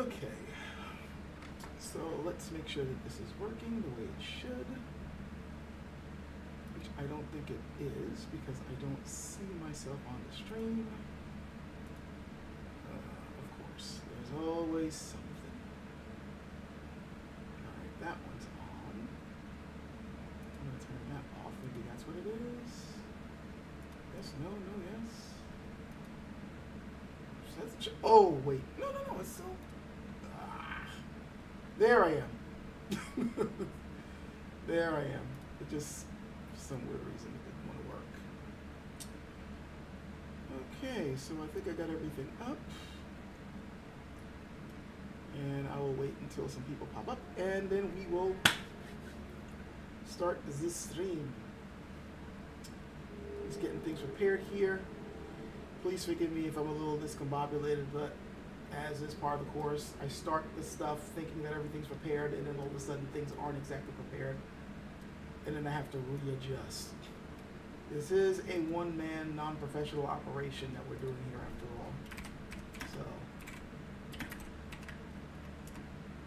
Okay, so let's make sure that this is working the way it should, which I don't think it is because I don't see myself on the stream. Of course, there's always something. Alright, that one's on. I'm going to turn that off. Maybe that's what it is. Yes, no, no, yes. Oh, wait. No, it's still... There I am. There I am. It just, for some weird reason, it didn't want to work. Okay, so I think I got everything up. And I will wait until some people pop up, and then we will start this stream. Just getting things prepared here. Please forgive me if I'm a little discombobulated, but as is part of the course, I start this stuff thinking that everything's prepared, and then all of a sudden things aren't exactly prepared, and then I have to readjust. This is a one-man, non-professional operation that we're doing here after all. So,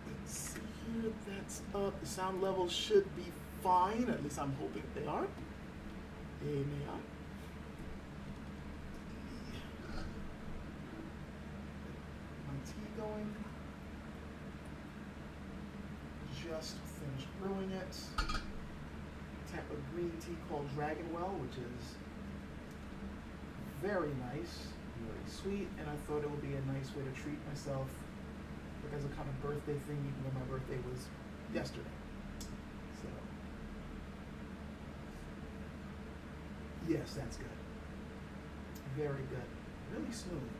let's see here, that's up. The sound levels should be fine, at least I'm hoping they are. They may not. Going. Just finished brewing it. A type of green tea called Dragonwell, which is very nice, very sweet, and I thought it would be a nice way to treat myself, like as a kind of birthday thing, even though my birthday was yesterday. So, yes, that's good. Very good. Really smooth.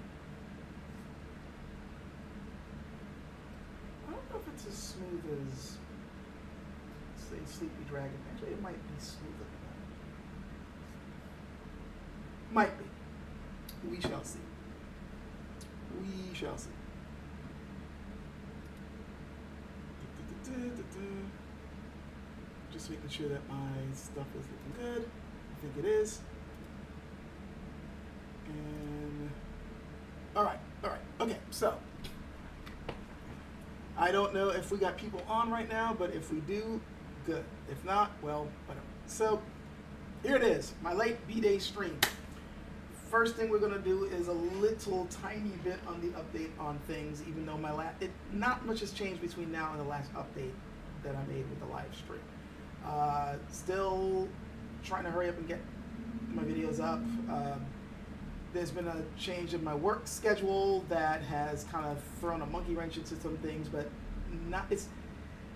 I don't know if it's as smooth as, say, Sleepy Dragon. Actually, it might be smoother than that. Might be. We shall see. We shall see. Just making sure that my stuff is looking good. I think it is. And, all right, okay, so. I don't know if we got people on right now, but if we do, good. If not, well, whatever. So, here it is, my late Bday stream. First thing we're going to do is a little tiny bit on the update on things, even though not much has changed between now and the last update that I made with the live stream. Still trying to hurry up and get my videos up. There's been a change in my work schedule that has kind of thrown a monkey wrench into some things, but it's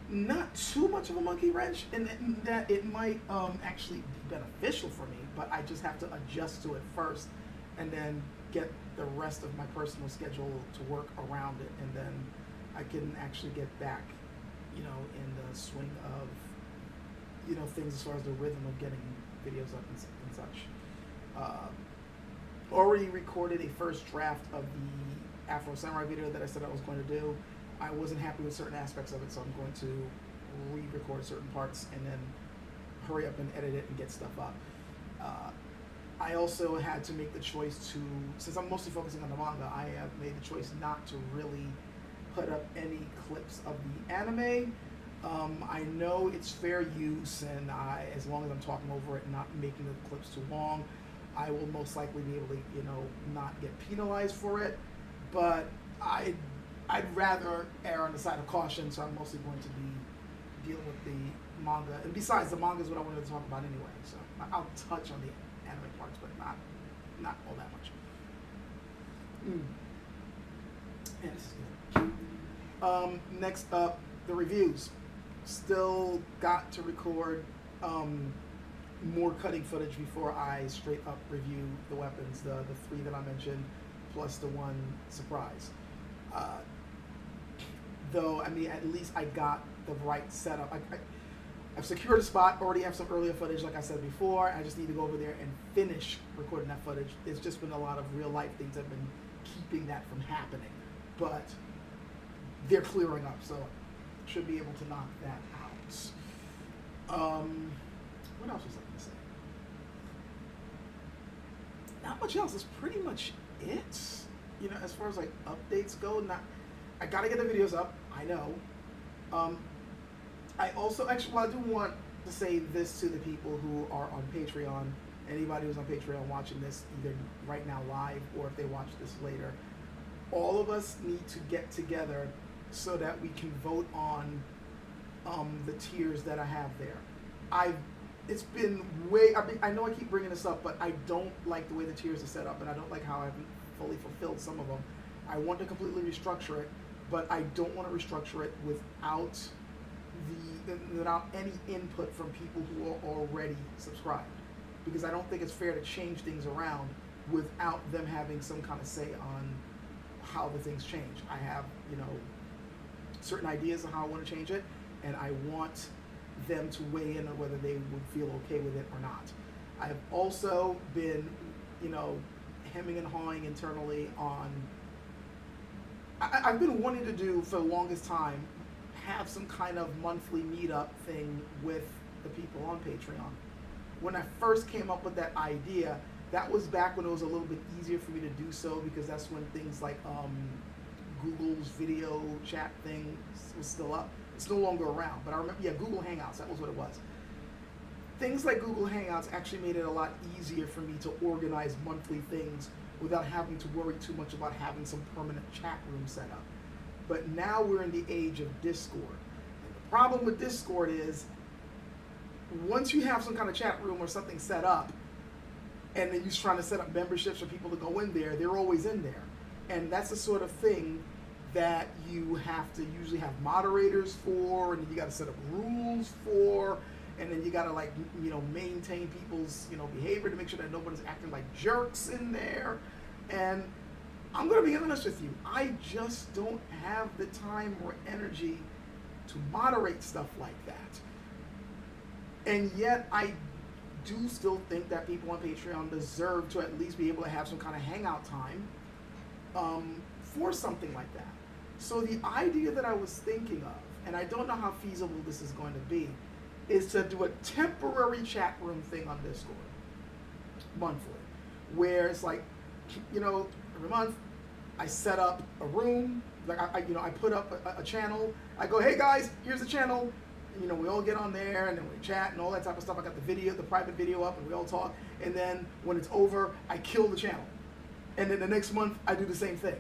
not too much of a monkey wrench in that it might actually be beneficial for me, but I just have to adjust to it first and then get the rest of my personal schedule to work around it, and then I can actually get back, in the swing of, things as far as the rhythm of getting videos up and such. Already recorded a first draft of the Afro Samurai video that I said I was going to do. I wasn't happy with certain aspects of it, so I'm going to re-record certain parts and then hurry up and edit it and get stuff up. I also had to make the choice to, since I'm mostly focusing on the manga, I have made the choice not to really put up any clips of the anime. I know it's fair use, and as long as I'm talking over it and not making the clips too long, I will most likely be able to, not get penalized for it. But I'd rather err on the side of caution, so I'm mostly going to be dealing with the manga. And besides, the manga is what I wanted to talk about anyway, so I'll touch on the anime parts, but not all that much. Yeah, this is good. Next up, the reviews. Still got to record more cutting footage before I straight up review the weapons, the 3 that I mentioned, plus the 1 surprise. Though, I mean, at least I got the right setup. I've secured a spot, already have some earlier footage, like I said before. I just need to go over there and finish recording that footage. There's just been a lot of real life things that have been keeping that from happening. But they're clearing up, so should be able to knock that out. What else was I going to say? Not much else. That's pretty much it. As far as like updates go, I I gotta get the videos up. I know. I also actually, well, I do want to say this to the people who are on Patreon. Anybody who's on Patreon watching this either right now live or if they watch this later, all of us need to get together so that we can vote on the tiers that I have there. It's been I know I keep bringing this up, but I don't like the way the tiers are set up, and I don't like how I haven't fully fulfilled some of them. I want to completely restructure it, but I don't want to restructure it without any input from people who are already subscribed, because I don't think it's fair to change things around without them having some kind of say on how the things change. I have, certain ideas of how I want to change it, and I want them to weigh in on whether they would feel okay with it or not. I've also been, hemming and hawing internally on, I've been wanting to do for the longest time, have some kind of monthly meetup thing with the people on Patreon. When I first came up with that idea, that was back when it was a little bit easier for me to do so, because that's when things like Google's video chat thing was still up. It's no longer around, but I remember, Google Hangouts, that was what it was. Things like Google Hangouts actually made it a lot easier for me to organize monthly things without having to worry too much about having some permanent chat room set up. But now we're in the age of Discord. And the problem with Discord is, once you have some kind of chat room or something set up, and then you're trying to set up memberships for people to go in there, they're always in there. And that's the sort of thing that you have to usually have moderators for, and then you got to set up rules for, and then you got to maintain people's behavior to make sure that nobody's acting like jerks in there. And I'm gonna be honest with you, I just don't have the time or energy to moderate stuff like that. And yet I do still think that people on Patreon deserve to at least be able to have some kind of hangout time for something like that. So the idea that I was thinking of, and I don't know how feasible this is going to be, is to do a temporary chat room thing on Discord monthly, where it's like, every month I set up a room, like I put up a channel. I go, hey guys, here's the channel. And, we all get on there and then we chat and all that type of stuff. I got the private video up, and we all talk. And then when it's over, I kill the channel. And then the next month I do the same thing.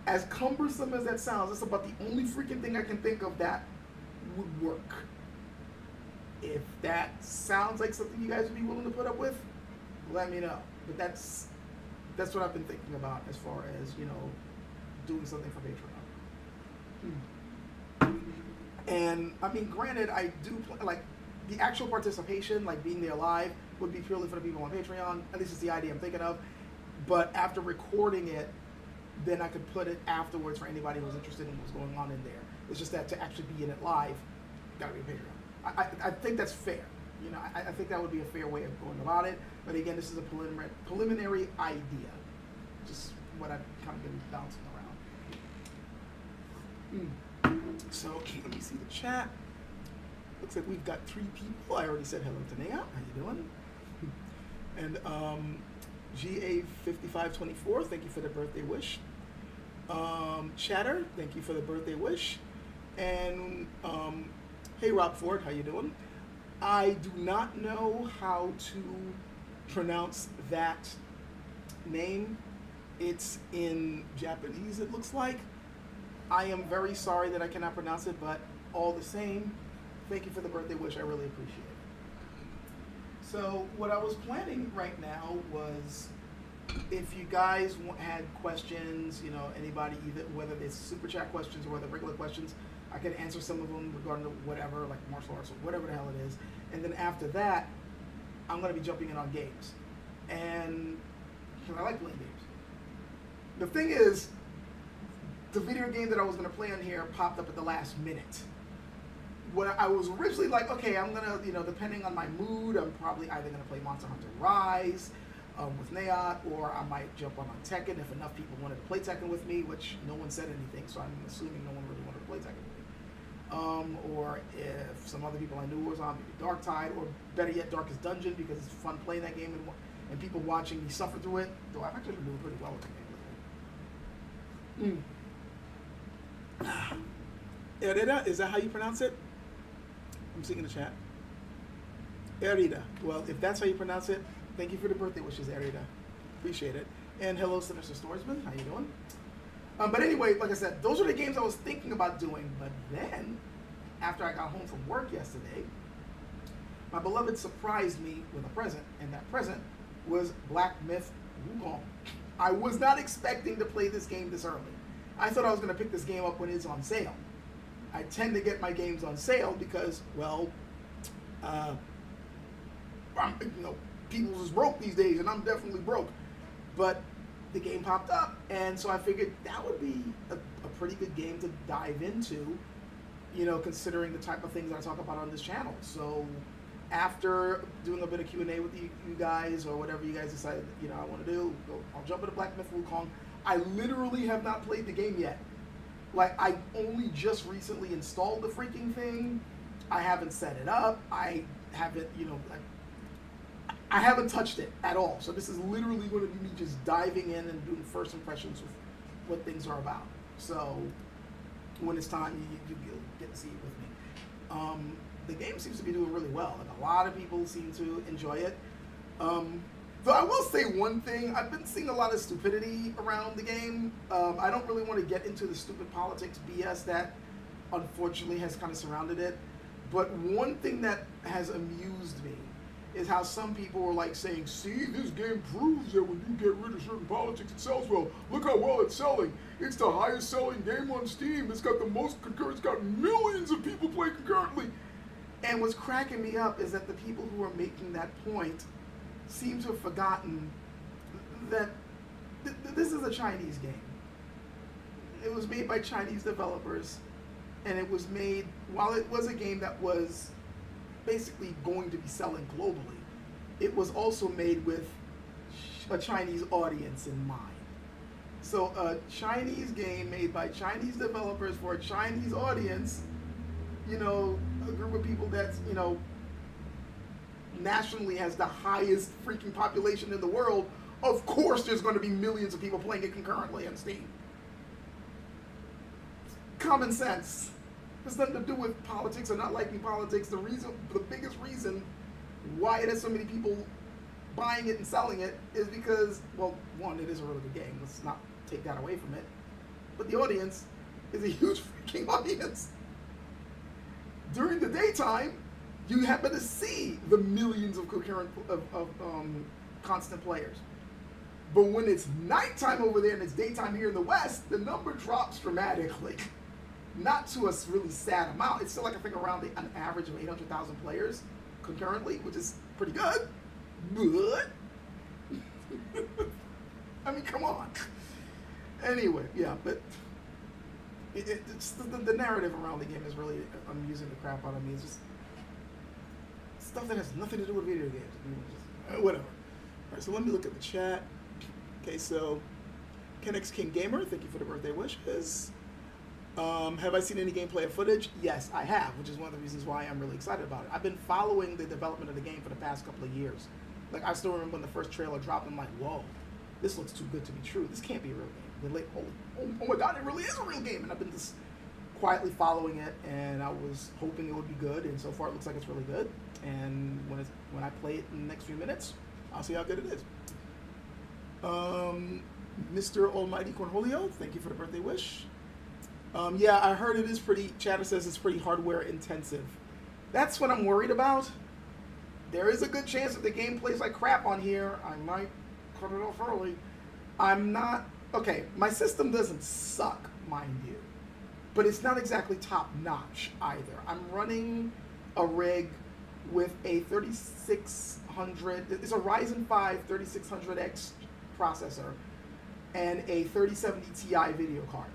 As cumbersome as that sounds, that's about the only freaking thing I can think of that would work. If that sounds like something you guys would be willing to put up with, let me know. But that's what I've been thinking about as far as, doing something for Patreon. And I mean, granted, I do the actual participation, like being there live, would be purely for the people on Patreon. At least it's the idea I'm thinking of. But after recording it, then I could put it afterwards for anybody who's interested in what's going on in there. It's just that to actually be in it live, gotta be a Patreon. I think that's fair. I think that would be a fair way of going about it. But again, this is a preliminary idea. Just what I've kind of been bouncing around. So let me see the chat. Looks like we've got 3 people. I already said hello to Naya. How you doing? And GA5524, thank you for the birthday wish. Chatter, thank you for the birthday wish. And hey Rob Ford, how you doing? I do not know how to pronounce that name. It's in Japanese, it looks like. I am very sorry that I cannot pronounce it, but all the same, thank you for the birthday wish. I really appreciate it. So what I was planning right now was, if you guys had questions, anybody, either whether it's super chat questions or whether regular questions, I can answer some of them regarding whatever, like martial arts or whatever the hell it is. And then after that, I'm going to be jumping in on games. And I like playing games. The thing is, the video game that I was going to play on here popped up at the last minute. When I was originally like, okay, I'm going to, depending on my mood, I'm probably either going to play Monster Hunter Rise with Nayat, or I might jump on Tekken if enough people wanted to play Tekken with me, which no one said anything, so I'm assuming no one really wanted to play Tekken with me. Or if some other people I knew was on, maybe Dark Tide, or better yet, Darkest Dungeon, because it's fun playing that game and people watching me suffer through it, though I've actually been doing pretty well with the game lately. Erida, is that how you pronounce it? I'm seeing in the chat. Erida. Well, if that's how you pronounce it, thank you for the birthday wishes, Erida. Appreciate it. And hello to Mr. Storesman. How you doing? But anyway, like I said, those are the games I was thinking about doing. But then, after I got home from work yesterday, my beloved surprised me with a present, and that present was Black Myth Wukong. I was not expecting to play this game this early. I thought I was going to pick this game up when it's on sale. I tend to get my games on sale because, well, people is broke these days, and I'm definitely broke. But the game popped up, and so I figured that would be a pretty good game to dive into, considering the type of things that I talk about on this channel. So after doing a bit of Q&A with you guys, or whatever you guys decide I want to do, I'll jump into Black Myth Wukong. I literally have not played the game yet. Like, I only just recently installed the freaking thing. I haven't set it up. I haven't, I haven't touched it at all. So this is literally going to be me just diving in and doing first impressions with what things are about. So when it's time, you'll get to see it with me. The game seems to be doing really well. Like, a lot of people seem to enjoy it. Though I will say one thing, I've been seeing a lot of stupidity around the game. I don't really want to get into the stupid politics BS that unfortunately has kind of surrounded it. But one thing that has amused me is how some people were like saying, see, this game proves that when you get rid of certain politics, it sells well. Look how well it's selling. It's the highest selling game on Steam. It's got the most concurrent. It's got millions of people playing concurrently. And what's cracking me up is that the people who are making that point seem to have forgotten that this is a Chinese game. It was made by Chinese developers, and it was made, while it was a game that was basically going to be selling globally, it was also made with a Chinese audience in mind. So a Chinese game made by Chinese developers for a Chinese audience, a group of people that's, nationally has the highest freaking population in the world, of course there's going to be millions of people playing it concurrently on Steam. Common sense. It's nothing to do with politics or not liking politics. The biggest reason why it has so many people buying it and selling it is because, well, one, it is a really good game. Let's not take that away from it. But the audience is a huge freaking audience. During the daytime, you happen to see the millions of concurrent constant players. But when it's nighttime over there and it's daytime here in the West, the number drops dramatically. Not to a really sad amount. It's still, like, I think around an average of 800,000 players concurrently, which is pretty good. But I mean, come on. Anyway, yeah, but it's the narrative around the game is really amusing the crap out of me. It's just stuff that has nothing to do with video games. Whatever. All right, so let me look at the chat. Okay, so Kenix King Gamer, thank you for the birthday wishes. Have I seen any gameplay or footage? Yes, I have, which is one of the reasons why I'm really excited about it. I've been following the development of the game for the past couple of years. Like, I still remember when the first trailer dropped, I'm like, whoa, this looks too good to be true. This can't be a real game. Like, oh my God, it really is a real game. And I've been just quietly following it, and I was hoping it would be good, and so far it looks like it's really good. And when I play it in the next few minutes, I'll see how good it is. Mr. Almighty Cornholio, thank you for the birthday wish. Yeah, I heard it is pretty, Chatter says it's pretty hardware intensive. That's what I'm worried about. There is a good chance if the game plays like crap on here, I might cut it off early. Okay, my system doesn't suck, mind you, but it's not exactly top-notch either. I'm running a rig with a 3600, it's a Ryzen 5 3600X processor and a 3070 Ti video card.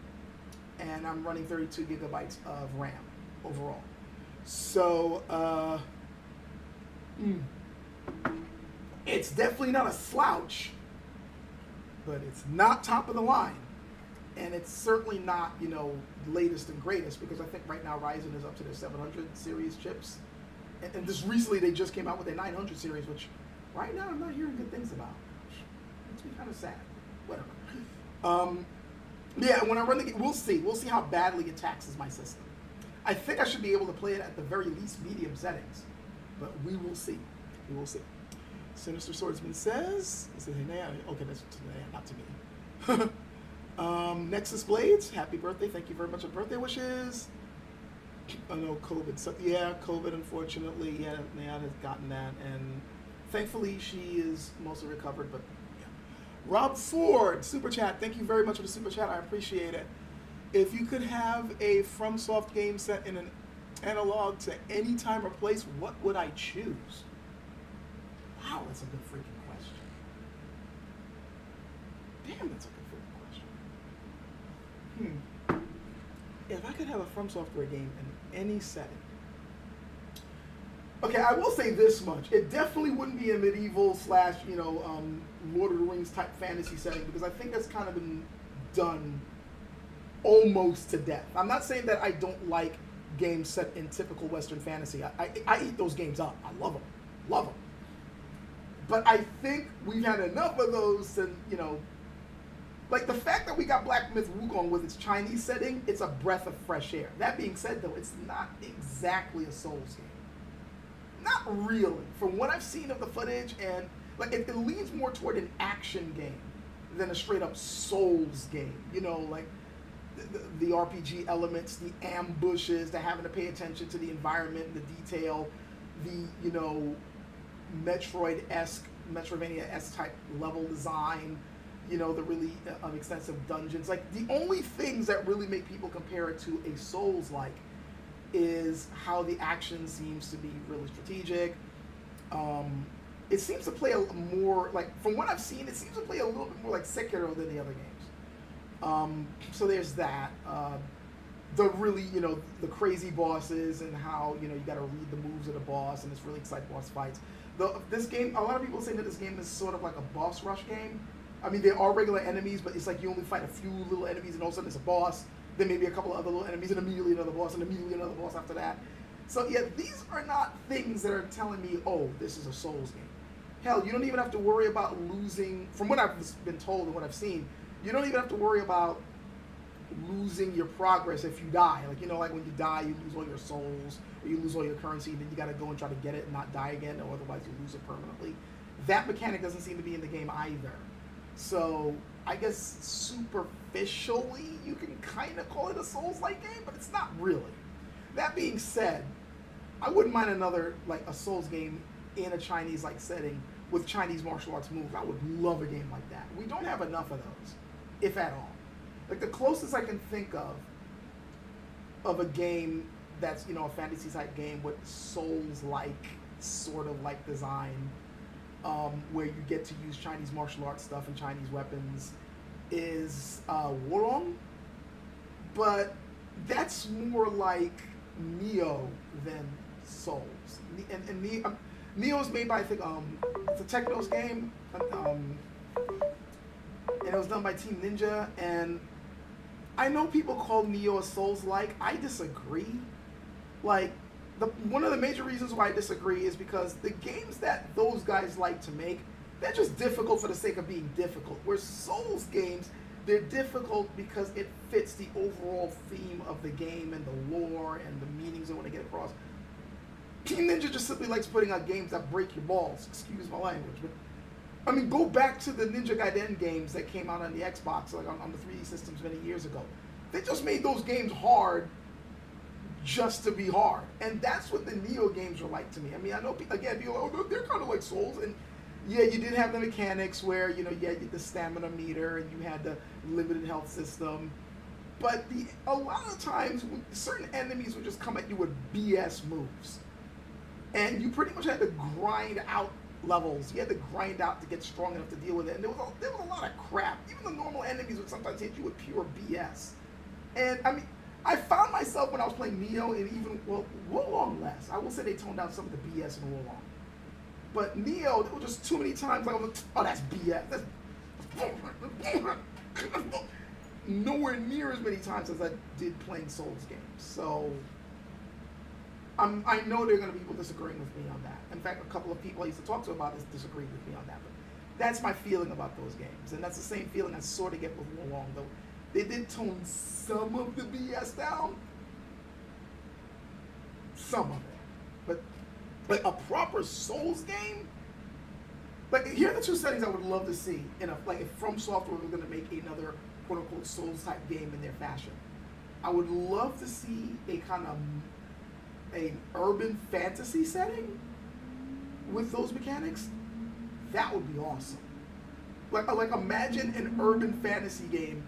And I'm running 32 gigabytes of RAM overall. So, it's definitely not a slouch, but it's not top of the line. And it's certainly not, latest and greatest, because I think right now Ryzen is up to their 700 series chips. And just recently they just came out with a 900 series, which right now I'm not hearing good things about. Makes me kind of sad. Whatever. Yeah, when I run the game, we'll see. We'll see how badly it taxes my system. I think I should be able to play it at the very least medium settings, but we will see. We will see. Sinister Swordsman says, "Is it Hinea?" Okay, that's to Hinea, not to me. Nexus Blades, happy birthday! Thank you very much for birthday wishes. I know COVID. So yeah, COVID. Unfortunately, yeah, Naya has gotten that, and thankfully she is mostly recovered. But yeah. Rob Ford, super chat. Thank you very much for the super chat. I appreciate it. If you could have a FromSoft game set in an analog to any time or place, what would I choose? Wow, that's a good freaking question. Damn, that's a good freaking question. If I could have a From Software game in any setting. Okay, I will say this much. It definitely wouldn't be a medieval / Lord of the Rings type fantasy setting, because I think that's kind of been done almost to death. I'm not saying that I don't like games set in typical Western fantasy. I eat those games up. I love them. Love them. But I think we've had enough of those and, like the fact that we got Black Myth Wukong with its Chinese setting, it's a breath of fresh air. That being said, though, it's not exactly a Souls game. Not really. From what I've seen of the footage, and like it leans more toward an action game than a straight up Souls game. Like the RPG elements, the ambushes, the having to pay attention to the environment, the detail, the Metroidvania-esque type level design. The really extensive dungeons. Like, the only things that really make people compare it to a Souls-like is how the action seems to be really strategic. It seems to play a more, like, from what I've seen, it seems to play a little bit more like Sekiro than the other games. So there's that. The really, the crazy bosses and how, you got to read the moves of the boss, and it's really exciting boss fights. This game, a lot of people say that this game is sort of like a boss rush game. I mean, there are regular enemies, but it's like you only fight a few little enemies, and all of a sudden it's a boss, then maybe a couple of other little enemies, and immediately another boss, and immediately another boss after that. So yeah, these are not things that are telling me, oh, this is a Souls game. Hell, you don't even have to worry about losing, from what I've been told and what I've seen, you don't even have to worry about losing your progress if you die. Like, like when you die, you lose all your souls, or you lose all your currency, and then you gotta go and try to get it and not die again, or otherwise you lose it permanently. That mechanic doesn't seem to be in the game either. So I guess superficially you can kind of call it a Souls-like game, but it's not really. That being said, I wouldn't mind another, like, a Souls game in a Chinese-like setting with Chinese martial arts moves. I would love a game like that. We don't have enough of those, if at all. Like, the closest I can think of a game that's, a fantasy-type game with Souls-like, sort of like design, where you get to use Chinese martial arts stuff and Chinese weapons, is Wukong, but that's more like Neo than Souls. And Neo is made by, I think, it's a Technos game, and it was done by Team Ninja, and I know people call Neo a Souls-like. I disagree. Like, one of the major reasons why I disagree is because the games that those guys like to make, they're just difficult for the sake of being difficult. Where Souls games, they're difficult because it fits the overall theme of the game and the lore and the meanings they want to get across. Team Ninja just simply likes putting out games that break your balls. Excuse my language, but I mean, go back to the Ninja Gaiden games that came out on the Xbox, like on the 3D systems many years ago. They just made those games hard just to be hard. And that's what the Neo games are like to me. I mean, I know, again, people are like, oh, they're kind of like Souls. And yeah, you did have the mechanics where, you had the stamina meter and you had the limited health system. But a lot of times, certain enemies would just come at you with BS moves. And you pretty much had to grind out levels. You had to grind out to get strong enough to deal with it. And there was a lot of crap. Even the normal enemies would sometimes hit you with pure BS. And I mean, I found myself when I was playing Neo, and even, Wukong less. I will say they toned down some of the BS in Wukong. But Neo, there were just too many times like, oh, that's BS. That's nowhere near as many times as I did playing Souls games. So I know there are going to be people disagreeing with me on that. In fact, a couple of people I used to talk to about this disagreed with me on that. But that's my feeling about those games. And that's the same feeling I sort of get with Wukong, though. They did tone some of the BS down. Some of it. But like a proper Souls game, like here are the two settings I would love to see in a, like if From Software was going to make another quote unquote Souls type game in their fashion. I would love to see a kind of an urban fantasy setting with those mechanics. That would be awesome. Like imagine an urban fantasy game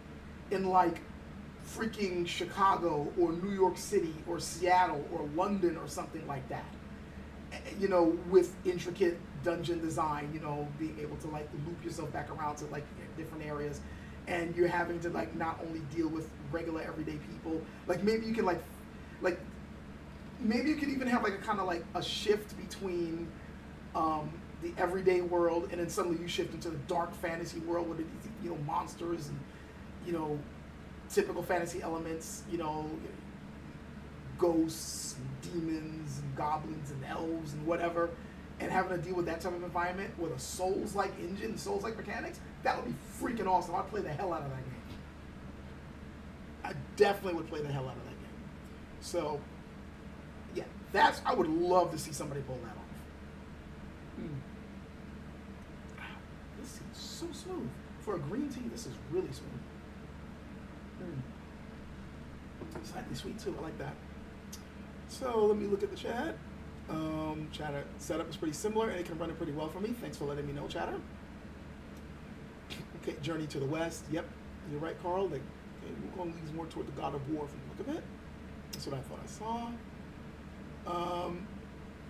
in like freaking Chicago or New York City or Seattle or London or something like that. You know, with intricate dungeon design, you know, being able to like loop yourself back around to like different areas, and you're having to like not only deal with regular everyday people, like maybe you can like maybe you could even have like a kind of like a shift between the everyday world, and then suddenly you shift into the dark fantasy world with, you know, monsters and, you know, typical fantasy elements, you know, ghosts, and demons, and goblins, and elves, and whatever, and having to deal with that type of environment with a Souls-like engine, Souls-like mechanics. That would be freaking awesome. I'd play the hell out of that game. I definitely would play the hell out of that game. So, yeah, I would love to see somebody pull that off. This seems so smooth. For a green tea, this is really smooth. Slightly sweet too, I like that. So let me look at the chat. Chatter setup is pretty similar and it can run it pretty well for me. Thanks for letting me know, Chatter. Okay, Journey to the West. Yep, you're right, Carl. Like, Wukong leans more toward the God of War from the look of it. That's what I thought I saw.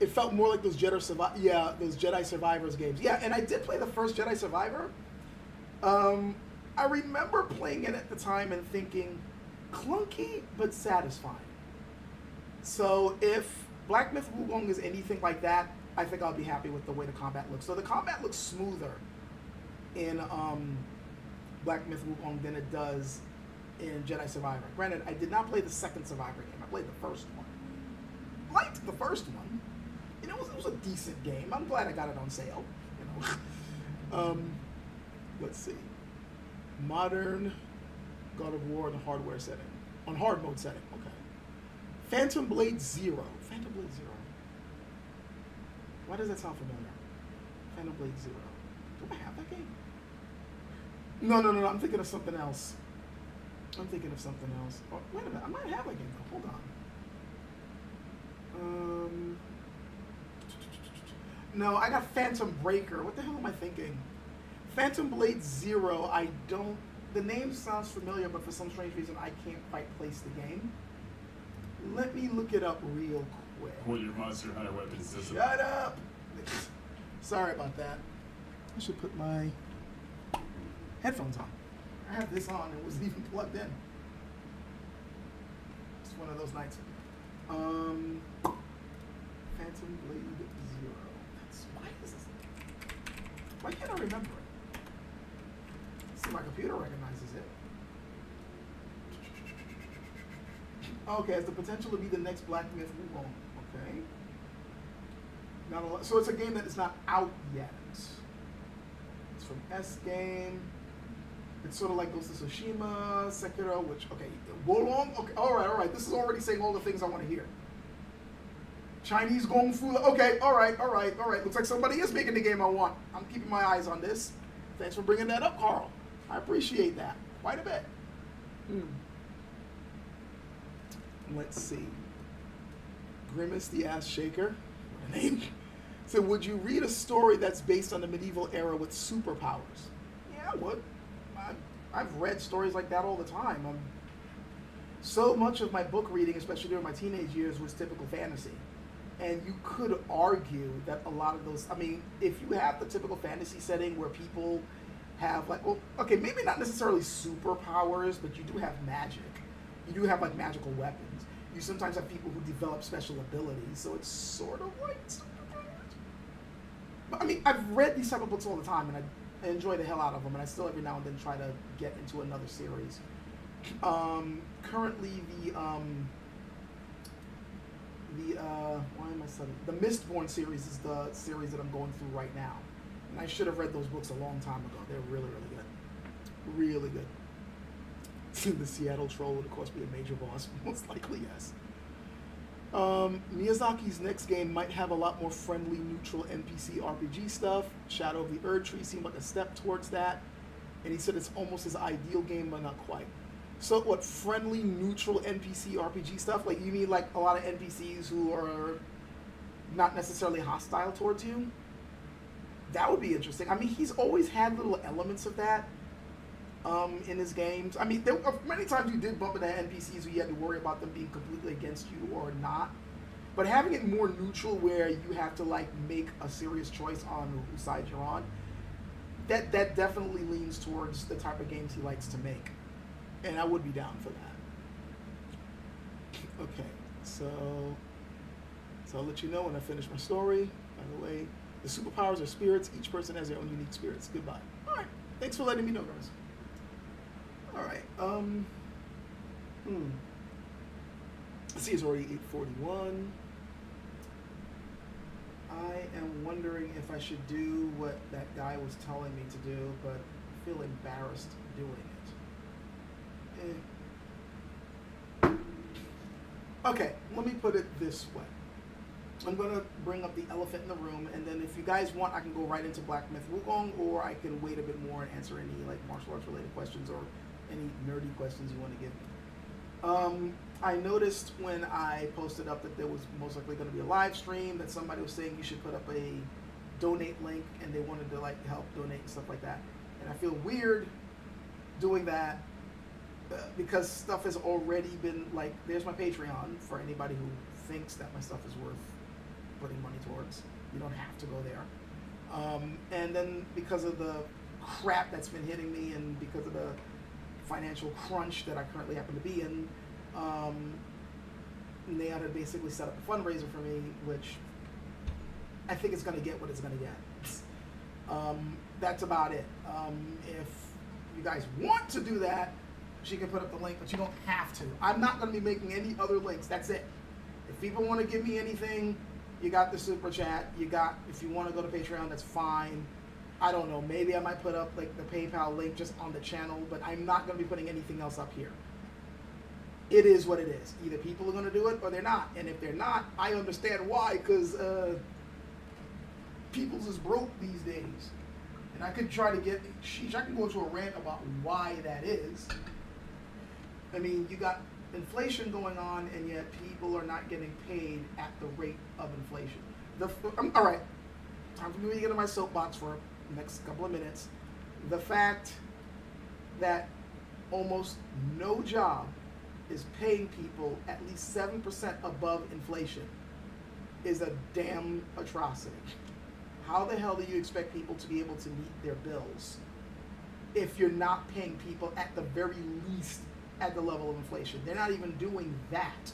It felt more like those Jedi Survivors games. Yeah, and I did play the first Jedi Survivor. I remember playing it at the time and thinking, clunky but satisfying. So if Black Myth Wukong is anything like that, I think I'll be happy with the way the combat looks. So the combat looks smoother in Black Myth Wukong than it does in Jedi Survivor. Granted, I did not play the second Survivor game. I played the first one. Liked the first one. You know, it was a decent game. I'm glad I got it on sale. You know. Let's see. Modern God of War in the hardware setting. On hard mode setting, okay. Phantom Blade Zero. Phantom Blade Zero. Why does that sound familiar? Phantom Blade Zero. Do I have that game? No. I'm thinking of something else. Oh, wait a minute. I might have that game though. Hold on. No, I got Phantom Breaker. What the hell am I thinking? Phantom Blade Zero, the name sounds familiar, but for some strange reason, I can't quite place the game. Let me look it up real quick. What your Monster Hunter weapon system? Shut up! Sorry about that. I should put my headphones on. I have this on, it wasn't even plugged in. It's one of those nights. Phantom Blade Zero. Why is this? Why can't I remember it? See, my computer recognizes it. Okay, has the potential to be the next Black Myth Wukong. Okay. Not a lot. So it's a game that is not out yet. It's from S Game. It's sort of like Ghost of Tsushima, Sekiro, which, okay, Wolong, okay, all right. This is already saying all the things I want to hear. Chinese Gong Fu, okay, all right. Looks like somebody is making the game I want. I'm keeping my eyes on this. Thanks for bringing that up, Carl. I appreciate that quite a bit. Let's see. Grimace the Ass Shaker, what a name. So would you read a story that's based on the medieval era with superpowers? Yeah, I would. I've read stories like that all the time. So much of my book reading, especially during my teenage years, was typical fantasy. And you could argue that a lot of those, I mean, if you have the typical fantasy setting where people have like, well, okay, maybe not necessarily superpowers, but you do have magic. You do have like magical weapons. You sometimes have people who develop special abilities, so it's sort of like superpowers. But I mean, I've read these type of books all the time, and I enjoy the hell out of them, and I still every now and then try to get into another series. Currently, why am I studying? The Mistborn series is the series that I'm going through right now, and I should have read those books a long time ago. They're really, really good, really good. The Seattle troll would of course be a major boss. Most likely, yes. Miyazaki's next game might have a lot more friendly, neutral NPC RPG stuff. Shadow of the Erd Tree seemed like a step towards that. And he said it's almost his ideal game, but not quite. So what, friendly, neutral NPC RPG stuff? Like, you mean like a lot of NPCs who are not necessarily hostile towards you? That would be interesting. I mean, he's always had little elements of that in his games. I mean, there were many times you did bump into NPCs where you had to worry about them being completely against you or not. But having it more neutral where you have to like make a serious choice on whose side you're on, that definitely leans towards the type of games he likes to make. And I would be down for that. Okay, so I'll let you know when I finish my story. By the way, the superpowers are spirits. Each person has their own unique spirits. Goodbye. All right. Thanks for letting me know, guys. All right. Let's see, it's already 8:41. I am wondering if I should do what that guy was telling me to do, but I feel embarrassed doing it. Okay, let me put it this way. I'm going to bring up the elephant in the room, and then if you guys want, I can go right into Black Myth Wukong, or I can wait a bit more and answer any like martial arts related questions or any nerdy questions you want to give me. I noticed when I posted up that there was most likely going to be a live stream that somebody was saying you should put up a donate link, and they wanted to like help donate and stuff like that. And I feel weird doing that because stuff has already been like, there's my Patreon for anybody who thinks that my stuff is worth putting money towards. You don't have to go there. And then because of the crap that's been hitting me and because of the financial crunch that I currently happen to be in, they had to basically set up a fundraiser for me, which I think it's going to get what it's going to get. That's about it. If you guys want to do that, she can put up the link, but you don't have to. I'm not going to be making any other links. That's it. If people want to give me anything, you got the super chat. You got, if you want to go to Patreon, that's fine. I don't know. Maybe I might put up like the PayPal link just on the channel, but I'm not going to be putting anything else up here. It is what it is. Either people are going to do it or they're not. And if they're not, I understand why, because people's is broke these days. And I could try to get, I can go into a rant about why that is. I mean, you got inflation going on, and yet people are not getting paid at the rate of inflation. All right, time for me to get into my soapbox for the next couple of minutes. The fact that almost no job is paying people at least 7% above inflation is a damn atrocity. How the hell do you expect people to be able to meet their bills if you're not paying people at the very least at the level of inflation? They're not even doing that.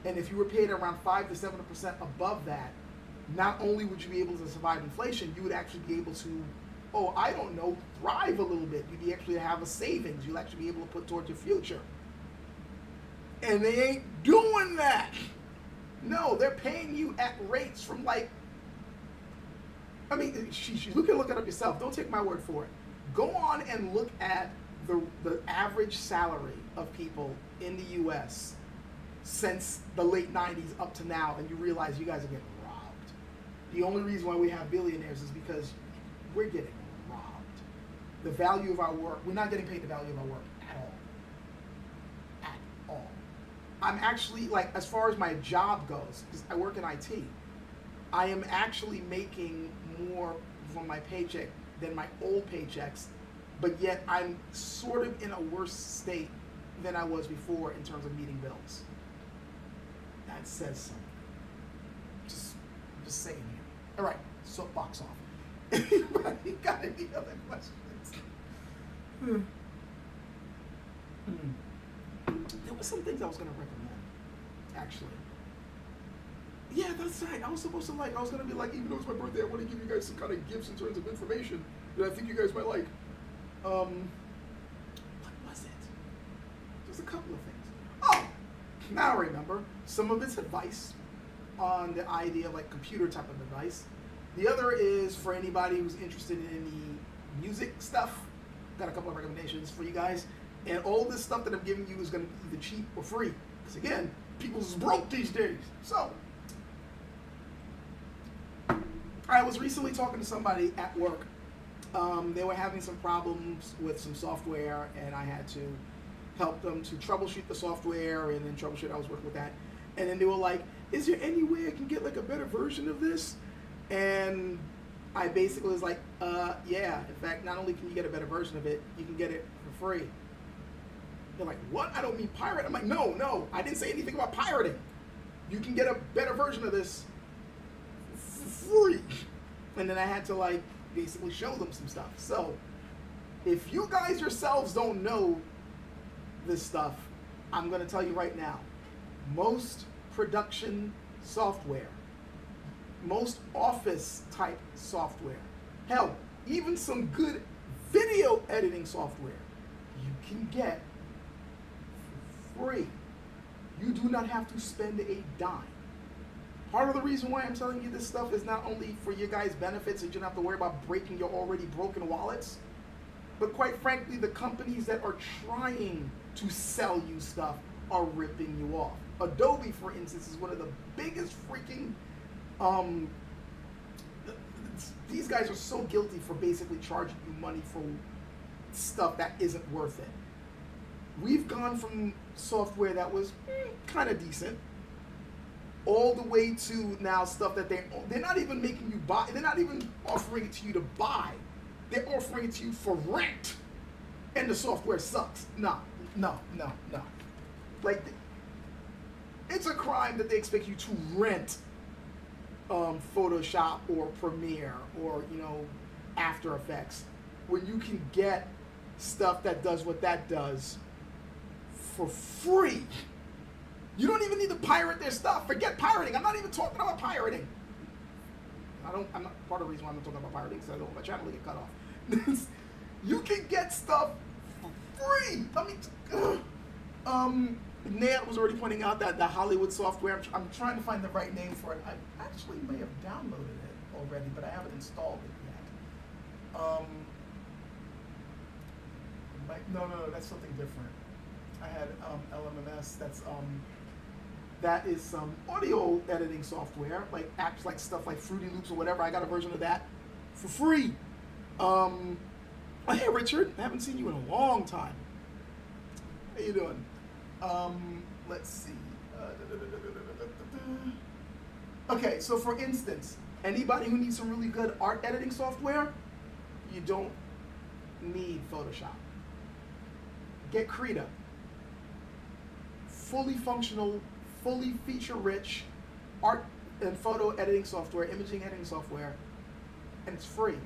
And if you were paid around 5 to 7% above that, not only would you be able to survive inflation, you would actually be able to, thrive a little bit. You'd be actually have a savings. You'll actually be able to put towards your future. And they ain't doing that. No, they're paying you at rates from like, you can look it up yourself. Don't take my word for it. Go on and look at the average salary of people in the U.S. since the late 90s up to now, and you realize you guys are getting robbed. The only reason why we have billionaires is because we're getting robbed. The value of our work, we're not getting paid the value of our work at all. At all. I'm actually, like, as far as my job goes, because I work in IT, I am actually making more from my paycheck than my old paychecks, but yet I'm sort of in a worse state than I was before in terms of meeting bills. That says something. Just saying here. All right, soapbox off. Anybody got any other questions? There were some things I was going to recommend, actually. Yeah, that's right. I was supposed to I was going to be like, even though it's my birthday, I want to give you guys some kind of gifts in terms of information that I think you guys might like. What was it? Just a couple of things. Oh, now I remember. Some of it's advice on the idea of like computer type of advice. The other is for anybody who's interested in the music stuff. Got a couple of recommendations for you guys. And all this stuff that I'm giving you is going to be either cheap or free. Because again, people's broke these days. So, I was recently talking to somebody at work. They were having some problems with some software, and I had to help them to troubleshoot the software, and then troubleshoot. I was working with that. And then they were like, is there any way I can get like a better version of this? And I basically was like, yeah. In fact, not only can you get a better version of it, you can get it for free. They're like, what? I don't mean pirate. I'm like, no, I didn't say anything about pirating. You can get a better version of this for free. And then I had to like basically show them some stuff. So if you guys yourselves don't know this stuff, I'm going to tell you right now. Most production software, most office type software, hell, even some good video editing software, you can get for free. You do not have to spend a dime. Part of the reason why I'm telling you this stuff is not only for your guys' benefits, so you don't have to worry about breaking your already broken wallets, but quite frankly, the companies that are trying to sell you stuff are ripping you off. Adobe, for instance, is one of the biggest freaking, these guys are so guilty for basically charging you money for stuff that isn't worth it. We've gone from software that was kind of decent all the way to now stuff that they're not even making you buy. They're not even offering it to you to buy. They're offering it to you for rent, and the software sucks. No. Like, it's a crime that they expect you to rent Photoshop or Premiere or After Effects when you can get stuff that does what that does for free. You don't even need to pirate their stuff. Forget pirating. I'm not even talking about pirating. I'm not part of the reason why I'm not talking about pirating because I don't want my channel to get cut off. You can get stuff for free. Nat was already pointing out that the Hollywood software, I'm trying to find the right name for it. I actually may have downloaded it already, but I haven't installed it yet. No, that's something different. I had LMMS, that is some audio editing software, like apps like stuff like Fruity Loops or whatever. I got a version of that for free. Hey Richard, I haven't seen you in a long time. How you doing? Let's see. Okay, so for instance, anybody who needs some really good art editing software, you don't need Photoshop. Get Krita. Fully functional, fully feature-rich art and photo editing software, imaging editing software, and it's free.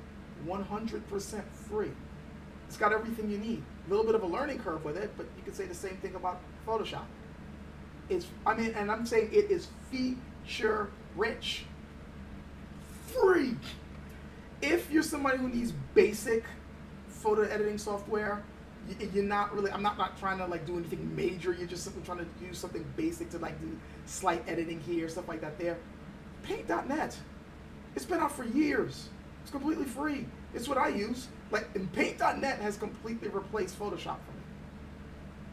100% free. It's got everything you need. A little bit of a learning curve with it, but you could say the same thing about Photoshop. And I'm saying it is feature-rich. Free. If you're somebody who needs basic photo editing software, you're not really, I'm not trying to like do anything major. You're just simply trying to use something basic to like do slight editing here, stuff like that there. Paint.net. It's been out for years. It's completely free. It's what I use. And Paint.net has completely replaced Photoshop for me.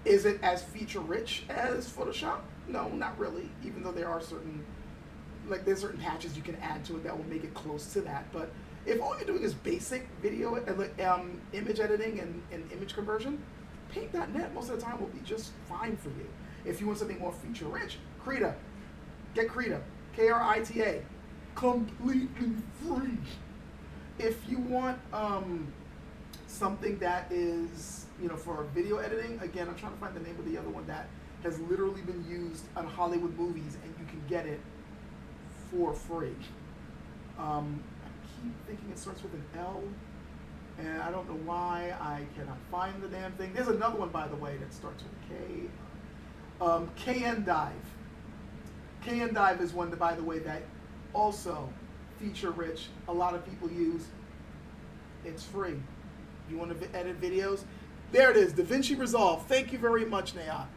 Is it as feature rich as Photoshop? No, not really. Even though there are there's certain patches you can add to it that will make it close to that. But if all you're doing is basic video, image editing and image conversion, Paint.net most of the time will be just fine for you. If you want something more feature rich, Krita. Get Krita. Krita. Completely free. If you want something that is, for video editing, again, I'm trying to find the name of the other one that has literally been used on Hollywood movies and you can get it for free. I keep thinking it starts with an L, and I don't know why I cannot find the damn thing. There's another one, by the way, that starts with K. KNDive. KNDive is one, by the way, that also feature rich. A lot of people use. It's free. You want to edit videos? There it is, DaVinci Resolve. Thank you very much, Nayat.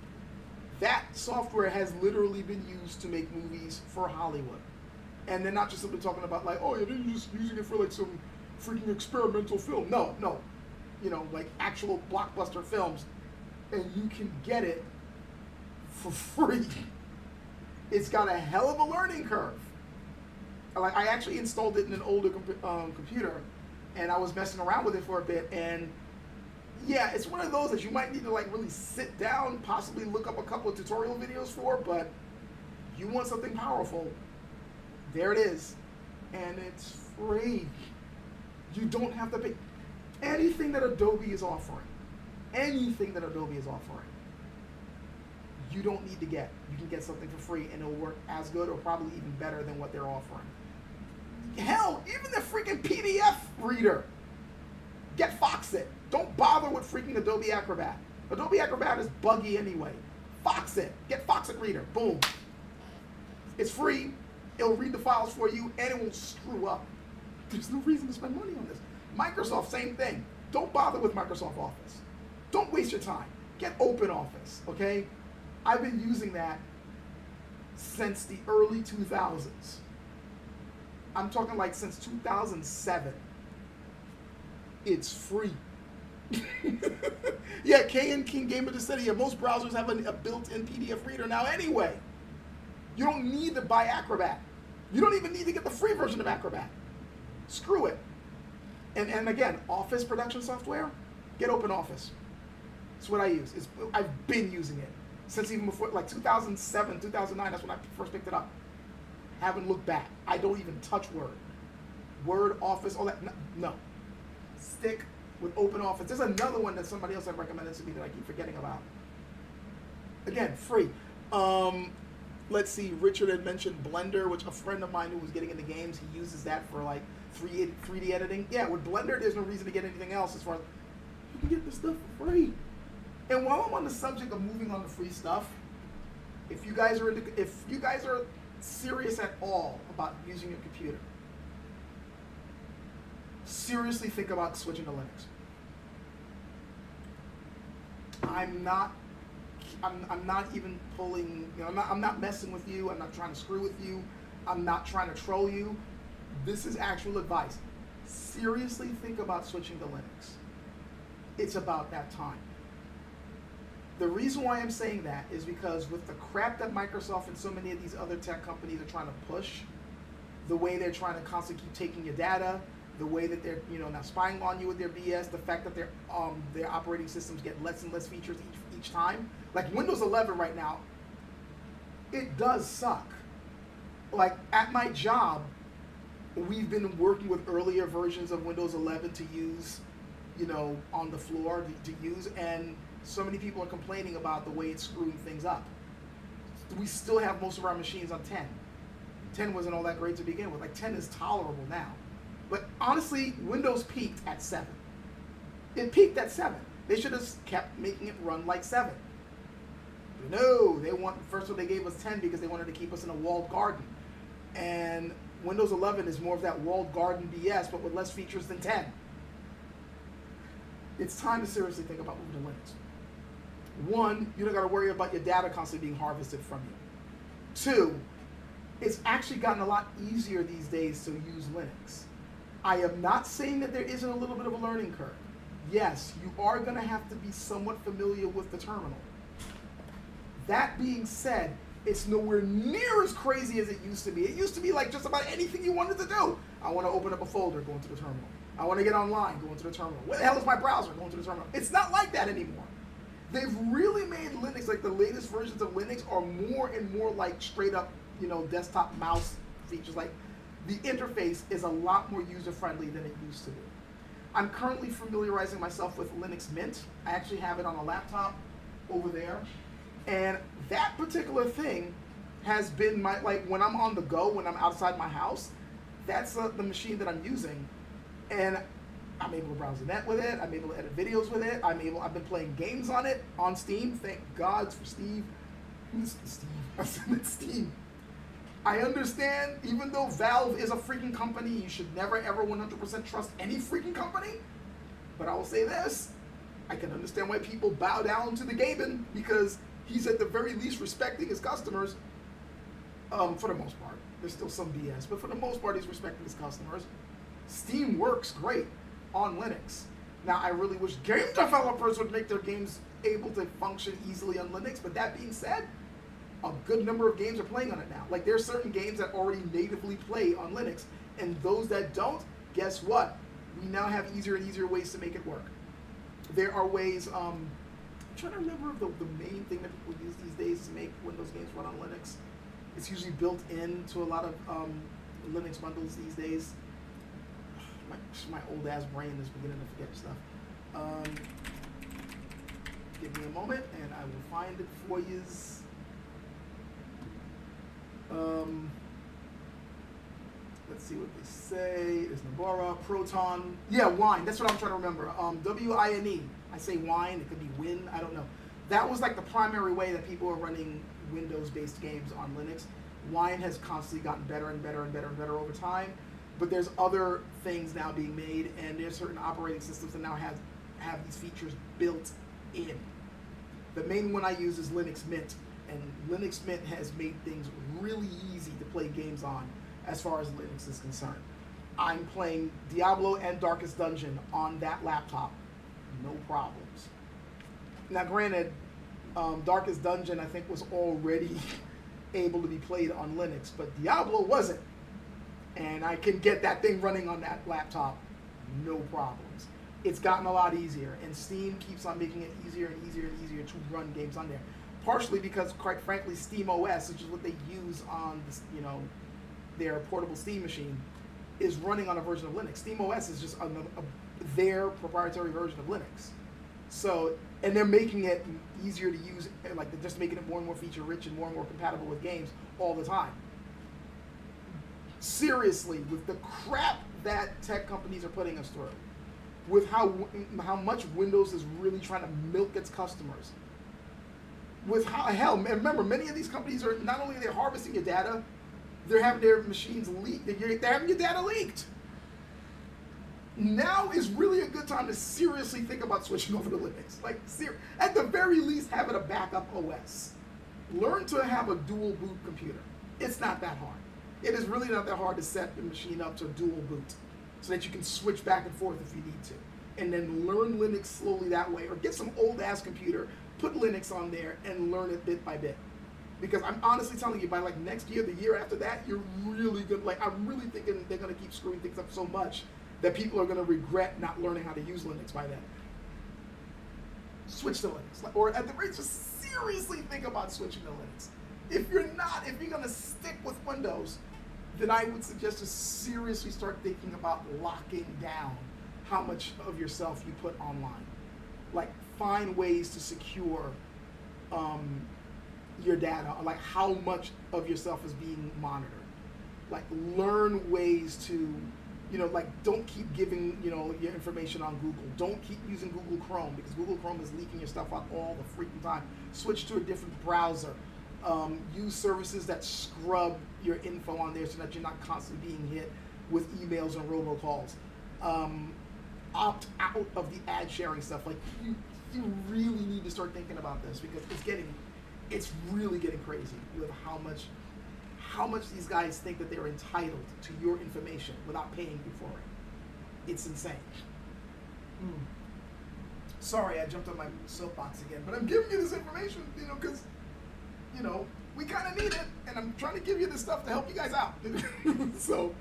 That software has literally been used to make movies for Hollywood. And they're not just simply talking about like, oh, you're just using it for like some freaking experimental film. No. Like actual blockbuster films. and you can get it for free. It's got a hell of a learning curve. Like, I actually installed it in an older computer, and I was messing around with it for a bit, and yeah, it's one of those that you might need to like really sit down, possibly look up a couple of tutorial videos for, but you want something powerful, there it is. And it's free. You don't have to pay. Anything that Adobe is offering, you don't need to get. You can get something for free and it'll work as good or probably even better than what they're offering. Hell, even the freaking PDF reader. Get Foxit. Don't bother with freaking Adobe Acrobat. Adobe Acrobat is buggy anyway. Foxit. Get Foxit Reader. Boom. It's free. It'll read the files for you and it won't screw up. There's no reason to spend money on this. Microsoft, same thing. Don't bother with Microsoft Office. Don't waste your time. Get OpenOffice, okay? I've been using that since the early 2000s. I'm talking like since 2007. It's free. Yeah, K and King Gamer just said here, most browsers have a built-in PDF reader now anyway. You don't need to buy Acrobat. You don't even need to get the free version of Acrobat. Screw it. And again, Office production software, get OpenOffice. It's what I use. I've been using it since even before, like 2007, 2009, that's when I first picked it up. Haven't looked back. I don't even touch Word. Word, Office, all that, no. Stick with OpenOffice. There's another one that somebody else had recommended to me that I keep forgetting about. Again, free. Let's see, Richard had mentioned Blender, which a friend of mine who was getting into games, he uses that for like 3D editing. Yeah, with Blender, there's no reason to get anything else as far as, you can get this stuff for free. And while I'm on the subject of moving on to free stuff, if you guys are serious at all about using your computer, seriously think about switching to Linux. I'm not even pulling, I'm not messing with you. I'm not trying to screw with you. I'm not trying to troll you. This is actual advice. Seriously think about switching to Linux. It's about that time. The reason why I'm saying that is because with the crap that Microsoft and so many of these other tech companies are trying to push, the way they're trying to constantly keep taking your data, the way that they're now spying on you with their BS, the fact that their operating systems get less and less features each time. Like Windows 11 right now, it does suck. Like at my job, we've been working with earlier versions of Windows 11 to use, on the floor to use, and so many people are complaining about the way it's screwing things up. We still have most of our machines on 10. 10 wasn't all that great to begin with. Like 10 is tolerable now. But honestly, Windows peaked at 7. It peaked at 7. They should have kept making it run like 7. No, first of all, they gave us 10 because they wanted to keep us in a walled garden. And Windows 11 is more of that walled garden BS, but with less features than 10. It's time to seriously think about moving to Linux. One, you don't got to worry about your data constantly being harvested from you. Two, it's actually gotten a lot easier these days to use Linux. I am not saying that there isn't a little bit of a learning curve. Yes, you are going to have to be somewhat familiar with the terminal. That being said, it's nowhere near as crazy as it used to be. It used to be like just about anything you wanted to do. I want to open up a folder, go into the terminal. I want to get online, go into the terminal. Where the hell is my browser? Go into the terminal. It's not like that anymore. They've really made Linux, like the latest versions of Linux are more and more like straight up, desktop mouse features. Like the interface is a lot more user-friendly than it used to be. I'm currently familiarizing myself with Linux Mint. I actually have it on a laptop over there. And that particular thing has been when I'm on the go, when I'm outside my house, that's the machine that I'm using. And I'm able to browse the net with it. I'm able to edit videos with it. I've been playing games on it, on Steam. Thank God for Steve. Who's Steve? I said Steam. I understand, even though Valve is a freaking company, you should never ever 100% trust any freaking company. But I will say this, I can understand why people bow down to the Gaben, because he's at the very least respecting his customers. For the most part. There's still some BS, but for the most part, he's respecting his customers. Steam works great on Linux. Now, I really wish game developers would make their games able to function easily on Linux, but that being said, a good number of games are playing on it now. Like, there's certain games that already natively play on Linux, and those that don't, guess what? We now have easier and easier ways to make it work. There are ways, I'm trying to remember the main thing that people use these days to make Windows games run on Linux. It's usually built into a lot of Linux bundles these days. My old ass brain is beginning to forget stuff. Give me a moment and I will find it for yous. Let's see what they say. There's Nabara, Proton. Yeah, Wine. That's what I'm trying to remember. W-I-N-E. I say Wine. It could be Win. I don't know. That was like the primary way that people are running Windows-based games on Linux. Wine has constantly gotten better and better and better and better over time. But there's other things now being made, and there's certain operating systems that now have these features built in. The main one I use is Linux Mint, and Linux Mint has made things really easy to play games on as far as Linux is concerned. I'm playing Diablo and Darkest Dungeon on that laptop, no problems. Now granted, Darkest Dungeon I think was already able to be played on Linux, but Diablo wasn't. And I can get that thing running on that laptop, no problems. It's gotten a lot easier, and Steam keeps on making it easier and easier and easier to run games on there. Partially because, quite frankly, Steam OS, which is what they use on this, their portable Steam machine, is running on a version of Linux. Steam OS is just their proprietary version of Linux. So, and they're making it easier to use, like they're just making it more and more feature rich and more compatible with games all the time. Seriously, with the crap that tech companies are putting us through, with how much Windows is really trying to milk its customers, with how, and remember, many of these companies are not only they're harvesting your data, they're having their machines leaked, they're having your data leaked. Now is really a good time to seriously think about switching over to Linux. Like, at the very least, have it a backup OS. Learn to have a dual boot computer. It's not that hard. It is really not that hard to set the machine up to dual boot so that you can switch back and forth if you need to. And then learn Linux slowly that way, or get some old ass computer, put Linux on there and learn it bit by bit. Because I'm honestly telling you, by like next year, the year after that, you're really good. Like, I'm really thinking they're gonna keep screwing things up so much that people are gonna regret not learning how to use Linux by then. Switch to Linux, or at the rate, just seriously think about switching to Linux. If you're gonna stick with Windows, then I would suggest to seriously start thinking about locking down how much of yourself you put online. Like, find ways to secure your data, or like how much of yourself is being monitored. Like, learn ways to, like, don't keep giving, your information on Google. Don't keep using Google Chrome, because Google Chrome is leaking your stuff out all the freaking time. Switch to a different browser. Use services that scrub your info on there so that you're not constantly being hit with emails and robocalls. Opt out of the ad sharing stuff. Like, you really need to start thinking about this, because it's really getting crazy with how much these guys think that they're entitled to your information without paying you for it. It's insane. Sorry, I jumped on my soapbox again, but I'm giving you this information, because we kind of need it, and I'm trying to give you this stuff to help you guys out. So,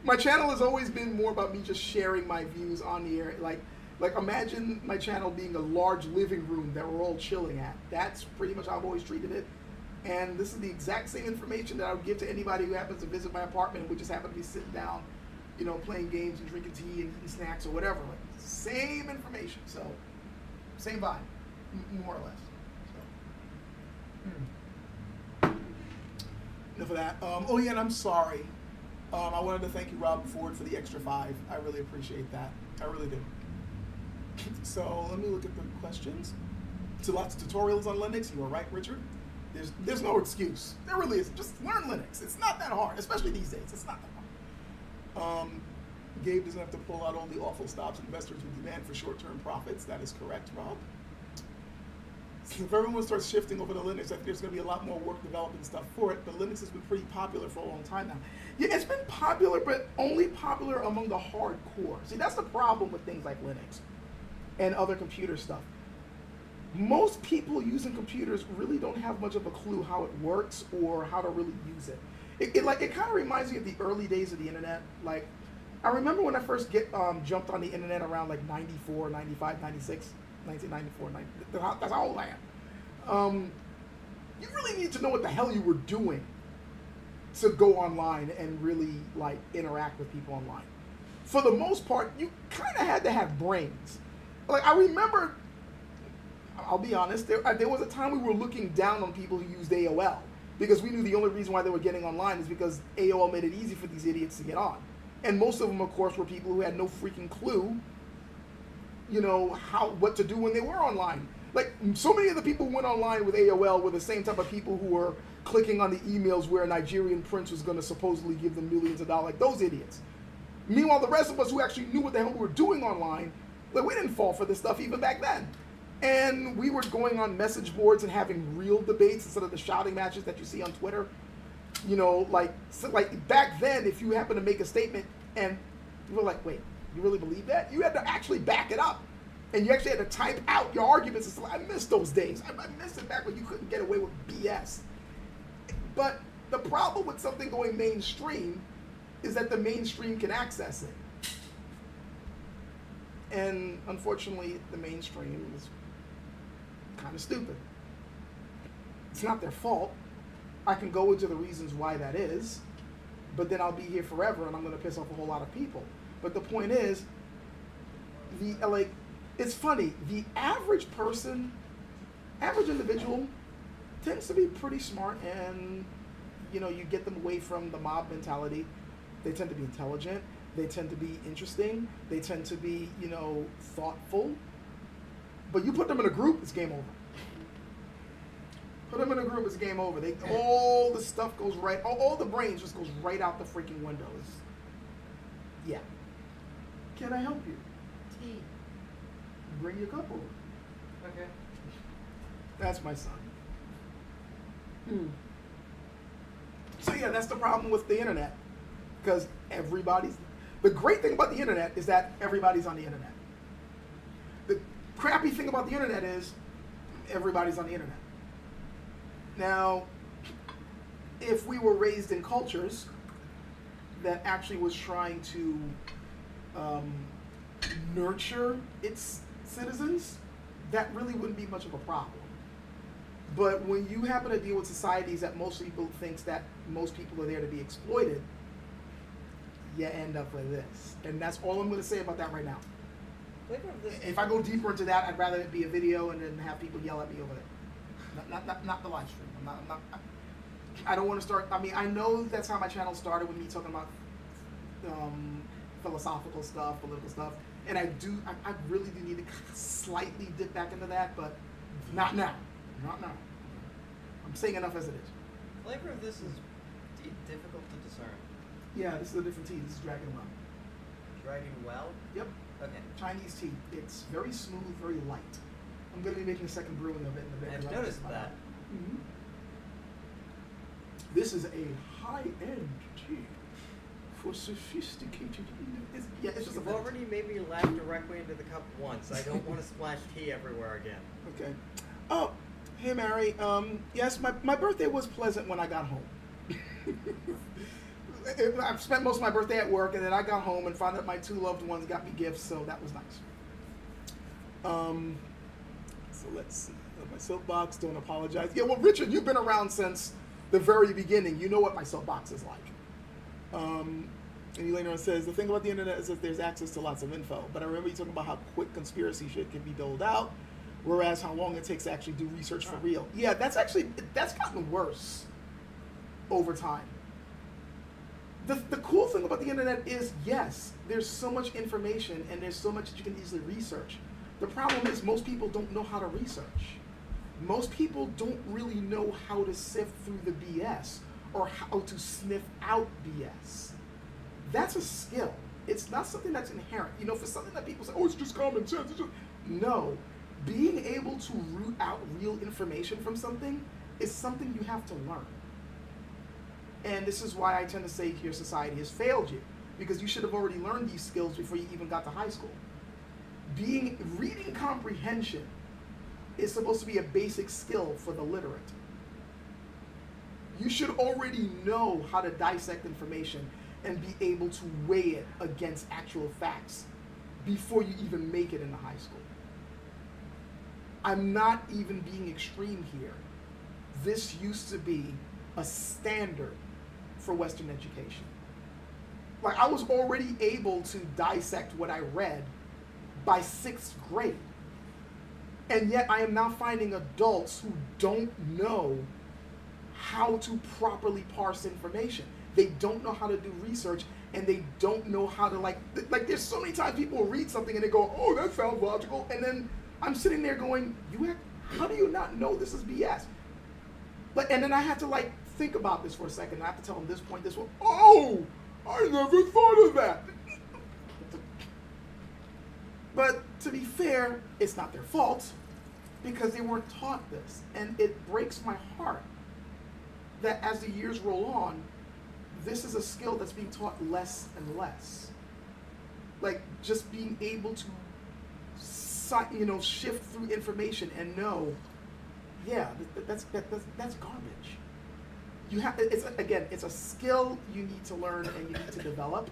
my channel has always been more about me just sharing my views on the air. Like imagine my channel being a large living room that we're all chilling at. That's pretty much how I've always treated it. And this is the exact same information that I would give to anybody who happens to visit my apartment and we just happen to be sitting down, playing games and drinking tea and eating snacks or whatever. Like, same information. So, same vibe, more or less. So. Enough of that. Oh yeah, and I'm sorry. I wanted to thank you, Rob Ford, for the extra 5. I really appreciate that. I really do. So let me look at the questions. So lots of tutorials on Linux. You are right, Richard. There's no excuse. There really isn't. Just learn Linux. It's not that hard, especially these days. It's not that hard. Gabe doesn't have to pull out all the awful stops investors would demand for short-term profits. That is correct, Rob. If everyone starts shifting over to Linux, I think there's going to be a lot more work developing stuff for it, but Linux has been pretty popular for a long time now. Yeah, it's been popular, but only popular among the hardcore. See, that's the problem with things like Linux. and other computer stuff. Most people using computers really don't have much of a clue how it works or how to really use it. It kind of reminds me of the early days of the internet. Like, I remember when I first jumped on the internet around like 94, 95, 96, 1994, 90, that's how old I am. You really need to know what the hell you were doing to go online and really like interact with people online. For the most part, you kind of had to have brains. Like, I remember, I'll be honest, there was a time we were looking down on people who used AOL because we knew the only reason why they were getting online is because AOL made it easy for these idiots to get on. And most of them, of course, were people who had no freaking clue, you know, what to do when they were online. Like, so many of the people who went online with AOL were the same type of people who were clicking on the emails where a Nigerian prince was going to supposedly give them millions of dollars, like those idiots. Meanwhile, the rest of us who actually knew what the hell we were doing online, like, we didn't fall for this stuff even back then. And we were going on message boards and having real debates instead of the shouting matches that you see on Twitter. You know, like back then, if you happen to make a statement and you were like, wait, you really believe that? You had to actually back it up. And you actually had to type out your arguments and stuff. I miss those days. I miss it back when you couldn't get away with BS. But the problem with something going mainstream is that the mainstream can access it. And unfortunately, the mainstream is kind of stupid. It's not their fault. I can go into the reasons why that is, but then I'll be here forever and I'm going to piss off a whole lot of people. But the point is, it's funny, the average person, average individual tends to be pretty smart, and, you know, you get them away from the mob mentality. They tend to be intelligent. They tend to be interesting. They tend to be, you know, thoughtful. But you put them in a group, it's game over. Put them in a group, it's game over. All the stuff goes right, all the brains just goes right out the freaking windows. Yeah. Can I help you? Tea. Bring your cup over. Okay. That's my son. So yeah, that's the problem with the internet. Because the great thing about the internet is that everybody's on the internet. The crappy thing about the internet is everybody's on the internet. Now, if we were raised in cultures that actually was trying to nurture its citizens, that really wouldn't be much of a problem. But when you happen to deal with societies that most people think that most people are there to be exploited, you end up with this. And that's all I'm going to say about that right now. If I go deeper into that, I'd rather it be a video and then have people yell at me over there. Not the live stream. I don't want to start. I mean, I know that's how my channel started, with me talking about philosophical stuff, political stuff, and I really do need to slightly dip back into that, but not now. Not now. I'm saying enough as it is. Flavor of this is difficult to discern. Yeah, this is a different tea. This is Dragon Well. Dragon Well? Yep. Okay. Chinese tea. It's very smooth, very light. I'm going to be making a second brewing of it in a bit. I've noticed that. Mm-hmm. This is a high-end tea for sophisticated individuals. Yeah, it's just You've already made me laugh directly into the cup once. I don't want to splash tea everywhere again. Okay. Oh, hey, Mary. Yes, my birthday was pleasant when I got home. I've spent most of my birthday at work, and then I got home and found out my two loved ones got me gifts, so that was nice. So let's see. My soapbox, don't apologize. Yeah, well, Richard, you've been around since the very beginning. You know what my soapbox is like. And Elena says, the thing about the internet is that there's access to lots of info, but I remember you talking about how quick conspiracy shit can be doled out, whereas how long it takes to actually do research for real. Yeah, that's gotten worse over time. The cool thing about the internet is, yes, there's so much information and there's so much that you can easily research. The problem is most people don't know how to research. Most people don't really know how to sift through the BS or how to sniff out BS. That's a skill. It's not something that's inherent. You know, for something that people say, oh, it's just common sense. No. Being able to root out real information from something is something you have to learn. And this is why I tend to say your society has failed you, because you should have already learned these skills before you even got to high school. Reading comprehension is supposed to be a basic skill for the literate. You should already know how to dissect information and be able to weigh it against actual facts before you even make it into high school. I'm not even being extreme here. This used to be a standard for Western education. Like, I was already able to dissect what I read by 6th grade. And yet I am now finding adults who don't know how to properly parse information. They don't know how to do research, and they don't know how to, like there's so many times people will read something and they go, oh, that sounds logical. And then I'm sitting there going, how do you not know this is BS? And then I have to like think about this for a second. I have to tell them this point, this one. Oh, I never thought of that. But to be fair, it's not their fault because they weren't taught this. And it breaks my heart that as the years roll on, this is a skill that's being taught less and less. Like just being able to, shift through information and know, yeah, that's garbage. It's a skill you need to learn and you need to develop.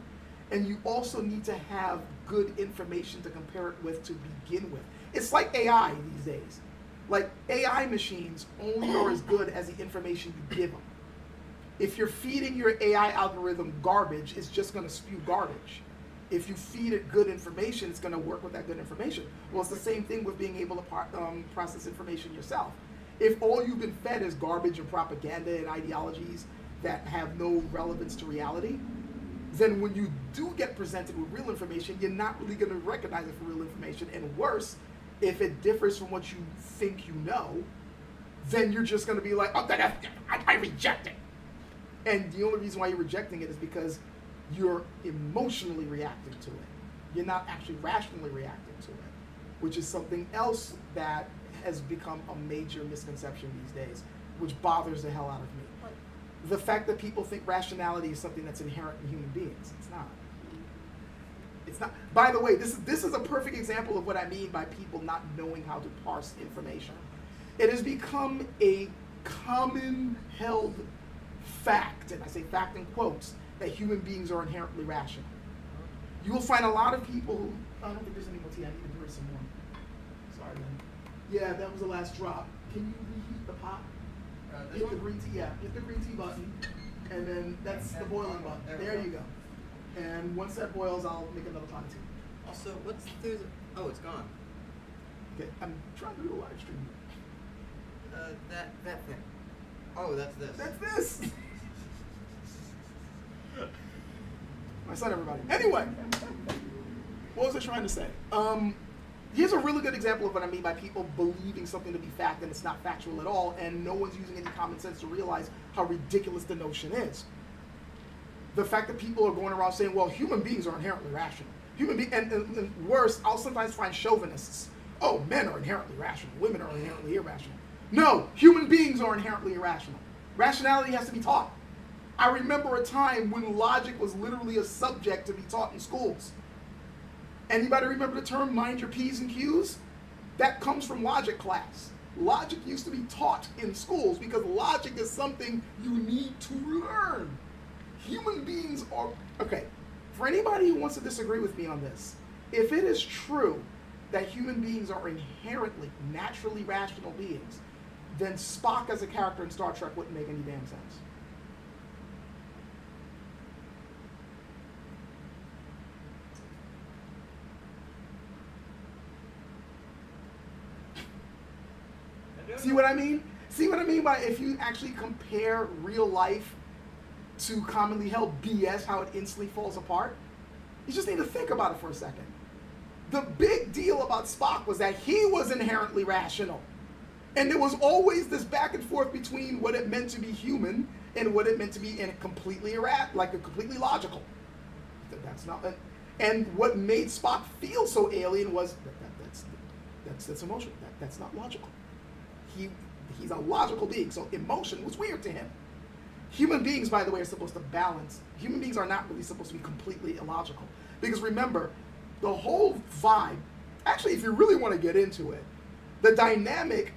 And you also need to have good information to compare it with to begin with. It's like AI these days. Like AI machines only are as good as the information you give them. If you're feeding your AI algorithm garbage, it's just going to spew garbage. If you feed it good information, it's going to work with that good information. Well, it's the same thing with being able to process information yourself. If all you've been fed is garbage and propaganda and ideologies that have no relevance to reality, then when you do get presented with real information, you're not really going to recognize it for real information. And worse, if it differs from what you think you know, then you're just going to be like, oh, I reject it. And the only reason why you're rejecting it is because you're emotionally reacting to it. You're not actually rationally reacting to it, which is something else that has become a major misconception these days, which bothers the hell out of me. The fact that people think rationality is something that's inherent in human beings. It's not. It's not. By the way, this is a perfect example of what I mean by people not knowing how to parse information. It has become a common held fact, and I say fact in quotes, that human beings are inherently rational. You will find a lot of people who, I don't think there's any more tea, I need to brew some more. Sorry, man. Yeah, that was the last drop. Can you reheat the pot? Hit the green tea, hit the green tea button, and then that's the boiling button. There you go. And once that boils, I'll make another pot of tea. Also, what's through the, oh, it's gone. Okay, I'm trying to do a live stream. That thing. Oh, that's this. That's this! My son, everybody. Anyway, what was I trying to say? Here's a really good example of what I mean by people believing something to be fact and it's not factual at all, and no one's using any common sense to realize how ridiculous the notion is. The fact that people are going around saying, well, human beings are inherently rational. And worse, I'll sometimes find chauvinists. Oh, men are inherently rational. Women are inherently irrational. No, human beings are inherently irrational. Rationality has to be taught. I remember a time when logic was literally a subject to be taught in schools. Anybody remember the term mind your P's and Q's? That comes from logic class. Logic used to be taught in schools because logic is something you need to learn. Human beings are, okay, for anybody who wants to disagree with me on this, if it is true that human beings are inherently, naturally rational beings, then Spock as a character in Star Trek wouldn't make any damn sense. See what I mean? See what I mean by if you actually compare real life to commonly held BS, how it instantly falls apart? You just need to think about it for a second. The big deal about Spock was that he was inherently rational. And there was always this back and forth between what it meant to be human and what it meant to be completely completely logical. That's not. And what made Spock feel so alien was that's emotional. That's not logical. He's a logical being, so emotion was weird to him. Human beings, by the way, are supposed to balance. Human beings are not really supposed to be completely illogical. Because remember, the whole vibe actually, if you really want to get into it, the dynamic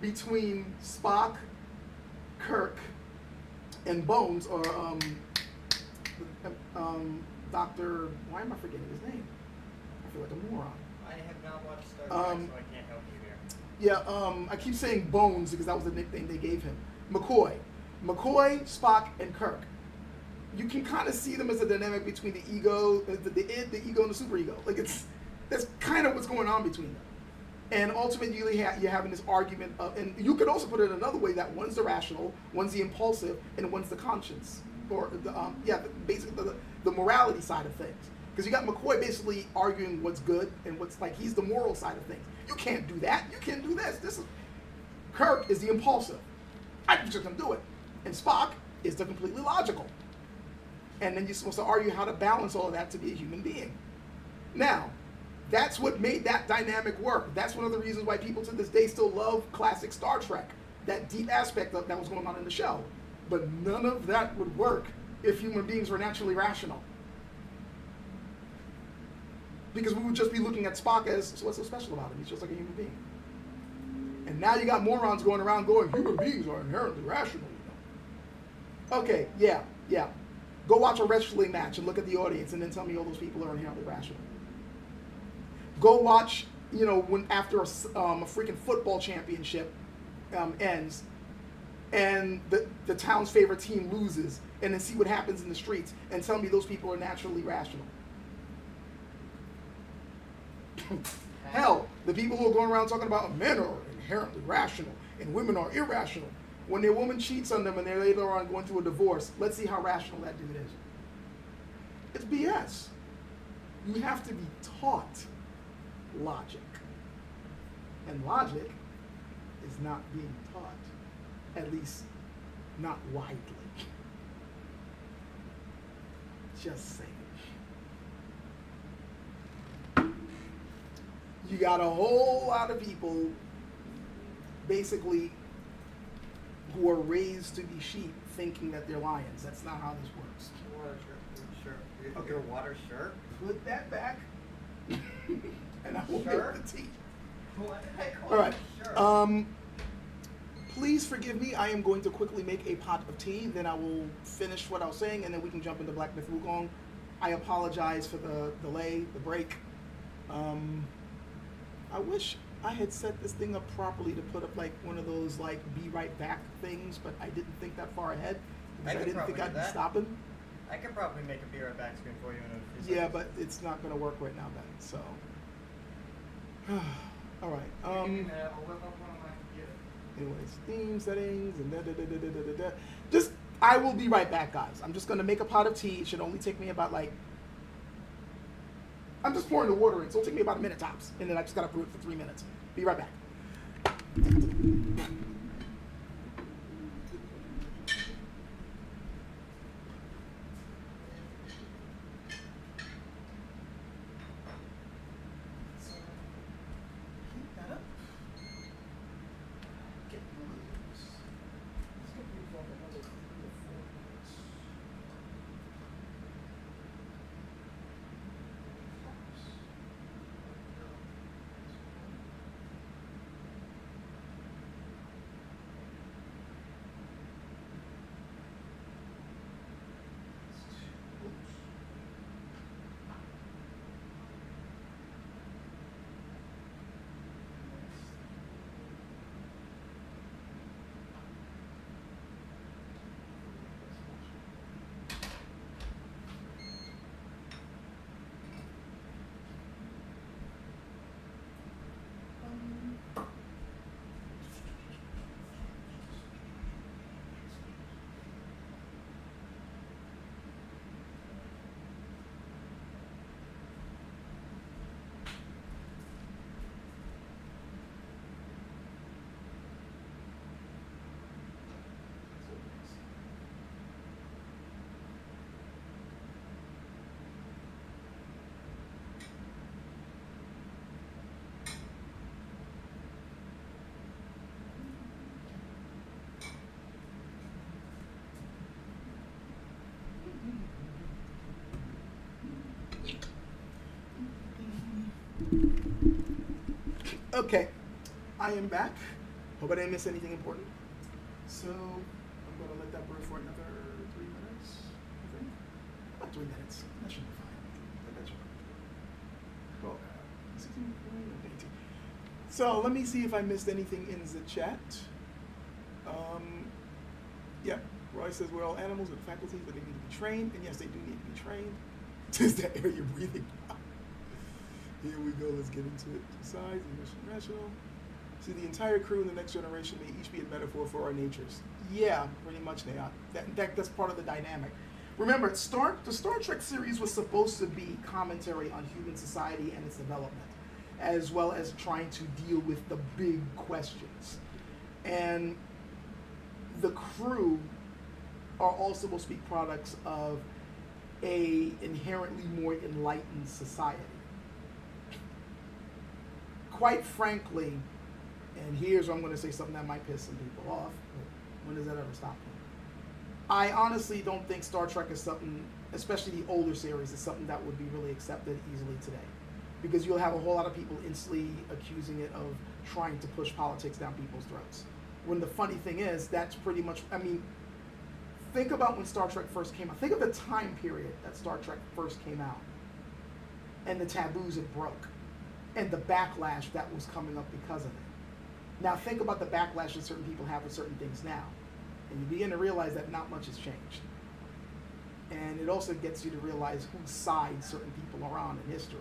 between Spock, Kirk, and Bones, or Dr. Why am I forgetting his name? I feel like a moron. I have not watched Star Trek, so I can't help you here. Yeah, I keep saying Bones because that was the nickname they gave him. McCoy, Spock, and Kirk. You can kind of see them as a dynamic between the ego, the id, the ego, and the superego. Like that's kind of what's going on between them. And ultimately, you're having this argument of, and you could also put it another way, that one's the rational, one's the impulsive, and one's the conscience, or basically the morality side of things. Because you got McCoy basically arguing what's good and what's like, he's the moral side of things. You can't do that. You can't do this. Kirk is the impulsive. I'm just gonna do it. And Spock is the completely logical. And then you're supposed to argue how to balance all of that to be a human being. Now, that's what made that dynamic work. That's one of the reasons why people to this day still love classic Star Trek. That deep aspect of that was going on in the show. But none of that would work if human beings were naturally rational. Because we would just be looking at Spock as, so what's so special about him? He's just like a human being. And now you got morons going around going, human beings are inherently rational. Okay, yeah. Go watch a wrestling match and look at the audience and then tell me all those people are inherently rational. Go watch, when after a freaking football championship ends and the town's favorite team loses, and then see what happens in the streets and tell me those people are naturally rational. Hell, the people who are going around talking about men are inherently rational and women are irrational. When their woman cheats on them and they're later on going through a divorce, let's see how rational that dude is. It's BS. You have to be taught logic. And logic is not being taught, at least not widely. Just saying. You got a whole lot of people basically who are raised to be sheep thinking that they're lions. That's not how this works. Sure. Okay. Your water, sure. Put that back, and I will Sure. make the tea. What did I call All right. Sure. Please forgive me. I am going to quickly make a pot of tea. Then I will finish what I was saying, and then we can jump into Black Myth Wukong. I apologize for the delay, the break. I wish I had set this thing up properly to put up like one of those like be right back things, but I didn't think that far ahead because I didn't think I'd be stopping. I could probably make a be right back screen for you in a few Yeah, seconds. but it's not going to work right now, Ben. So, all right. Give me a minute, I'll whip up one of my computer. Anyways, theme settings and da. Just, I will be right back, guys. I'm just going to make a pot of tea. It should only take me about like, I'm just pouring the water in, so it'll take me about a minute tops. And then I just got to brew it for 3 minutes. Be right back. So, heat that up. Get loose. Let's get rid of another 3 or 4 minutes. Okay, I am back. Hope I didn't miss anything important. So I'm going to let that brew for another 3 minutes. I think about 3 minutes. That should be fine. That should be. Well, 16, 18. So let me see if I missed anything in the chat. Yep. Roy says we're all animals with faculties, but they need to be trained, and yes, they do need to be trained. Is that air you're breathing out? Here we go. Let's get into it. Size, rational. See, the entire crew in the next generation may each be a metaphor for our natures. Yeah, pretty much they are. That's part of the dynamic. Remember, the Star Trek series was supposed to be commentary on human society and its development, as well as trying to deal with the big questions. And the crew are all supposed to be products of a inherently more enlightened society. Quite frankly, and here's where I'm going to say something that might piss some people off, but when does that ever stop me? I honestly don't think Star Trek is something, especially the older series, is something that would be really accepted easily today. Because you'll have a whole lot of people instantly accusing it of trying to push politics down people's throats. When the funny thing is, that's pretty much, I mean, think about when Star Trek first came out. Think of the time period that Star Trek first came out. And the taboos it broke. And the backlash that was coming up because of it. Now think about the backlash that certain people have with certain things now. And you begin to realize that not much has changed. And it also gets you to realize whose side certain people are on in history.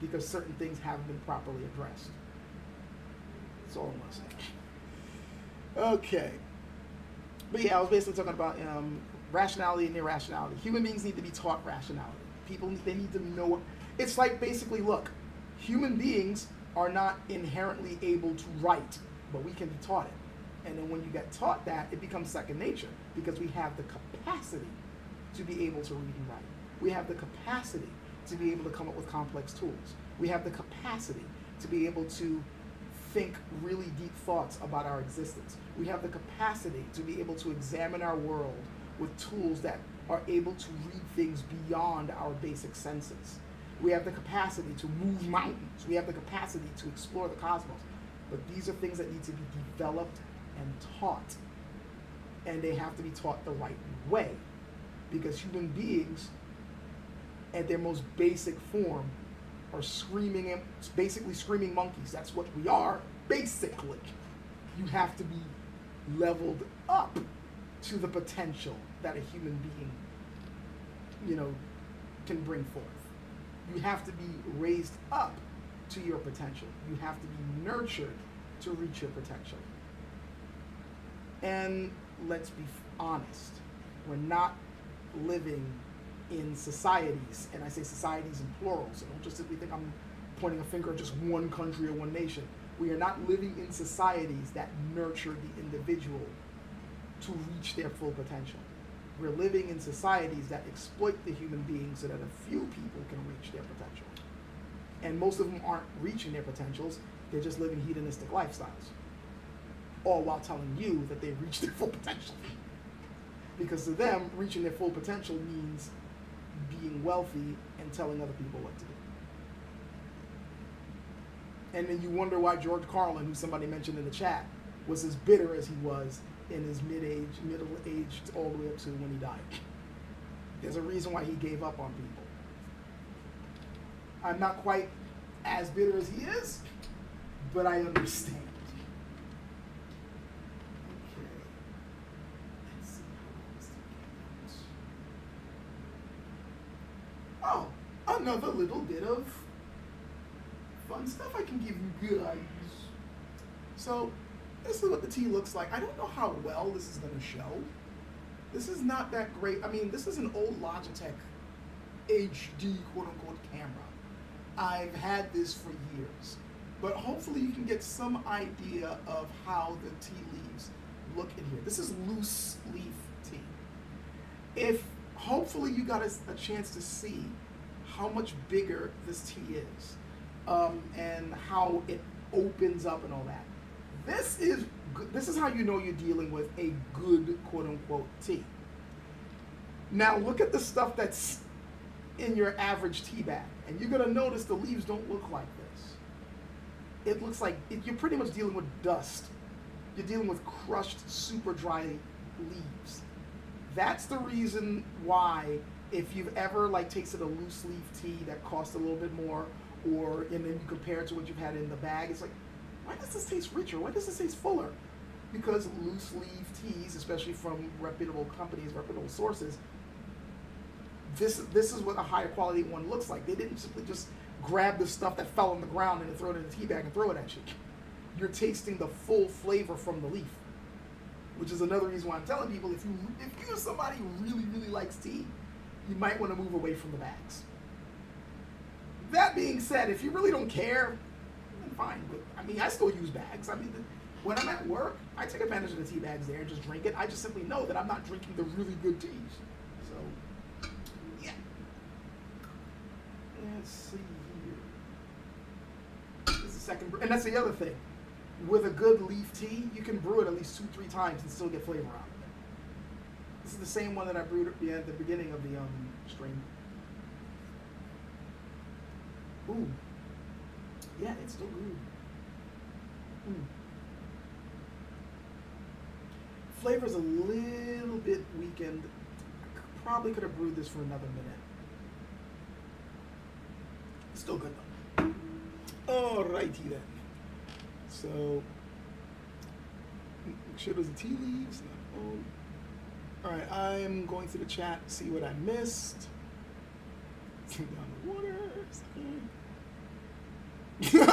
Because certain things haven't been properly addressed. That's all I'm going to say. Okay. But yeah, I was basically talking about rationality and irrationality. Human beings need to be taught rationality. People, they need to know. It's like basically, look, human beings are not inherently able to write, but we can be taught it. And then when you get taught that, it becomes second nature because we have the capacity to be able to read and write. We have the capacity to be able to come up with complex tools. We have the capacity to be able to think really deep thoughts about our existence. We have the capacity to be able to examine our world with tools that are able to read things beyond our basic senses. We have the capacity to move mountains. We have the capacity to explore the cosmos. But these are things that need to be developed and taught. And they have to be taught the right way. Because human beings, at their most basic form, are basically screaming monkeys. That's what we are, basically. You have to be leveled up to the potential that a human being, can bring forth. You have to be raised up to your potential. You have to be nurtured to reach your potential. And let's be honest, we're not living in societies, and I say societies in plural, so don't just simply think I'm pointing a finger at just one country or one nation. We are not living in societies that nurture the individual to reach their full potential. We're living in societies that exploit the human being so that a few people can reach their potential. And most of them aren't reaching their potentials, they're just living hedonistic lifestyles. All while telling you that they've reached their full potential. Because to them, reaching their full potential means being wealthy and telling other people what to do. And then you wonder why George Carlin, who somebody mentioned in the chat, was as bitter as he was in his middle age, all the way up to when he died. There's a reason why he gave up on people. I'm not quite as bitter as he is, but I understand. Okay. Let's see how else to get out. Oh, another little bit of fun stuff I can give you guys. So, this is what the tea looks like. I don't know how well this is going to show. This is not that great. I mean, this is an old Logitech HD quote-unquote camera. I've had this for years. But hopefully you can get some idea of how the tea leaves look in here. This is loose leaf tea. If hopefully you got a chance to see how much bigger this tea is and how it opens up and all that. This is how you know you're dealing with a good quote-unquote tea. Now look at the stuff that's in your average tea bag, and you're going to notice the leaves don't look like this. it looks like you're pretty much dealing with dust. You're dealing with crushed, super dry leaves. That's the reason why, if you've ever like tasted a loose leaf tea that costs a little bit more, or and then you compare it to what you've had in the bag, it's like, why does this taste richer? Why does this taste fuller? Because loose leaf teas, especially from reputable companies, reputable sources, this is what a higher quality one looks like. They didn't simply just grab the stuff that fell on the ground and then throw it in a tea bag and throw it at you. You're tasting the full flavor from the leaf, which is another reason why I'm telling people, if you're somebody who really likes tea, you might want to move away from the bags. That being said, if you really don't care, then fine. But I mean, I still use bags. I mean, when I'm at work, I take advantage of the tea bags there and just drink it. I just simply know that I'm not drinking the really good teas. So, yeah. Let's see here. This is the second brew, and that's the other thing. With a good leaf tea, you can brew it at least 2-3 times and still get flavor out of it. This is the same one that I brewed at the beginning of the stream. Ooh. Yeah, it's still good. Flavor's a little bit weakened. I probably could have brewed this for another minute. Still good though. Alrighty then. So, make sure there's the tea leaves. Alright, I'm going through the chat to see what I missed. Down the water.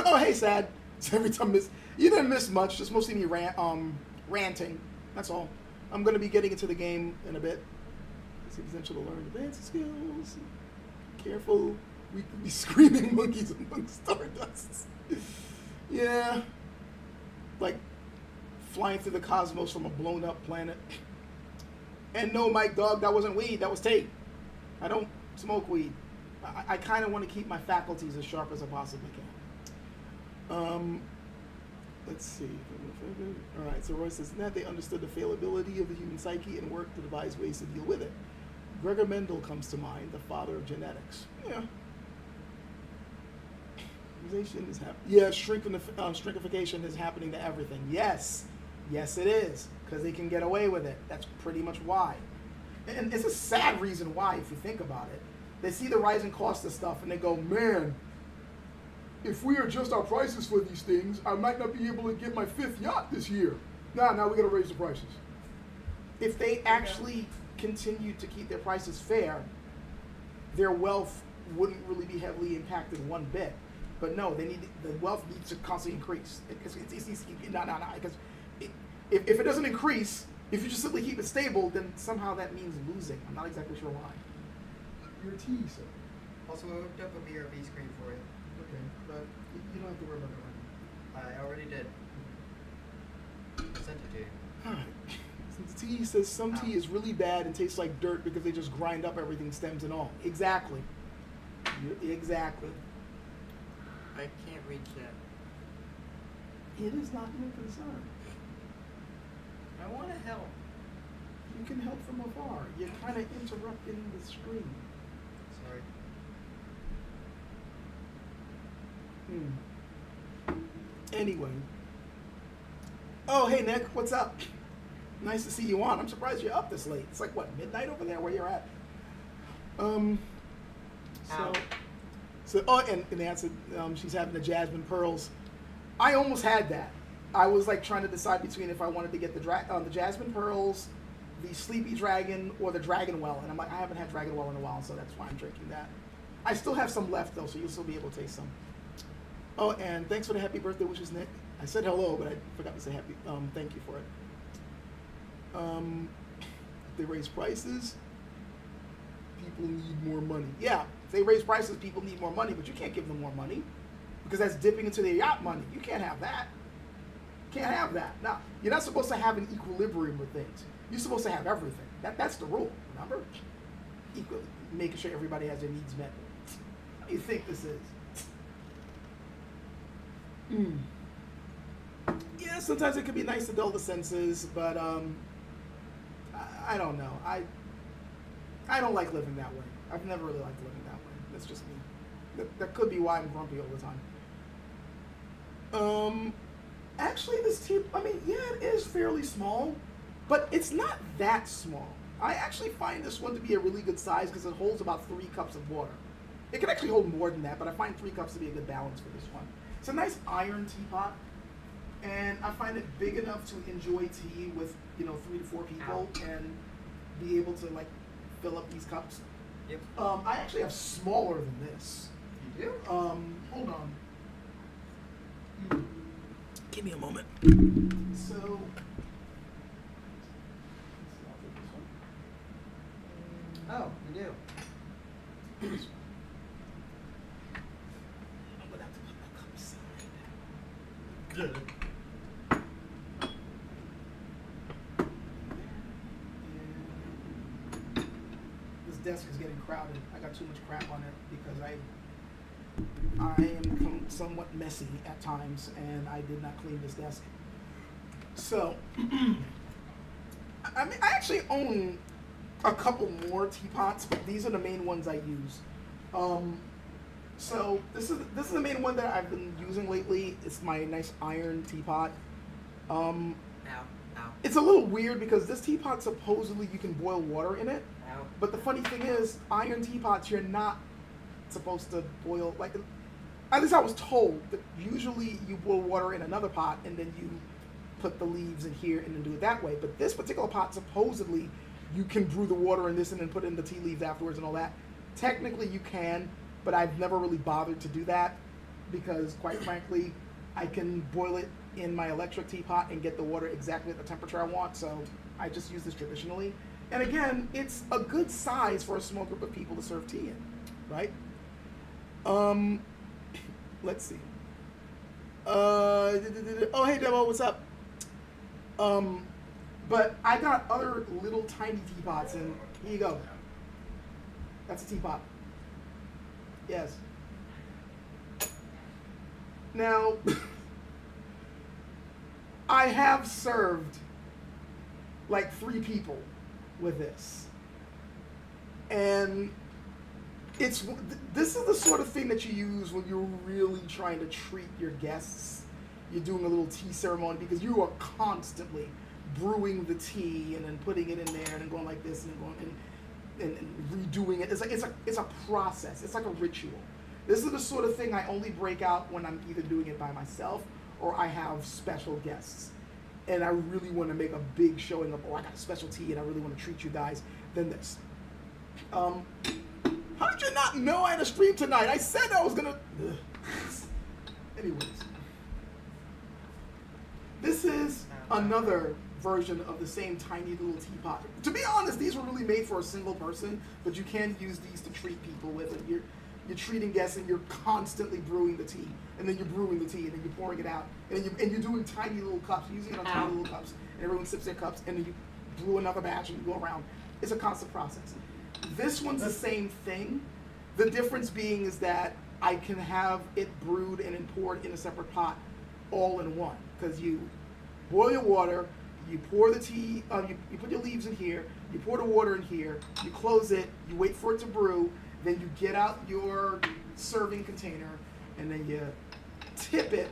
Oh, hey, Sad. Every time you didn't miss much. Just mostly me ranting. That's all. I'm going to be getting into the game in a bit. See potential to learn advanced skills. Careful. We could be screaming monkeys among stardust. Yeah. Like flying through the cosmos from a blown up planet. And no, Mike Dog, that wasn't weed. That was tape. I don't smoke weed. I kind of want to keep my faculties as sharp as I possibly can. Let's see. All right, so Roy says, that they understood the fallibility of the human psyche and worked to devise ways to deal with it. Gregor Mendel comes to mind, the father of genetics. Yeah. Is yeah, shrinkification is happening to everything. Yes. Yes, it is. Because they can get away with it. That's pretty much why. And it's a sad reason why, if you think about it. They see the rising cost of stuff and they go, man, if we adjust our prices for these things, I might not be able to get my 5th yacht this year. Now we got to raise the prices. If they actually continued to keep their prices fair, their wealth wouldn't really be heavily impacted one bit. But no, the wealth needs to constantly increase. Because if it doesn't increase, if you just simply keep it stable, then somehow that means losing. I'm not exactly sure why. Your tea, sir. Also, I hooked up a BRB screen for you. Okay, but you don't have to worry about that right I already did. I sent it to you. now. Alright. Since the tea says some tea is really bad and tastes like dirt because they just grind up everything, stems and all. Exactly. Exactly. I can't reach that. It is not your concern. I want to help. You can help from afar. You're kind of interrupting the stream. Sorry. Anyway. Oh, hey, Nick. What's up? Nice to see you on. I'm surprised you're up this late. It's like, what, midnight over there where you're at? And Nancy, she's having the jasmine pearls. I almost had that. I was like trying to decide between if I wanted to get the jasmine pearls, the sleepy dragon, or the dragon well. And I'm like, I haven't had dragon well in a while, so that's why I'm drinking that. I still have some left though, so you'll still be able to taste some. Oh, and thanks for the happy birthday wishes, Nick. I said hello, but I forgot to say happy. Thank you for it. If they raise prices, people need more money. Yeah, if they raise prices, people need more money, but you can't give them more money because that's dipping into their yacht money. You can't have that. Can't have that. Now, you're not supposed to have an equilibrium with things. You're supposed to have everything. That's the rule, remember? Making sure everybody has their needs met. How do you think this is? Yeah, sometimes it could be nice to dull the senses, but I don't know. I don't like living that way. I've never really liked living that way. That's just me. That could be why I'm grumpy all the time. Actually, this tea, I mean, yeah, it is fairly small, but it's not that small. I actually find this one to be a really good size because it holds about 3 cups of water. It can actually hold more than that, but I find 3 cups to be a good balance for this one. It's a nice iron teapot, and I find it big enough to enjoy tea with, 3 to 4 people and be able to like fill up these cups. Yep. I actually have smaller than this. You do? Hold on. Give me a moment. So, I'll take this one. Oh, you do. This one. I'm gonna have to put my cup aside. Good. And this desk is getting crowded. I got too much crap on it because I am somewhat messy at times, and I did not clean this desk. So, I mean, I actually own a couple more teapots, but these are the main ones I use. So this is the main one that I've been using lately. It's my nice iron teapot. Ow. It's a little weird because this teapot supposedly you can boil water in it, Ow. but the funny thing is, iron teapots you're not supposed to boil, like, at least I was told that usually you boil water in another pot and then you put the leaves in here and then do it that way. But this particular pot, supposedly you can brew the water in this and then put in the tea leaves afterwards and all that. Technically you can, but I've never really bothered to do that because, quite frankly, I can boil it in my electric teapot and get the water exactly at the temperature I want, so I just use this traditionally. And again, it's a good size for a small group of people to serve tea in, right? Let's see. Oh, hey, Demo, what's up? But I got other little tiny teapots, and here you go. That's a teapot. Yes. Now, I have served like 3 people with this. And this is the sort of thing that you use when you're really trying to treat your guests. You're doing a little tea ceremony because you are constantly brewing the tea and then putting it in there and then going like this and going and redoing it. It's a process. It's like a ritual. This is the sort of thing I only break out when I'm either doing it by myself or I have special guests. And I really want to make a big showing of, I got a special tea and I really want to treat you guys. Then this. How did you not know I had a stream tonight? I said I was gonna. Anyways, this is another version of the same tiny little teapot. To be honest, these were really made for a single person, but you can use these to treat people with it. You're treating guests and you're constantly brewing the tea, and then you're brewing the tea, and then you're pouring it out, and you're doing tiny little cups, using it on tiny little cups, and everyone sips their cups, and then you brew another batch and you go around. It's a constant process. This one's the same thing. The difference being is that I can have it brewed and then poured in a separate pot all in one. Because you boil your water, you pour the tea, you put your leaves in here, you pour the water in here, you close it, you wait for it to brew, then you get out your serving container, and then you tip it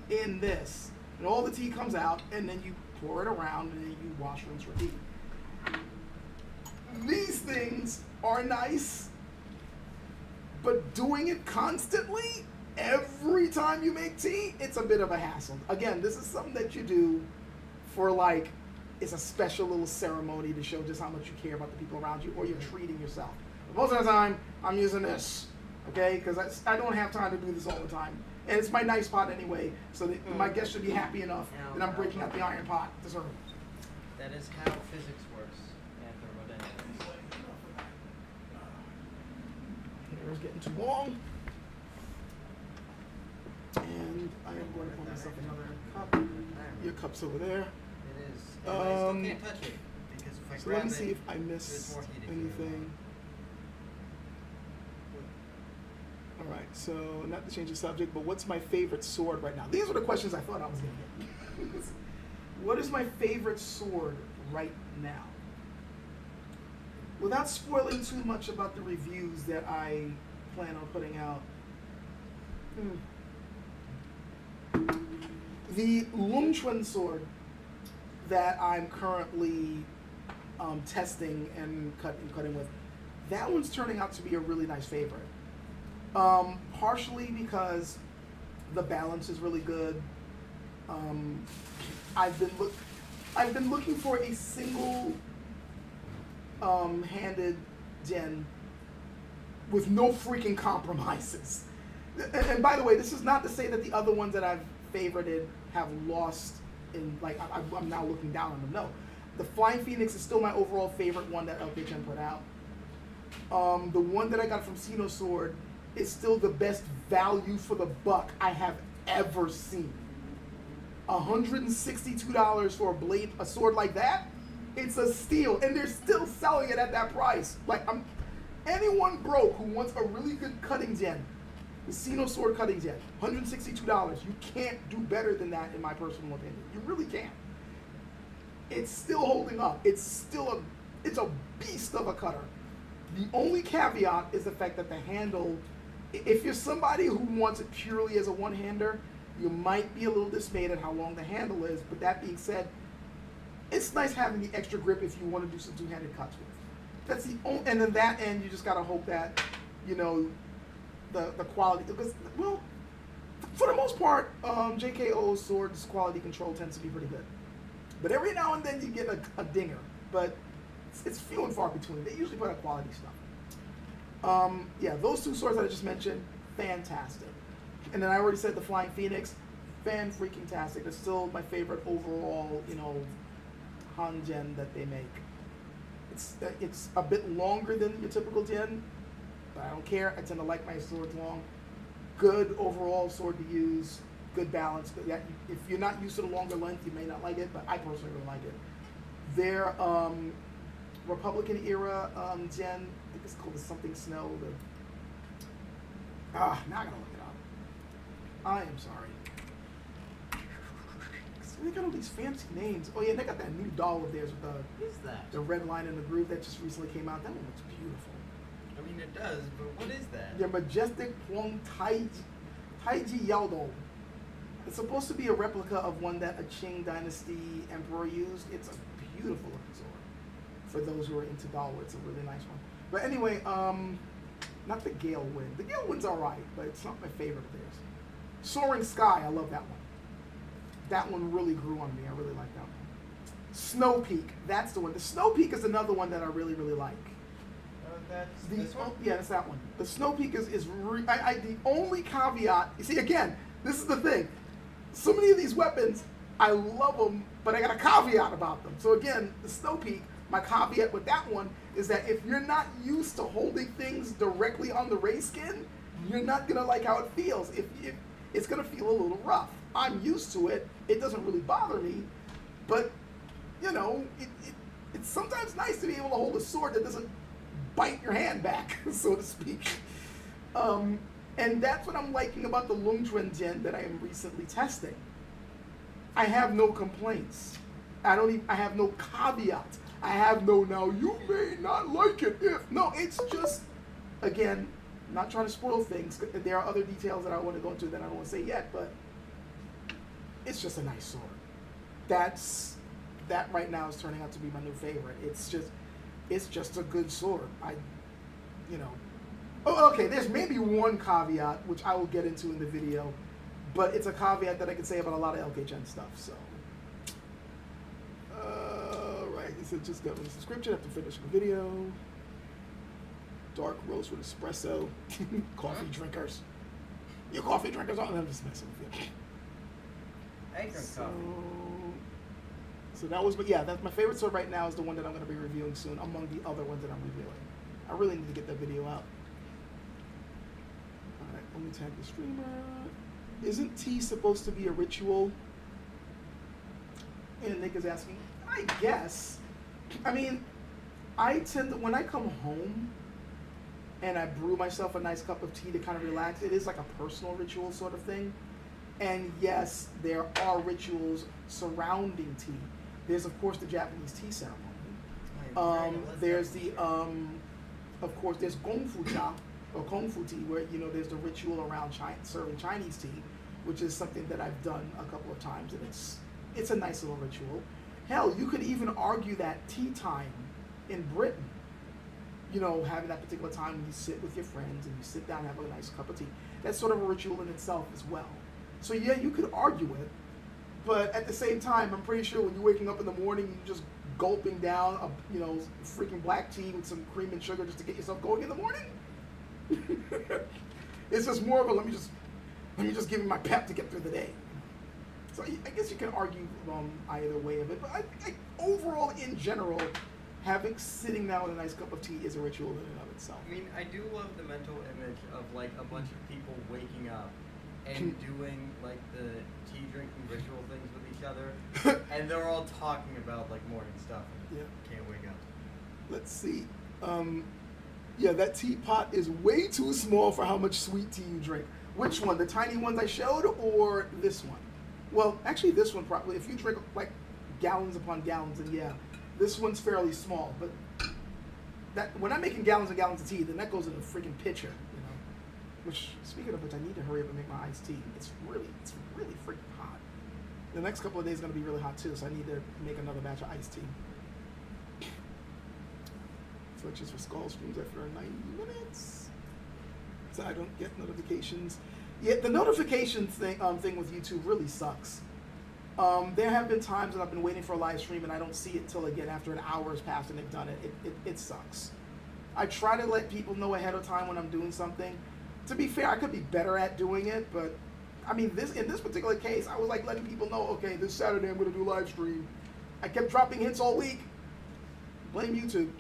in this. And all the tea comes out, and then you pour it around, and then you wash, rinse, repeat. These things are nice, but doing it constantly, every time you make tea, it's a bit of a hassle. Again, this is something that you do for it's a special little ceremony to show just how much you care about the people around you, or you're treating yourself. But most of the time, I'm using this, okay? Because I don't have time to do this all the time. And it's my nice pot anyway, so that my guests should be happy enough that I'm breaking out the iron pot to serve them. That is how physics works. It's getting too long. And I am going to pour myself another cup. Your cup's over there. It is. And I still can't touch it because if I So grab let me see it, if I missed more heated. anything. Alright, so not to change the subject, but what's my favorite sword right now? These are the questions I thought I was going to get. What is my favorite sword right now? Without spoiling too much about the reviews that I plan on putting out. The Lungchuan sword that I'm currently testing and cutting with, that one's turning out to be a really nice favorite. Partially because the balance is really good. I've been looking for a single handed gen with no freaking compromises. And by the way, this is not to say that the other ones that I've favorited have lost in, like, I'm now looking down on them. No. The Flying Phoenix is still my overall favorite one that LKChem put out. The one that I got from Sino Sword is still the best value for the buck I have ever seen. $162 for a sword like that? It's a steal, and they're still selling it at that price. Like, anyone broke who wants a really good cutting gen, the Sino Sword cutting gen, $162. You can't do better than that, in my personal opinion. You really can't. It's still holding up. It's a beast of a cutter. The only caveat is the fact that the handle, if you're somebody who wants it purely as a one-hander, you might be a little dismayed at how long the handle is. But that being said, it's nice having the extra grip if you want to do some two-handed cuts with. That's the only, and then that end, you just gotta hope that, you know, the quality, because, well, for the most part, JKO Sword's quality control tends to be pretty good. But every now and then you get a dinger, but it's few and far between. They usually put out quality stuff. Yeah, those two swords that I just mentioned, fantastic. And then I already said the Flying Phoenix, fan-freaking-tastic. It's still my favorite overall, you know, Han-gen that they make. It's a bit longer than your typical gen, but I don't care. I tend to like my swords long. Good overall sword to use, good balance. But yeah, if you're not used to the longer length, you may not like it, but I personally really like it. Their Republican era gen, I think it's called the something Snow. Now I gotta look it up. I am sorry. They got all these fancy names. Oh yeah, they got that new doll of theirs with the red line in the groove that just recently came out. That one looks beautiful. I mean, it does, but what is that? Their majestic Huang Taiji Yaodong. It's supposed to be a replica of one that a Qing Dynasty emperor used. It's a beautiful looking sword. For those who are into doll, it's a really nice one. But anyway, not the Gale Wind. The Gale Wind's alright, but it's not my favorite of theirs. Soaring Sky, I love that one. That one really grew on me. I really like that one. Snow Peak, that's the one. The Snow Peak is another one that I really, really like. That's this one? Yeah, that's that one. The Snow Peak is the only caveat. You see, again, this is the thing. So many of these weapons, I love them, but I got a caveat about them. So again, the Snow Peak, my caveat with that one is that if you're not used to holding things directly on the ray skin, you're not gonna like how it feels. If it's gonna feel a little rough. I'm used to it. It doesn't really bother me, but you know, it's sometimes nice to be able to hold a sword that doesn't bite your hand back, so to speak. And that's what I'm liking about the Lungchuan gen that I am recently testing. I have no complaints. I have no caveats. I have no, now you may not like it if. No, it's just, again, not trying to spoil things. There are other details that I want to go into that I don't want to say yet, but it's just a nice sword. That right now is turning out to be my new favorite. It's just a good sword. Oh, okay, there's maybe one caveat, which I will get into in the video, but it's a caveat that I can say about a lot of LKChem stuff, so. Right, it says just got a subscription after finishing the video. Dark roast with espresso. Coffee drinkers. You coffee drinkers, I'm just messing with you. I drink coffee. So that was, but yeah, that's my favorite sword right now is the one that I'm going to be reviewing soon among the other ones that I'm reviewing. I really need to get that video out. Alright, let me tag the streamer. Isn't tea supposed to be a ritual? And Nick is asking, I guess. I mean, I tend to, when I come home and I brew myself a nice cup of tea to kind of relax, it is like a personal ritual sort of thing. And yes, there are rituals surrounding tea. There's, of course, the Japanese tea ceremony. There's the, of course, there's Gong Fu cha, or Kung Fu tea, where, you know, there's the ritual around serving Chinese tea. which is something that I've done a couple of times, and it's a nice little ritual. Hell, you could even argue that tea time in Britain, having that particular time when you sit with your friends and you sit down and have a nice cup of tea, that's sort of a ritual in itself as well. So yeah, you could argue it, but at the same time, I'm pretty sure when you're waking up in the morning, you're just gulping down a freaking black tea with some cream and sugar just to get yourself going in the morning. It's just more of a let me just give me my pep to get through the day. So I guess you can argue either way of it, but I overall, in general, sitting down with a nice cup of tea is a ritual in and of itself. I mean, I do love the mental image of like a bunch of people waking up and doing like the tea drinking ritual things with each other, and they're all talking about like morning stuff. And Yeah. Can't wake up. Let's see. Yeah, that teapot is way too small for how much sweet tea you drink. Which one? The tiny ones I showed, or this one? Well, actually, this one probably. If you drink like gallons upon gallons, then yeah, this one's fairly small. But that when I'm making gallons and gallons of tea, then that goes in a freaking pitcher, Which, speaking of which, I need to hurry up and make my iced tea. It's really freaking hot. The next couple of days are going to be really hot too, so I need to make another batch of iced tea. Selections for Skull streams after 90 minutes. So I don't get notifications. Yeah, the notifications thing with YouTube really sucks. There have been times that I've been waiting for a live stream and I don't see it till again after an hour has passed and they've done it. It sucks. I try to let people know ahead of time when I'm doing something. To be fair, I could be better at doing it, but I mean, in this particular case, I was like letting people know, okay, this Saturday I'm going to do a live stream. I kept dropping hints all week. Blame YouTube.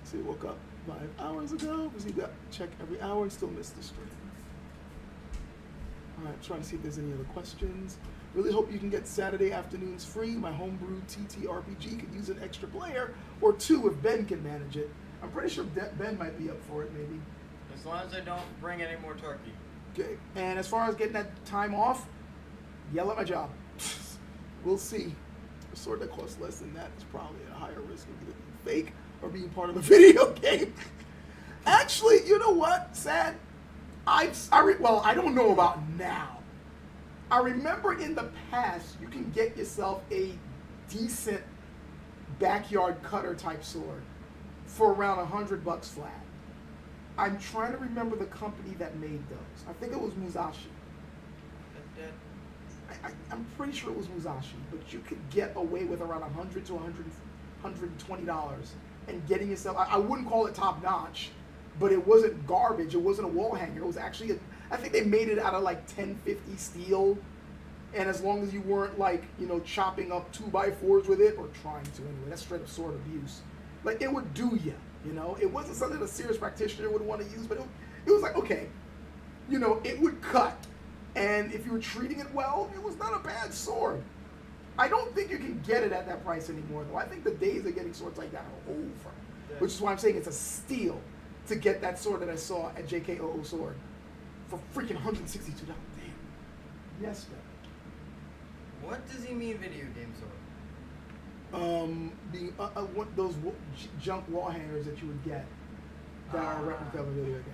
See, woke up 5 hours ago. Received that check every hour and still missed the stream. All right, trying to see if there's any other questions. Really hope you can get Saturday afternoons free. My homebrew TTRPG could use an extra player or two if Ben can manage it. I'm pretty sure Ben might be up for it, maybe. As long as I don't bring any more turkey. Okay, and as far as getting that time off, yell at my job. We'll see. A sword that costs less than that is probably at a higher risk of either being fake or being part of a video game. Actually, you know what? Sad. I don't know about now. I remember in the past, you can get yourself a decent backyard cutter type sword for around $100 flat. I'm trying to remember the company that made those. I think it was Musashi. I'm pretty sure it was Musashi, but you could get away with around $100 to $120 and getting yourself. I wouldn't call it top notch, but it wasn't garbage. It wasn't a wall hanger. It was actually I think they made it out of like 1050 steel, and as long as you weren't like chopping up 2x4s with it or trying to anyway, that's straight up sword abuse. Like it would do you. It wasn't something a serious practitioner would want to use, but it was like, okay, it would cut. And if you were treating it well, it was not a bad sword. I don't think you can get it at that price anymore, though. I think the days of getting swords like that are over. Yeah. Which is why I'm saying it's a steal to get that sword that I saw at JKOO Sword for freaking $162. Damn. Yes, man. What does he mean video game sword? Being those junk wall hangers that you would get that are a replica of a video game.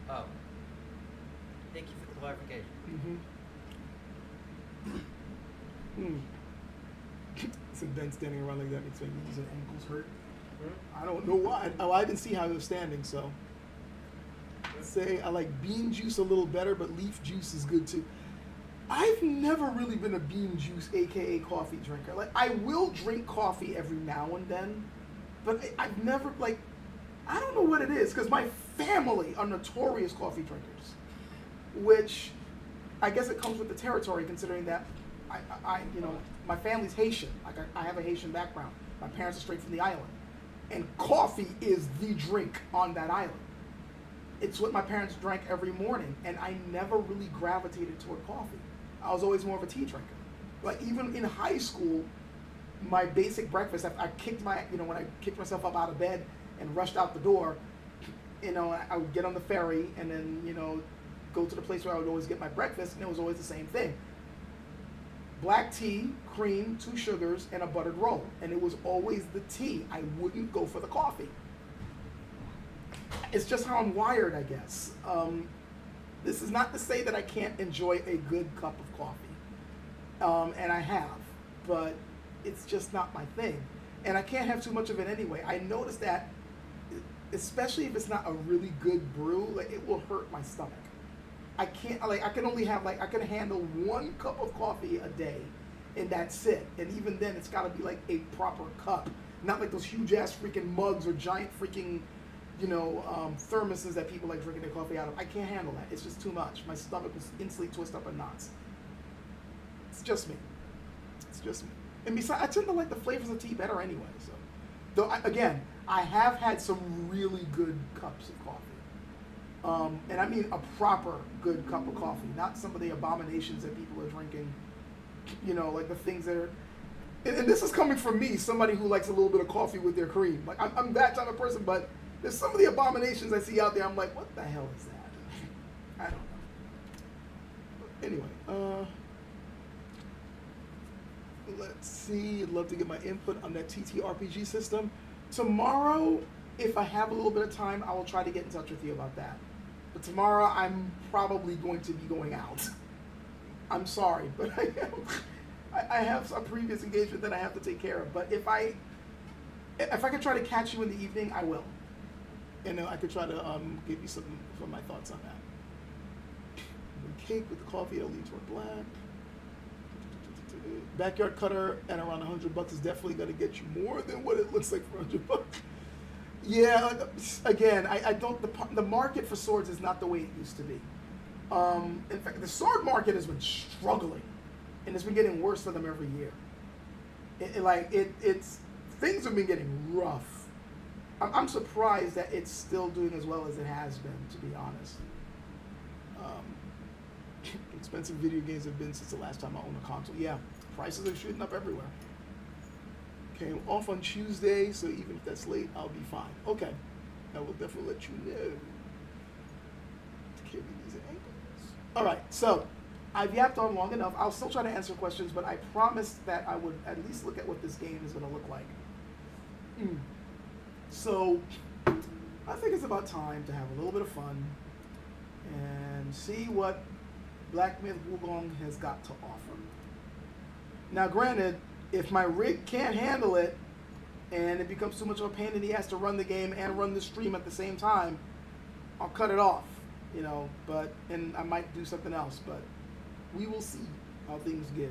Oh. Thank you for the clarification. So Ben standing around like that makes my knees and ankles hurt. I don't know why. I didn't see how he was standing, so. Say I like bean juice a little better, but leaf juice is good too. I've never really been a bean juice, aka coffee drinker. Like I will drink coffee every now and then, but I've never I don't know what it is because my family are notorious coffee drinkers, which I guess it comes with the territory considering that I my family's Haitian. Like I have a Haitian background. My parents are straight from the island, and coffee is the drink on that island. It's what my parents drank every morning, and I never really gravitated toward coffee. I was always more of a tea drinker. Like even in high school, my basic breakfast, I kicked when I kicked myself up out of bed and rushed out the door, I would get on the ferry and then, go to the place where I would always get my breakfast, and it was always the same thing. Black tea, cream, 2 sugars, and a buttered roll. And it was always the tea. I wouldn't go for the coffee. It's just how I'm wired, I guess. This is not to say that I can't enjoy a good cup of coffee, and I have, but it's just not my thing, and I can't have too much of it anyway. I noticed that, especially if it's not a really good brew, like it will hurt my stomach. I can't, like, I can only have, like, I can handle 1 cup of coffee a day, and that's it. And even then, it's got to be like a proper cup, not like those huge ass freaking mugs or giant freaking, thermoses that people like drinking their coffee out of. I can't handle that. It's just too much. My stomach will instantly twist up in knots. It's just me. It's just me. And besides, I tend to like the flavors of tea better anyway. So, though, I have had some really good cups of coffee. And I mean a proper good cup of coffee, not some of the abominations that people are drinking, like the things that are, and this is coming from me, somebody who likes a little bit of coffee with their cream. Like, I'm that type of person, but there's some of the abominations I see out there, I'm like, what the hell is that? I don't know. Anyway, let's see, I'd love to get my input on that TTRPG system. Tomorrow, if I have a little bit of time, I will try to get in touch with you about that. But tomorrow, I'm probably going to be going out. I'm sorry, but I have a previous engagement that I have to take care of. But if I could try to catch you in the evening, I will. And I could try to give you some of my thoughts on that. Cake with the coffee, it'll lead toward black. Backyard cutter at around $100 is definitely going to get you more than what it looks like for $100. Yeah, again, I don't. The market for swords is not the way it used to be. In fact, the sword market has been struggling, and it's been getting worse for them every year. It's things have been getting rough. I'm surprised that it's still doing as well as it has been, to be honest. Expensive video games have been since the last time I owned a console. Yeah, prices are shooting up everywhere. Okay, I'm off on Tuesday, so even if that's late, I'll be fine. Okay, I will definitely let you know. Carry these ankles. All right, so I've yapped on long enough. I'll still try to answer questions, but I promised that I would at least look at what this game is going to look like. So I think it's about time to have a little bit of fun and see what Black Myth Wukong has got to offer. Now, granted, if my rig can't handle it and it becomes too much of a pain in the ass to run the game and run the stream at the same time, I'll cut it off, and I might do something else, but we will see how things go.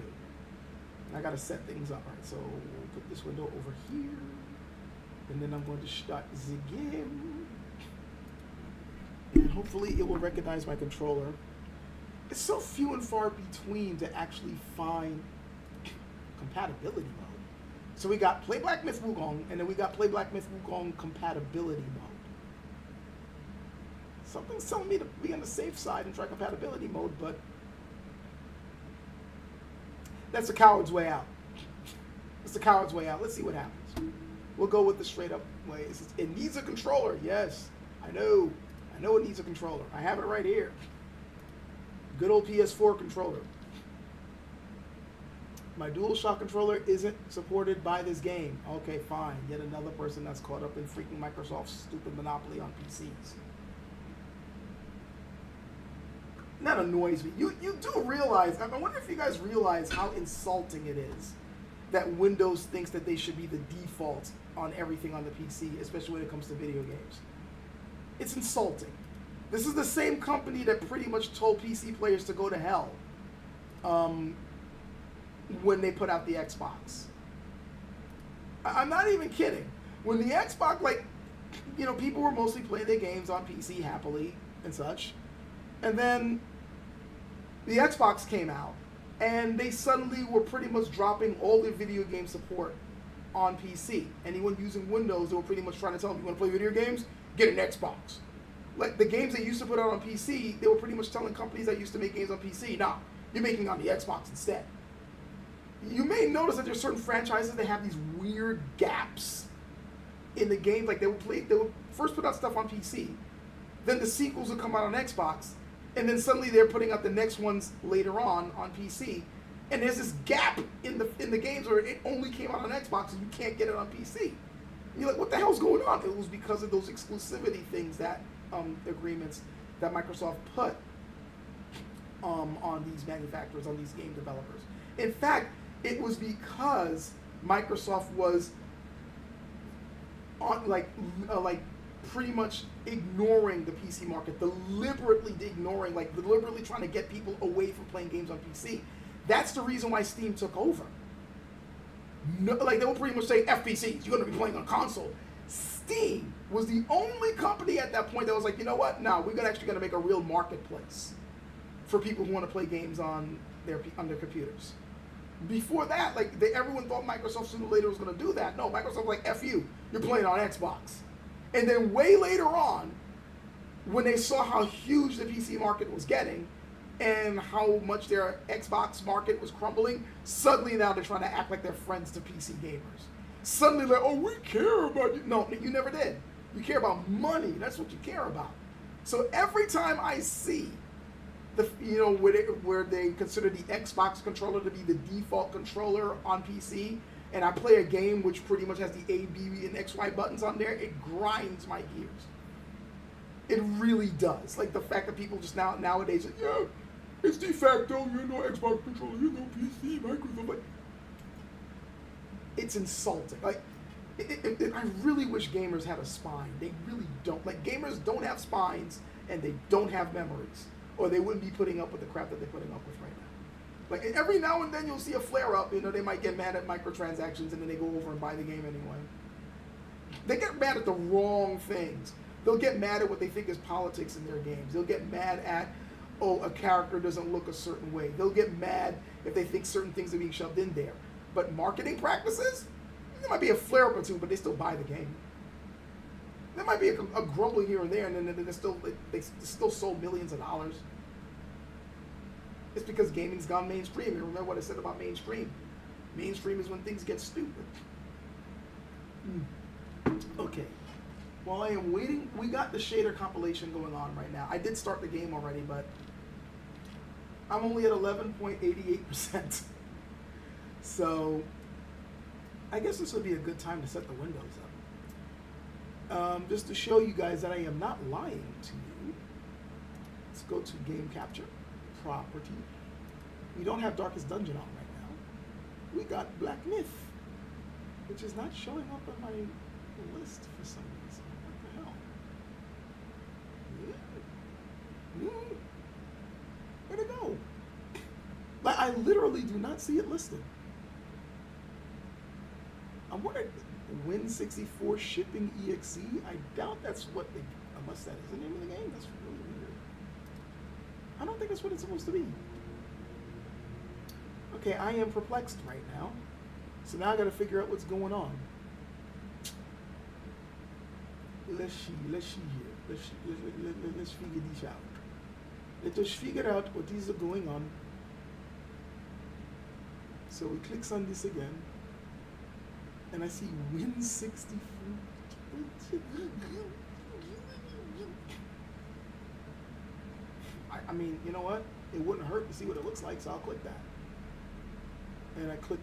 I gotta set things up, right? So we'll put this window over here, and then I'm going to start the game, and hopefully it will recognize my controller. It's so few and far between to actually find compatibility mode. So we got Play Black Myth Wukong, and then we got Play Black Myth Wukong compatibility mode. Something's telling me to be on the safe side and try compatibility mode, but that's the coward's way out. It's the coward's way out. Let's see what happens. We'll go with the straight up way. It needs a controller. Yes, I know it needs a controller. I have it right here. Good old PS4 controller. My DualShock controller isn't supported by this game. Okay, fine. Yet another person that's caught up in freaking Microsoft's stupid monopoly on PCs. That annoys me. You do realize, I wonder if you guys realize how insulting it is that Windows thinks that they should be the default on everything on the PC, especially when it comes to video games. It's insulting. This is the same company that pretty much told PC players to go to hell when they put out the Xbox. I'm not even kidding. When the Xbox, people were mostly playing their games on PC happily and such. And then the Xbox came out, and they suddenly were pretty much dropping all their video game support on PC. Anyone using Windows, they were pretty much trying to tell them, you want to play video games? Get an Xbox. Like, the games they used to put out on PC, they were pretty much telling companies that used to make games on PC, nah, you're making on the Xbox instead. You may notice that there's certain franchises that have these weird gaps in the game. Like, they would first put out stuff on PC, then the sequels would come out on Xbox, and then suddenly they're putting out the next ones later on PC. And there's this gap in the games where it only came out on Xbox and you can't get it on PC. And you're like, what the hell's going on? It was because of those exclusivity things, that agreements that Microsoft put on these manufacturers, on these game developers. In fact, it was because Microsoft was on like pretty much ignoring the PC market, deliberately trying to get people away from playing games on PC. That's the reason why Steam took over. No, like they were pretty much saying FPCs, you're going to be playing on console. Steam was the only company at that point that was like, you know what? No, we're actually going to make a real marketplace for people who want to play games on their computers. Before that, like everyone thought Microsoft sooner or later was going to do that. No, Microsoft was like, F you, you're playing on Xbox. And then way later on, when they saw how huge the PC market was getting and how much their Xbox market was crumbling, suddenly now they're trying to act like they're friends to PC gamers. Suddenly they're like, oh, we care about you. No, you never did. You care about money. That's what you care about. So every time I see where they consider the Xbox controller to be the default controller on PC, and I play a game which pretty much has the A, B, and XY buttons on there, it grinds my gears. It really does. Like the fact that people just nowadays, yeah, it's de facto, Xbox controller, PC, Microsoft. Like, it's insulting. Like, I really wish gamers had a spine. They really don't. Like, gamers don't have spines, and they don't have memories, or they wouldn't be putting up with the crap that they're putting up with right now. Like, every now and then you'll see a flare-up. They might get mad at microtransactions, and then they go over and buy the game anyway. They get mad at the wrong things. They'll get mad at what they think is politics in their games. They'll get mad at, a character doesn't look a certain way. They'll get mad if they think certain things are being shoved in there. But marketing practices, there might be a flare-up or two, but they still buy the game. There might be a grumble here and there, and then they still sold millions of dollars. It's because gaming's gone mainstream. And remember what I said about mainstream. Mainstream is when things get stupid. Okay. While I am waiting, we got the shader compilation going on right now. I did start the game already, but I'm only at 11.88%. So I guess this would be a good time to set the windows up. Just to show you guys that I am not lying to you. Let's go to Game Capture, Property. We don't have Darkest Dungeon on right now. We got Black Myth, which is not showing up on my list for some reason. What the hell? Where'd it go? Like, I literally do not see it listed. I'm wondering, Win64 Shipping EXE? I doubt that's what unless that is the name of the game. That's really weird. I don't think that's what it's supposed to be. Okay, I am perplexed right now. So now I gotta figure out what's going on. Let's see here. Let's figure this out. Let us figure out what is going on. So we click on this again. And I see Win64. I mean, you know what? It wouldn't hurt to see what it looks like, so I'll click that. And I click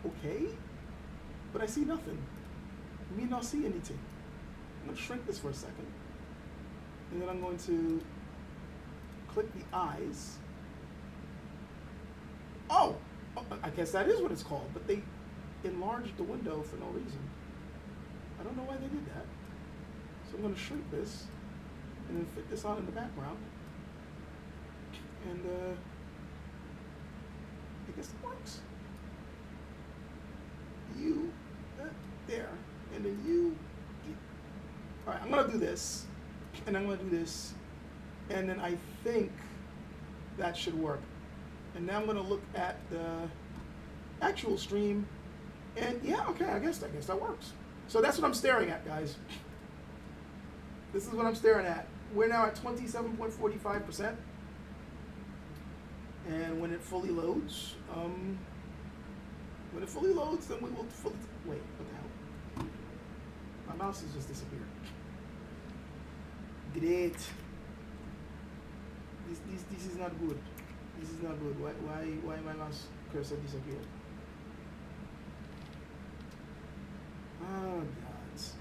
OK, but I see nothing. I mean, I'll see anything. I'm going to shrink this for a second. And then I'm going to click the eyes. Oh, I guess that is what it's called, but they enlarged the window for no reason. I don't know why they did that. So I'm going to shrink this and then fit this on in the background. And I guess it works. There, and then all right, I'm going to do this, and I'm going to do this, and then I think that should work. And now I'm going to look at the actual stream, and yeah, okay, I guess that works. So that's what I'm staring at, guys. This is what I'm staring at. We're now at 27.45%. And when it fully loads, then we will fully, wait, what the hell? My mouse has just disappeared. Great. This is not good. This is not good. Why my mouse cursor disappeared? Oh gods.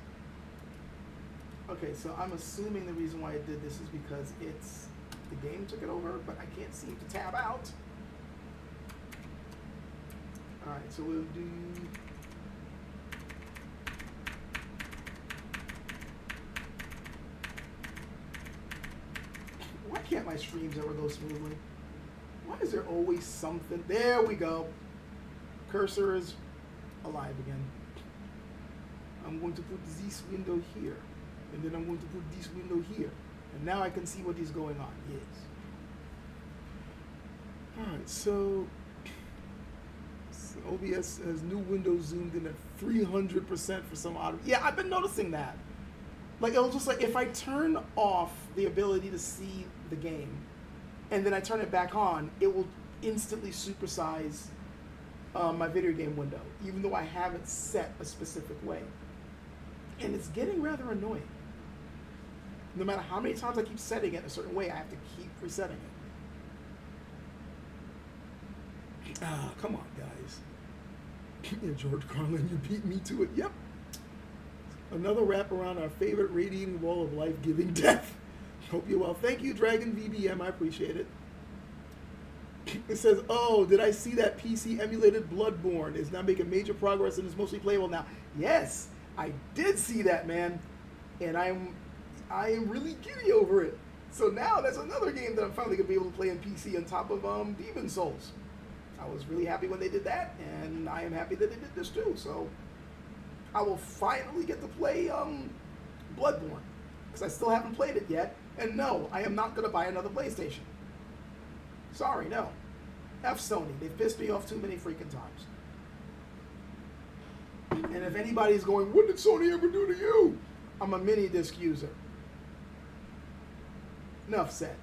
Okay, so I'm assuming the reason why it did this is because it's the game took it over, but I can't seem to tab out. Alright, so we'll do... Why can't my streams ever go smoothly? Why is there always something? There we go. Cursor is alive again. I'm going to put this window here. And then I'm going to put this window here. And now I can see what is going on. Yes. Alright, so OBS has new windows zoomed in at 300% for some odd... Yeah, I've been noticing that. Like, it'll just like, if I turn off the ability to see the game, and then I turn it back on, it will instantly supersize my video game window, even though I haven't set a specific way. And it's getting rather annoying. No matter how many times I keep setting it a certain way, I have to keep resetting it. Ah, come on, guys. Yeah, George Carlin, you beat me to it. Yep. Another wrap around our favorite radiating wall of life-giving death. Hope you're well. Thank you, Dragon VBM. I appreciate it. It says, oh, did I see that PC emulated Bloodborne is now making major progress and is mostly playable now? Yes, I did see that, man. And I am really giddy over it. So now that's another game that I'm finally going to be able to play on PC on top of Demon Souls. I was really happy when they did that, and I am happy that they did this too. So I will finally get to play Bloodborne, because I still haven't played it yet. And no, I am not going to buy another PlayStation. Sorry, no. F Sony. They've pissed me off too many freaking times. And if anybody's going, what did Sony ever do to you? I'm a mini disc user. Enough said.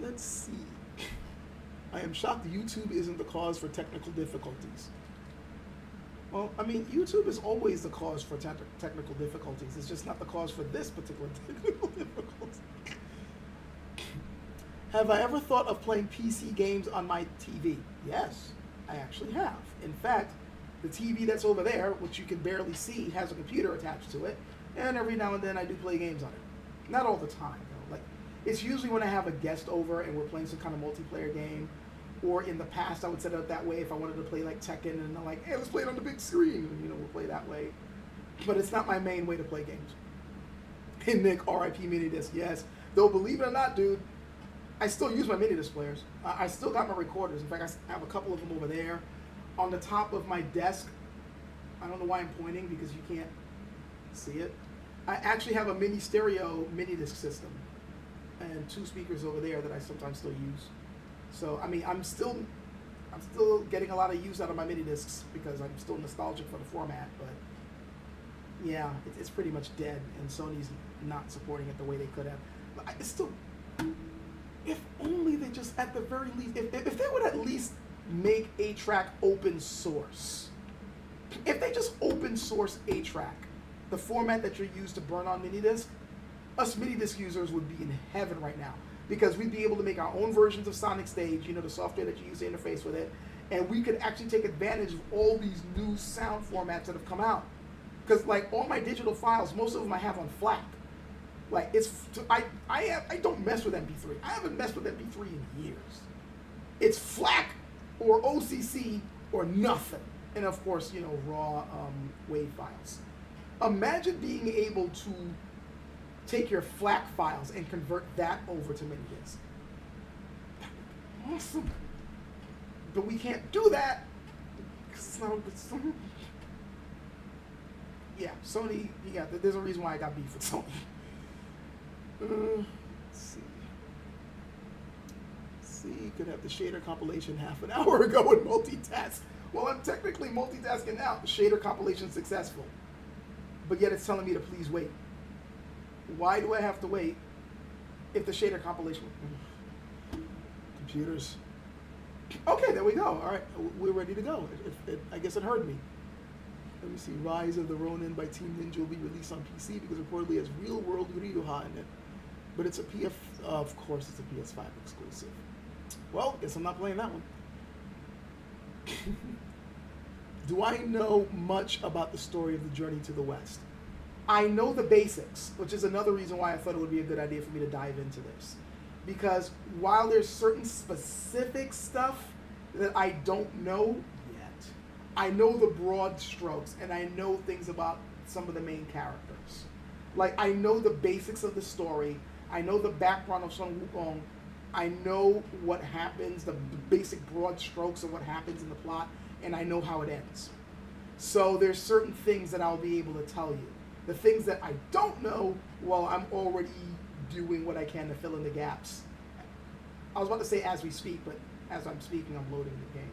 Let's see. I am shocked YouTube isn't the cause for technical difficulties. Well, I mean, YouTube is always the cause for technical difficulties. It's just not the cause for this particular technical difficulty. Have I ever thought of playing PC games on my TV? Yes, I actually have. In fact, the TV that's over there, which you can barely see, has a computer attached to it, and every now and then I do play games on it. Not all the time, though. Like, it's usually when I have a guest over and we're playing some kind of multiplayer game. Or in the past, I would set it up that way if I wanted to play like Tekken, and I'm like, hey, let's play it on the big screen. And, we'll play that way. But it's not my main way to play games. Hey, Nick, RIP mini disc, yes. Though, believe it or not, dude, I still use my mini disc players. I still got my recorders. In fact, I have a couple of them over there. On the top of my desk, I don't know why I'm pointing because you can't see it. I actually have a mini stereo mini disc system and 2 speakers over there that I sometimes still use. So, I mean, I'm still getting a lot of use out of my mini discs because I'm still nostalgic for the format, but yeah, it's pretty much dead, and Sony's not supporting it the way they could have. But it's still, if only they just, at the very least, if they would at least make 8-track open source. If they just open source 8-track, the format that you're used to burn on mini disc, us mini disc users would be in heaven right now. Because we'd be able to make our own versions of Sonic Stage, the software that you use to interface with it, and we could actually take advantage of all these new sound formats that have come out. Because, like, all my digital files, most of them I have on FLAC. Like, I don't mess with MP3. I haven't messed with MP3 in years. It's FLAC or OCC or nothing. And, of course, raw WAV files. Imagine being able to take your FLAC files and convert that over to mini disc. Awesome. But we can't do that. Yeah, Sony, there's a reason why I got beef with Sony. Let's see. Could have the shader compilation half an hour ago and multitask. Well, I'm technically multitasking now. The shader compilation successful. But yet it's telling me to please wait. Why do I have to wait if the shader compilation... Computers. Okay, there we go. All right, we're ready to go. I guess it heard me. Let me see. Rise of the Ronin by Team Ninja will be released on PC because reportedly it has real-world Ryuha in it. But it's a of course it's a PS5 exclusive. Well, guess I'm not playing that one. Do I know much about the story of the Journey to the West? I know the basics, which is another reason why I thought it would be a good idea for me to dive into this. Because while there's certain specific stuff that I don't know yet, I know the broad strokes and I know things about some of the main characters. Like, I know the basics of the story, I know the background of Sun Wukong, I know what happens, the basic broad strokes of what happens in the plot, and I know how it ends. So there's certain things that I'll be able to tell you. The things that I don't know, well, I'm already doing what I can to fill in the gaps. I was about to say as we speak, but as I'm speaking, I'm loading the game.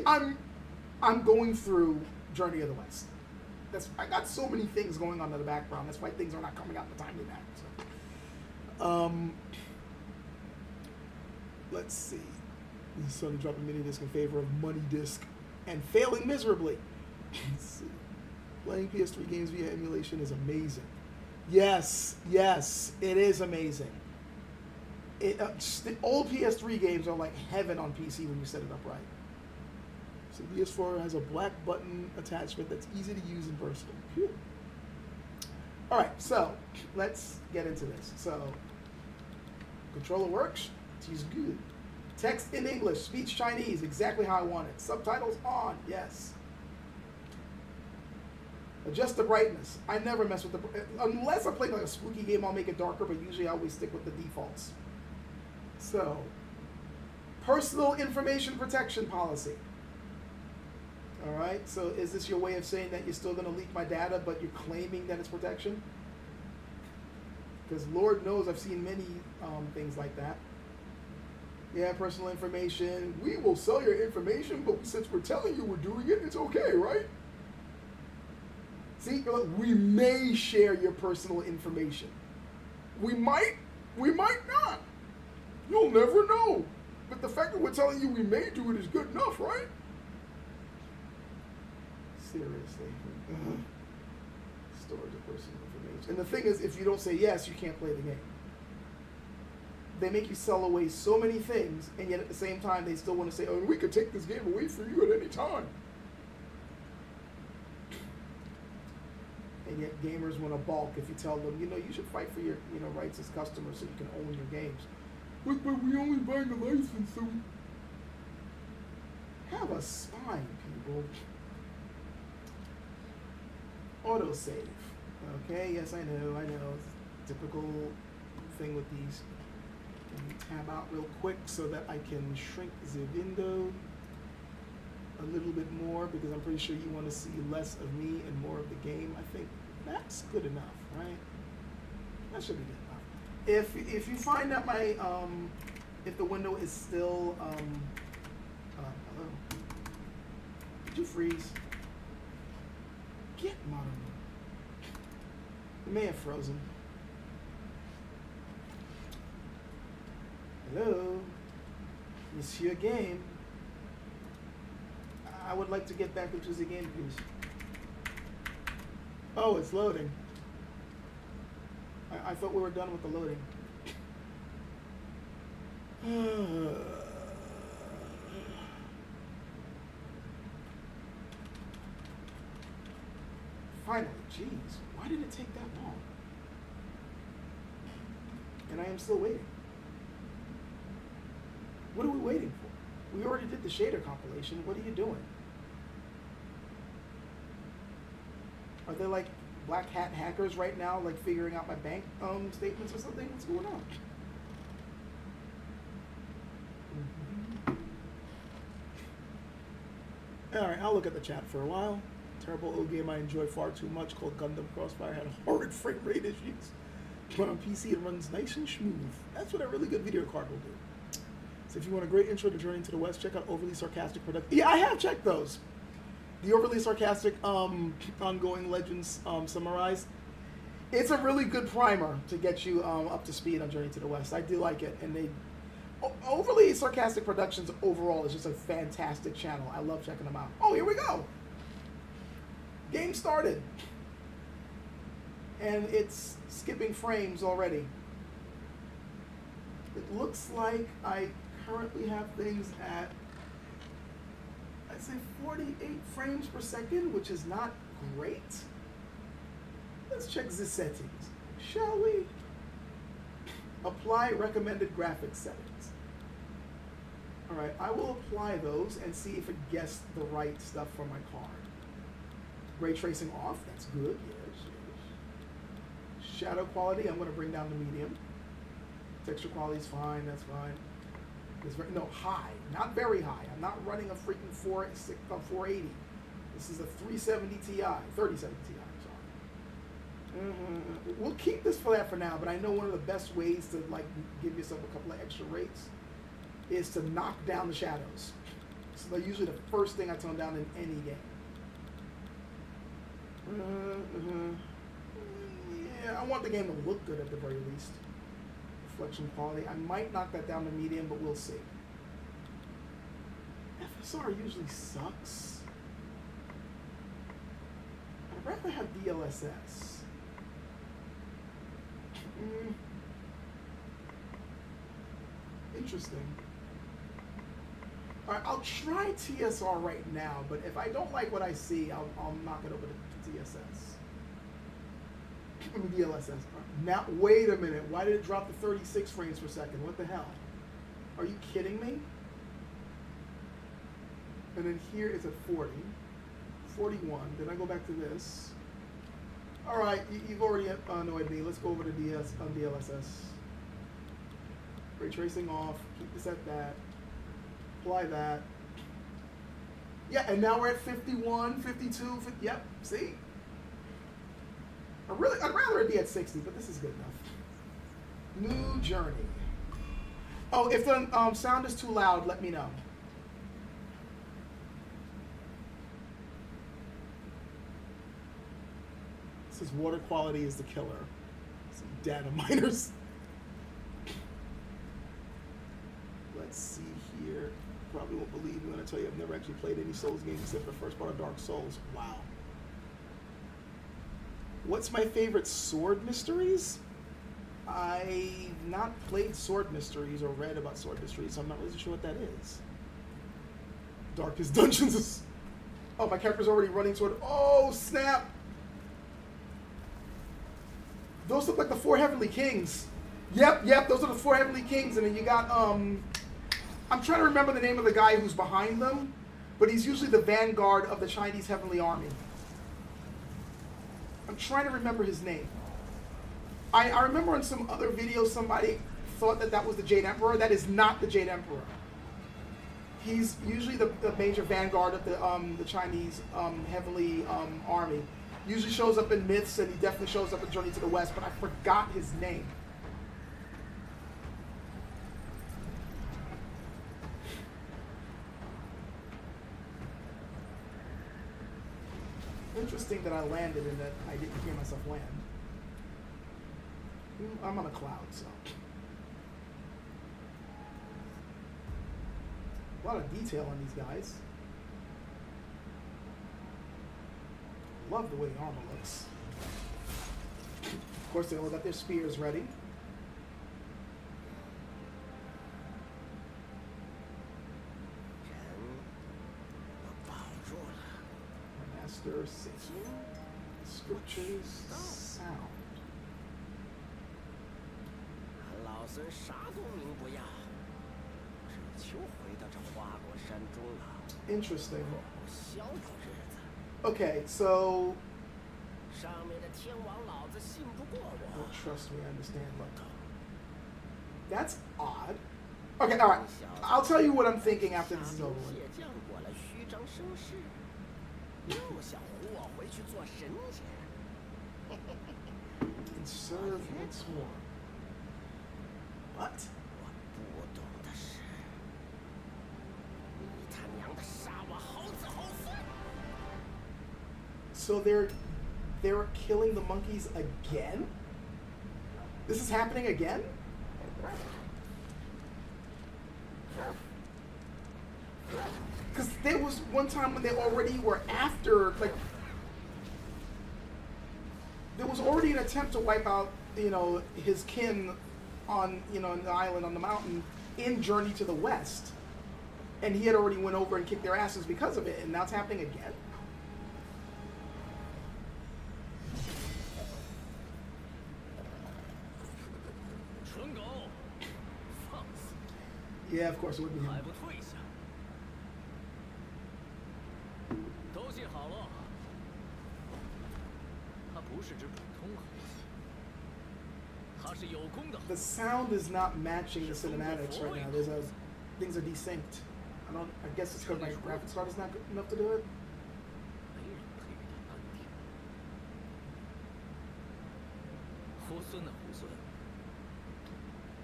Yeah, I'm going through Journey of the West. I got so many things going on in the background. That's why things are not coming out in a timely manner. So. Let's see. Sony dropping mini disc in favor of money disc and failing miserably. Let's see. Playing PS3 games via emulation is amazing. Yes, it is amazing. The old PS3 games are like heaven on PC when you set it up right. So PS4 has a black button attachment that's easy to use and versatile. Phew. All right, so let's get into this. So controller works. She's good. Text in English, speech Chinese, exactly how I want it. Subtitles on, yes. Adjust the brightness. I never mess with unless I'm playing like a spooky game, I'll make it darker, but usually I always stick with the defaults. So, personal information protection policy. All right, so is this your way of saying that you're still going to leak my data, but you're claiming that it's protection? Because Lord knows I've seen many things like that. Yeah, personal information. We will sell your information, but since we're telling you we're doing it, it's okay, right? See, we may share your personal information. We might not. You'll never know. But the fact that we're telling you we may do it is good enough, right? Seriously. Storage of personal information. And the thing is, if you don't say yes, you can't play the game. They make you sell away so many things, and yet at the same time, they still want to say, oh, we could take this game away from you at any time. And yet gamers want to balk if you tell them, you should fight for your, rights as customers so you can own your games. But we only buy the license, so we... Have a spine, people. Autosave. Okay, yes, I know. It's a typical thing with these. Let me tab out real quick so that I can shrink the window a little bit more, because I'm pretty sure you want to see less of me and more of the game. I think that's good enough, right? That should be good enough. If you find that my if the window is still hello, did you freeze? Get modern. It may have frozen. Hello, Monsieur Game. I would like to get back into the game, please. Oh, it's loading. I thought we were done with the loading. Finally, jeez, why did it take that long? And I am still waiting. What are we waiting for? We already did the shader compilation. What are you doing? Are there like black hat hackers right now, like figuring out my bank statements or something? What's going on? All right, I'll look at the chat for a while. Terrible old game I enjoy far too much called Gundam Crossfire had horrid frame rate issues. But on PC it runs nice and smooth. That's what a really good video card will do. So if you want a great intro to Journey to the West, check out Overly Sarcastic Production. Yeah, I have checked those. The Overly Sarcastic ongoing Legends summarized. It's a really good primer to get you up to speed on Journey to the West. I do like it, and Overly Sarcastic Productions overall is just a fantastic channel. I love checking them out. Oh, here we go. Game started. And it's skipping frames already. It looks like I currently have things at, I'd say 48 frames per second, which is not great. Let's check the settings, shall we? Apply recommended graphics settings. All right, I will apply those and see if it guessed the right stuff for my card. Ray tracing off, that's good, yes, yes. Shadow quality, I'm going to bring down to medium. Texture quality is fine, that's fine. No, high, not very high. I'm not running a freaking 480. This is a 370 Ti, 3070 Ti, sorry. We'll keep this for that for now, but I know one of the best ways to like give yourself a couple of extra rates is to knock down the shadows. So they're usually the first thing I tone down in any game. Yeah, I want the game to look good at the very least. Reflection quality. I might knock that down to medium, but we'll see. FSR usually sucks. I'd rather have DLSS. Interesting. Alright, I'll try TSR right now, but if I don't like what I see, I'll knock it over to TSS. DLSS. Now, wait a minute. Why did it drop to 36 frames per second? What the hell? Are you kidding me? And then here it's at 40. 41. Then I go back to this. All right, you've already annoyed me. Let's go over to DLSS. Ray tracing off. Keep this at that. Apply that. Yeah, and now we're at 51, 52, 50, yep, see? I'd rather it be at 60, but this is good enough. New journey. Oh, if the sound is too loud, let me know. This is water quality is the killer. Some data miners. Let's see here. Probably won't believe me when I tell you I've never actually played any Souls games except for the first part of Dark Souls. Wow. What's my favorite Sword Mysteries? I've not played Sword Mysteries or read about Sword Mysteries, so I'm not really sure what that is. Darkest Dungeons is... Oh, my character's already running toward... Oh, snap! Those look like the 4 Heavenly Kings. Yep, those are the 4 Heavenly Kings, and then you got, I'm trying to remember the name of the guy who's behind them, but he's usually the vanguard of the Chinese Heavenly Army. I'm trying to remember his name. I remember in some other videos somebody thought that was the Jade Emperor. That is not the Jade Emperor. He's usually the major vanguard of the Chinese Heavenly Army. Usually shows up in myths, and he definitely shows up in Journey to the West, but I forgot his name. Interesting that I landed and that I didn't hear myself land. I'm on a cloud, so. A lot of detail on these guys. Love the way the armor looks. Of course, they all got their spears ready. Master Scriptures sound. Interesting. Okay, so don't trust me, I understand. Look, that's odd. Okay, all right. I'll tell you what I'm thinking after this is over with. And serve once more. What? So they're killing the monkeys again? This is happening again? Because there was one time when they already were after, like, there was already an attempt to wipe out, his kin on, in the island on the mountain in Journey to the West. And he had already went over and kicked their asses because of it, and now it's happening again? Yeah, of course it would be him. 还不退下？都写好了。他不是只普通猴子，他是有功的猴 The 子。 sound is not matching the cinematics right now. Things are desynced. I guess it's because my graphics card is not good enough to do it. 没人配给他淡定。猢狲的猢狲。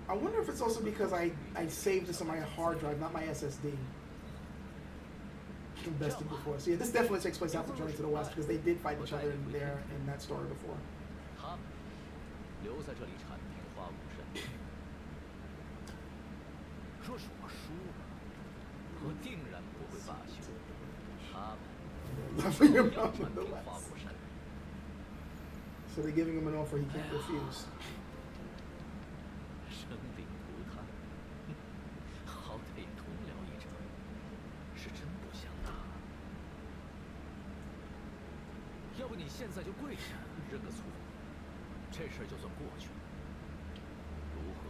I wonder if it's also because I saved this on my hard drive, not my SSD. Invested before. So yeah, this definitely takes place after Journey to the West because they did fight each other in there in that story before. 他们留在这里铲平花果山。若是我输了，我定然不会罢休。他们 Loving him 要铲 on the 平花 West. 果山。 So they're giving him an offer he can't refuse. 生灵涂炭，好歹也同僚一场，是真不想打。要不你现在就跪下认个错，这事儿就算过去了，如何？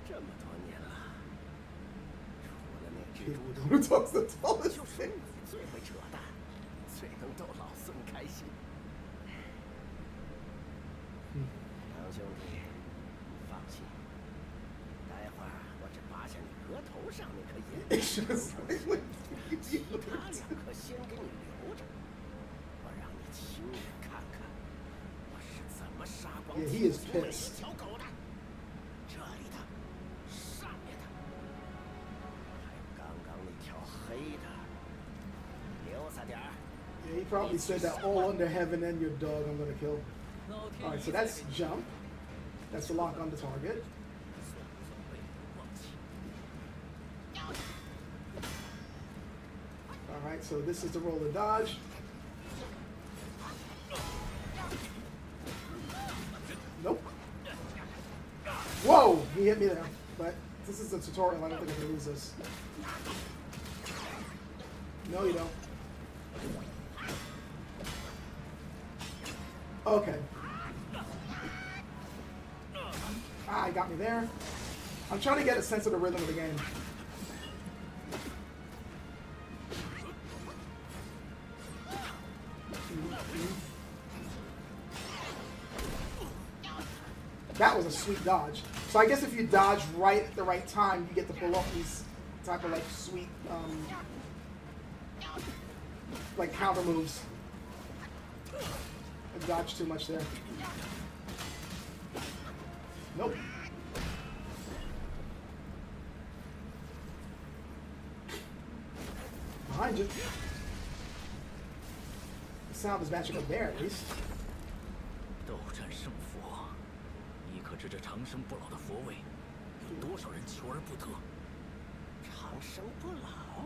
这么多年了，除了那蜘 People 蛛 who talks the tallest 就是 thing. 你最会扯淡，最能逗老孙开心。杨兄弟，你放心，待会儿我只拔下你额头上那颗眼 It's just like, 其他两颗先给你留着，我让你亲眼看看我是怎么杀光 Yeah, he is 几乎每一 pissed. 条狗的。这里的，上面的，还有刚刚那条黑的，留下点儿。 Yeah, he probably said that all under heaven and your dog I'm gonna kill. 老天 Alright, so 一再 that's 给你 jump. That's the lock on the target. 算不算被我忘记？ Alright, so this is the roll of dodge. Nope. Whoa! He hit me there. But this is a tutorial. I don't think I can lose this. No, you don't. Okay. Ah, he got me there. I'm trying to get a sense of the rhythm of the game. That was a sweet dodge. So I guess if you dodge right at the right time, you get to pull off these type of like sweet, like counter moves. I dodged too much there. Nope. Behind you. The sound is matching up there at least. 斗战胜佛，你可知这长生不老的佛位，有多少人求而不得？长生不老，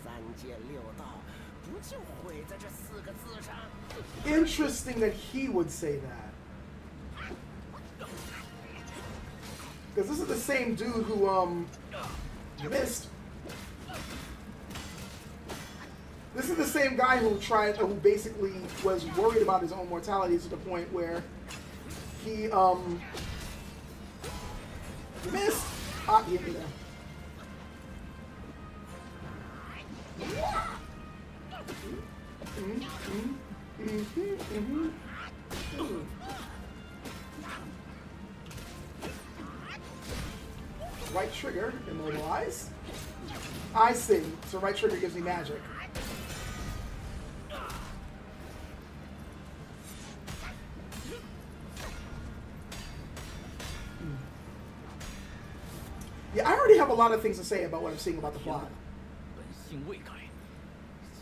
三界六道不就毁在这四个字上？ Interesting that he would say that. Because this is the same dude who, missed. This is the same guy who basically was worried about his own mortality to the point where he, missed. Ah, he hit me there. Right trigger, immobilize. I see. So right trigger gives me magic. Yeah, I already have a lot of things to say about what I'm seeing about the plot. 本性未改，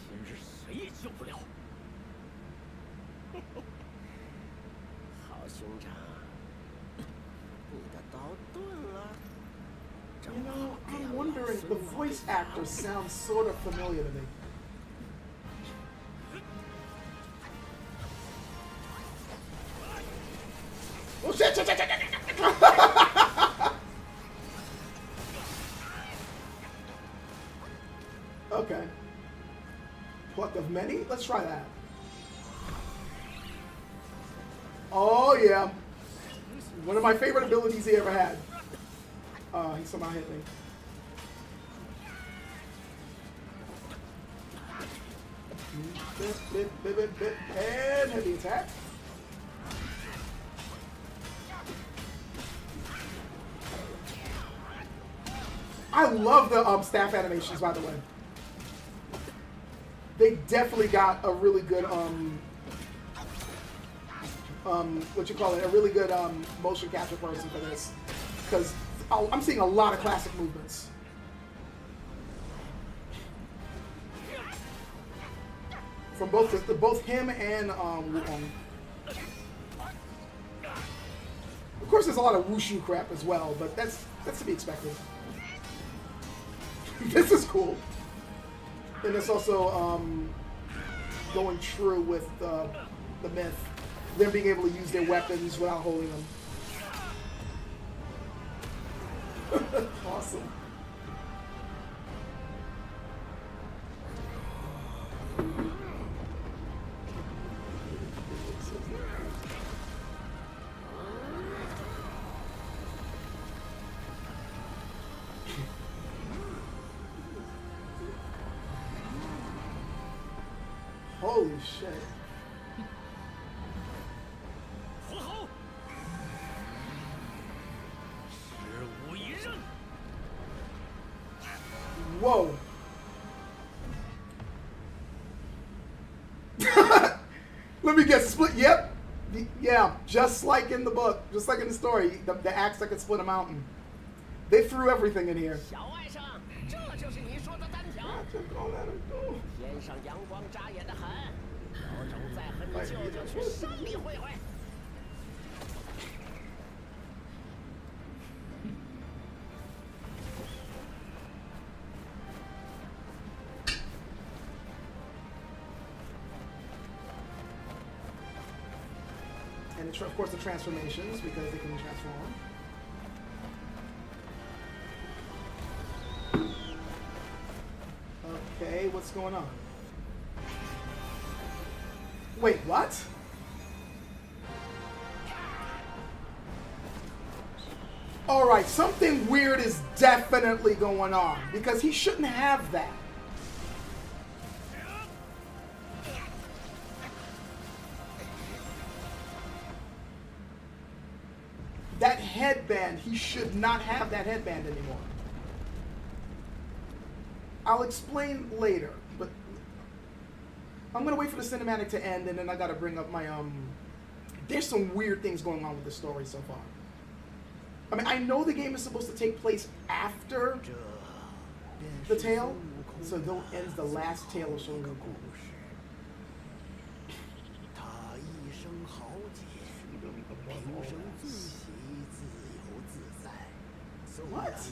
今日谁也救不了。好兄长，你的刀钝了。 You know, I'm wondering, the voice actor sounds sort of familiar to me. Oh shit, shit, shit, shit, shit, shit. Okay. Pluck of many? Let's try that. Oh, yeah. One of my favorite abilities he ever had. He somehow hit me. And heavy attack. I love the staff animations, by the way. They definitely got a really good what you call it, a really good motion capture person for this, because I'm seeing a lot of classic movements. From both him and Wukong. Of course, there's a lot of wushu crap as well, but that's to be expected. This is cool, and it's also going true with the myth, them being able to use their weapons without holding them. Awesome. Holy shit. Whoa. Let me guess. Split. Yep. Yeah. Just like in the book. Just like in the story. The axe that could split a mountain. They threw everything in here. And of course the transformations, because they can transform. Okay, what's going on? Wait, what? Alright, something weird is definitely going on, because he shouldn't have that. That headband, he should not have that headband anymore. I'll explain later, but I'm gonna wait for the cinematic to end, and then I gotta bring up my there's some weird things going on with the story so far. I mean, I know the game is supposed to take place after the tale, so it ends the last tale of Sun Wukong. What?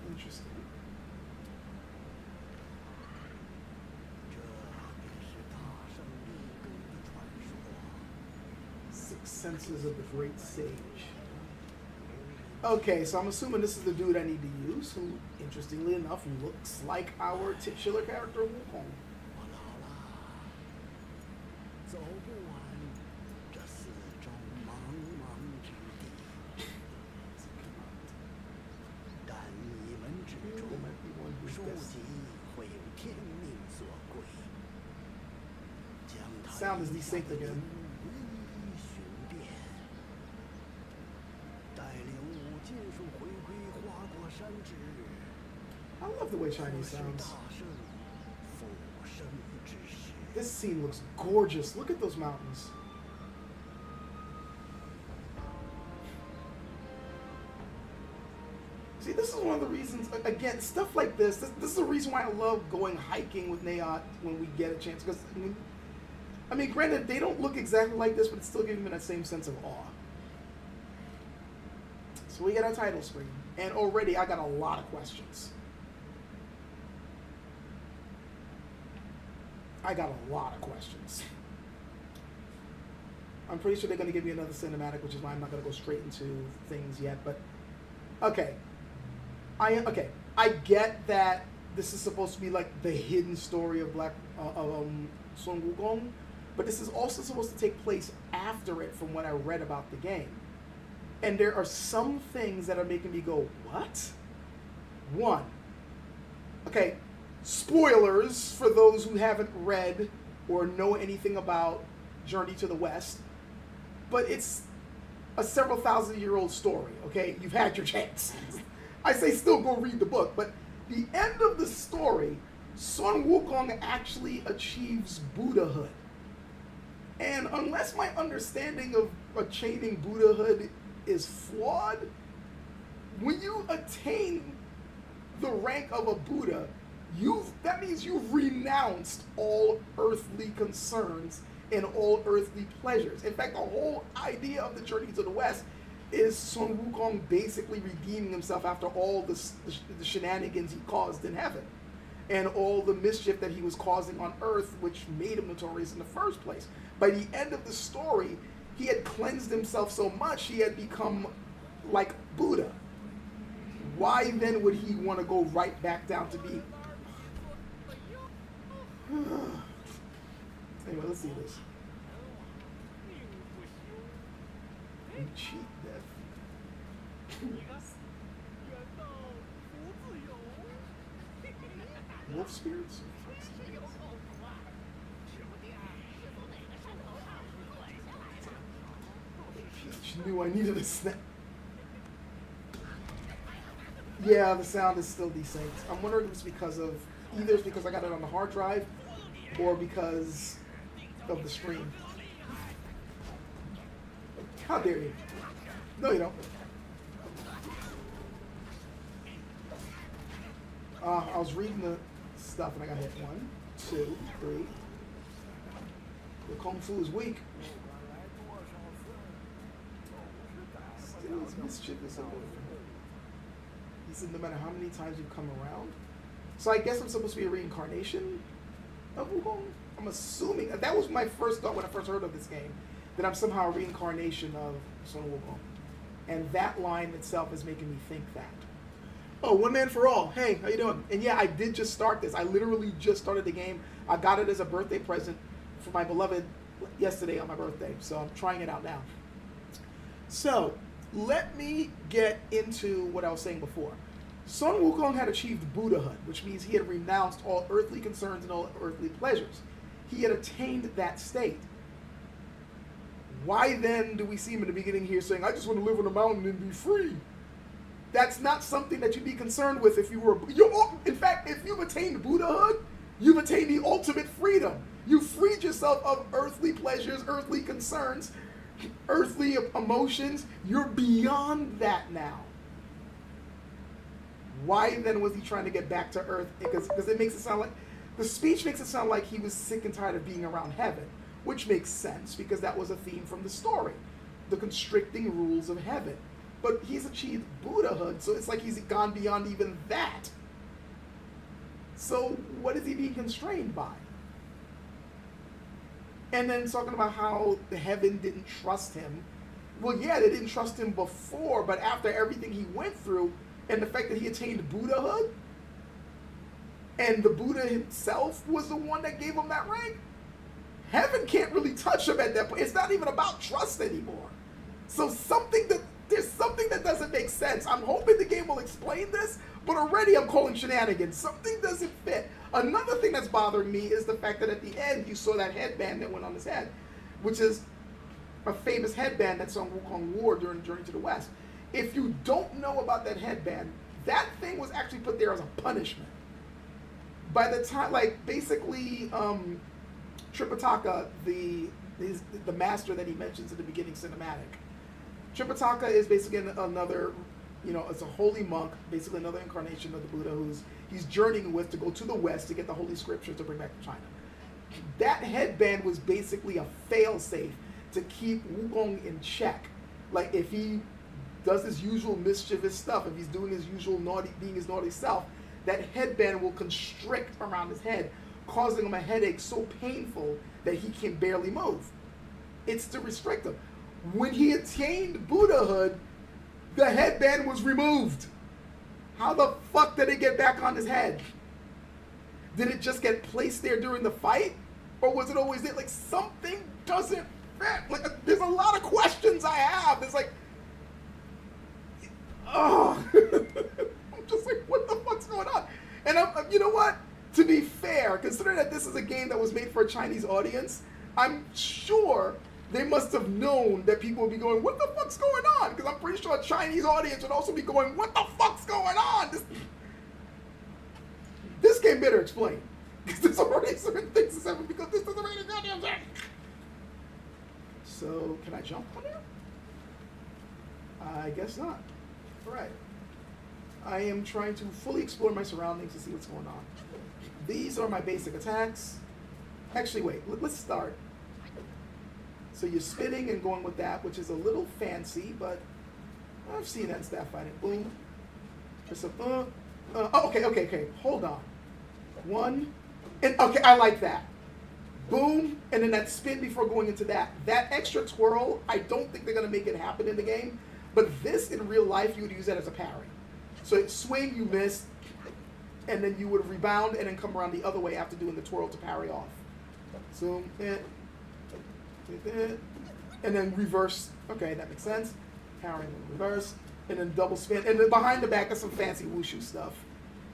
Interesting. Six senses of the great sage. Okay, so I'm assuming this is the dude I need to use, who, interestingly enough, looks like our titular character Wukong. 我老了，走不完这四周茫茫之地。但你们之中，书籍会有天命所归，将他 Sound is desynced again. 一一寻遍，待领五金属回归花果山之日。 I love the way Chinese 是 sounds. 大圣复生之时。 This scene looks gorgeous. Look at those mountains. See, this is one of the reasons, again, stuff like this is the reason why I love going hiking with Nayat when we get a chance. Because, I mean, granted, they don't look exactly like this, but it's still giving me that same sense of awe. So we got our title screen. And already I got a lot of questions. I got a lot of questions. I'm pretty sure they're going to give me another cinematic, which is why I'm not going to go straight into things yet. But, okay. I get that this is supposed to be like the hidden story of Sun Wukong, but this is also supposed to take place after it from what I read about the game. And there are some things that are making me go, what? One, okay, spoilers for those who haven't read or know anything about Journey to the West, but it's a several thousand-year-old story, okay? You've had your chance. I say still go read the book, but the end of the story, Sun Wukong actually achieves Buddhahood. And unless my understanding of attaining Buddhahood is flawed, when you attain the rank of a Buddha, that means you've renounced all earthly concerns and all earthly pleasures. In fact, the whole idea of the Journey to the West is Sun Wukong basically redeeming himself after all the shenanigans he caused in heaven and all the mischief that he was causing on earth, which made him notorious in the first place. By the end of the story, he had cleansed himself so much he had become like Buddha. Why then would he want to go right back down to be? Anyway, let's see this. We cheat death. Wolf spirits? Peach knew I needed a snack. Yeah, the sound is still desynced. I'm wondering if it's because of, either it's because I got it on the hard drive or because of the stream. How dare you? No, you don't. I was reading the stuff and I got hit. 1, 2, 3. The Kung Fu is weak. Still is mischievous. He said no matter how many times you've come around. So I guess I'm supposed to be a reincarnation of Wukong? I'm assuming. That was my first thought when I first heard of this game. That I'm somehow a reincarnation of Sun Wukong. And that line itself is making me think that. Oh, One Man for All. Hey, how you doing? And yeah, I did just start this. I literally just started the game. I got it as a birthday present for my beloved yesterday on my birthday. So I'm trying it out now. So, let me get into what I was saying before. Sun Wukong had achieved Buddhahood, which means he had renounced all earthly concerns and all earthly pleasures. He had attained that state. Why then do we see him in the beginning here saying, I just want to live on a mountain and be free? That's not something that you'd be concerned with if you were... in fact, if you've attained Buddhahood, you've attained the ultimate freedom. You freed yourself of earthly pleasures, earthly concerns, earthly emotions. You're beyond that now. Why then was he trying to get back to earth? Because it makes it sound like... The speech makes it sound like he was sick and tired of being around heaven, which makes sense because that was a theme from the story. The constricting rules of heaven. But he's achieved Buddhahood, so it's like he's gone beyond even that. So what is he being constrained by? And then talking about how the heaven didn't trust him well, yeah, they didn't trust him before, but after everything he went through, and the fact that he attained Buddhahood, and the Buddha himself was the one that gave him that rank, heaven can't really touch him at that point. It's not even about trust anymore. So there's something that doesn't make sense. I'm hoping the game will explain this, but already I'm calling shenanigans. Something doesn't fit. Another thing that's bothering me is the fact that at the end you saw that headband that went on his head, which is a famous headband that's on Wukong War during Journey to the West. If you don't know about that headband, that thing was actually put there as a punishment. By the time, like, basically, Tripitaka, the master that he mentions in the beginning cinematic, Tripitaka is basically another, it's a holy monk, basically another incarnation of the Buddha he's journeying with to go to the West to get the holy scriptures to bring back to China. That headband was basically a fail-safe to keep Wukong in check. Like, if he does his usual mischievous stuff, if he's doing his usual being his naughty self, that headband will constrict around his head, causing him a headache so painful that he can barely move. It's to restrict him. When he attained Buddhahood, the headband was removed. How the fuck did it get back on his head? Did it just get placed there during the fight? Or was it always there? Like, something doesn't fit. Like, there's a lot of questions I have. It's like, oh. I'm just like, what the fuck's going on? And you know what? To be fair, considering that this is a game that was made for a Chinese audience, I'm sure they must have known that people would be going, what the fuck's going on? Because I'm pretty sure a Chinese audience would also be going, what the fuck's going on? This game better explain. Because there's already certain things that's happening because this doesn't make any goddamn sense. So, can I jump on here? I guess not. Alright. I am trying to fully explore my surroundings to see what's going on. These are my basic attacks. Actually, wait, let's start. So you're spinning and going with that, which is a little fancy, but I've seen that in staff fighting. Boom. Just a, okay. Hold on. One, and okay, I like that. Boom, and then that spin before going into that. That extra twirl, I don't think they're gonna make it happen in the game, but this in real life, you would use that as a parry. So it swing, you miss, and then you would rebound and then come around the other way after doing the twirl to parry off. So, and then reverse. Okay, that makes sense. Parry and reverse, and then double spin, and then behind the back is some fancy wushu stuff.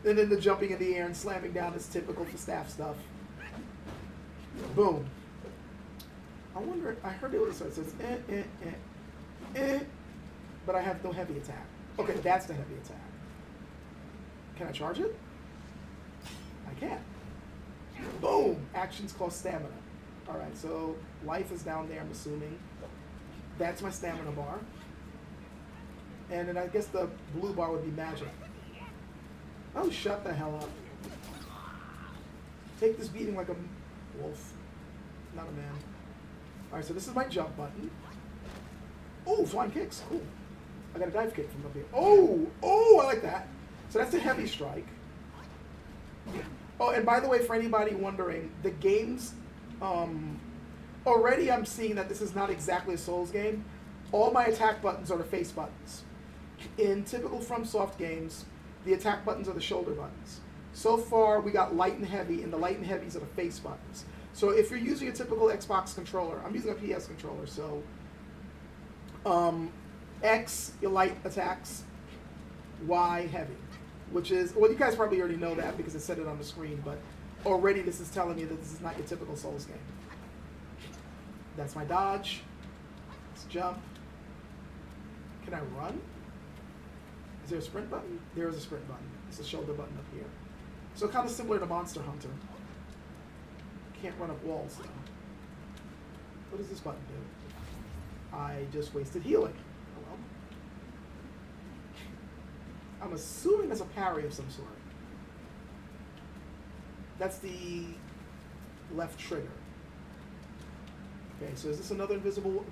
And then the jumping in the air and slamming down is typical for staff stuff. Boom. I wonder. I heard it says but I have no heavy attack. Okay, that's the heavy attack. Can I charge it? I can. Boom! Actions cost stamina. Alright, so life is down there, I'm assuming. That's my stamina bar. And then I guess the blue bar would be magic. Oh, shut the hell up. Take this beating like a wolf. Not a man. Alright, so this is my jump button. Oh, flying kicks. Cool. I got a dive kick from up here. Oh, I like that. So that's a heavy strike. Oh, and by the way, for anybody wondering, the games, already I'm seeing that this is not exactly a Souls game. All my attack buttons are the face buttons. In typical FromSoft games, the attack buttons are the shoulder buttons. So far, we got light and heavy, and the light and heavies are the face buttons. So if you're using a typical Xbox controller, I'm using a PS controller, so X, your light attacks, Y, heavy. Which is, well, you guys probably already know that because it said it on the screen, but already this is telling you that this is not your typical Souls game. That's my dodge. Let's jump. Can I run? Is there a sprint button? There is a sprint button. It's a shoulder button up here. So kind of similar to Monster Hunter. Can't run up walls though. What does this button do? I just wasted healing. Oh well. I'm assuming there's a parry of some sort. That's the left trigger. Okay, so is this another invisible wall?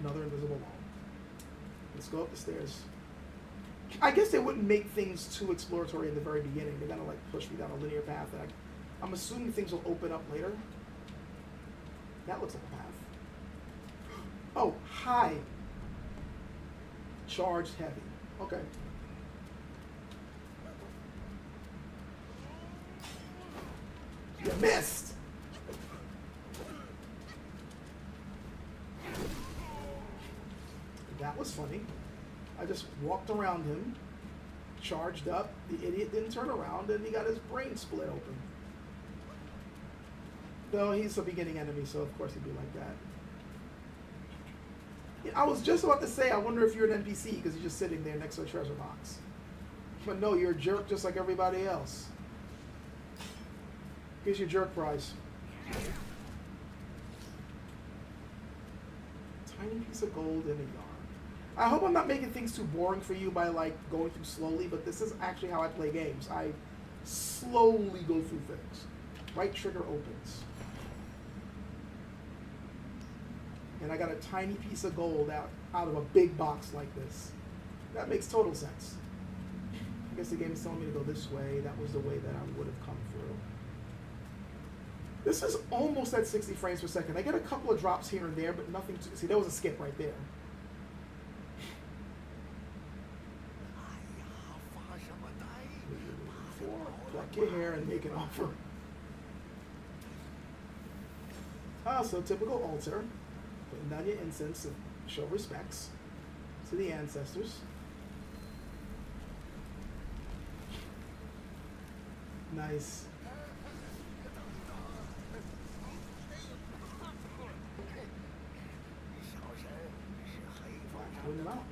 Let's go up the stairs. I guess they wouldn't make things too exploratory in the very beginning. They're gonna like push me down a linear path. That I'm assuming things will open up later. That looks like a path. Oh, hi. Charged heavy. Okay. You missed! That was funny. I just walked around him, charged up, the idiot didn't turn around, and he got his brain split open. No, he's a beginning enemy, so of course he'd be like that. Yeah, I was just about to say, I wonder if you're an NPC, because you're just sitting there next to a treasure box. But no, you're a jerk just like everybody else. Here's your jerk prize. Tiny piece of gold and a yarn. I hope I'm not making things too boring for you by like going through slowly, but this is actually how I play games. I slowly go through things. Right trigger opens. And I got a tiny piece of gold out of a big box like this. That makes total sense. I guess the game is telling me to go this way. That was the way that I would have come through. This is almost at 60 frames per second. I get a couple of drops here and there, but nothing to see. There was a skip right there. Pluck your hair and make an offer. So typical altar. Putting down your incense to show respects to the ancestors. Nice. Putting them out.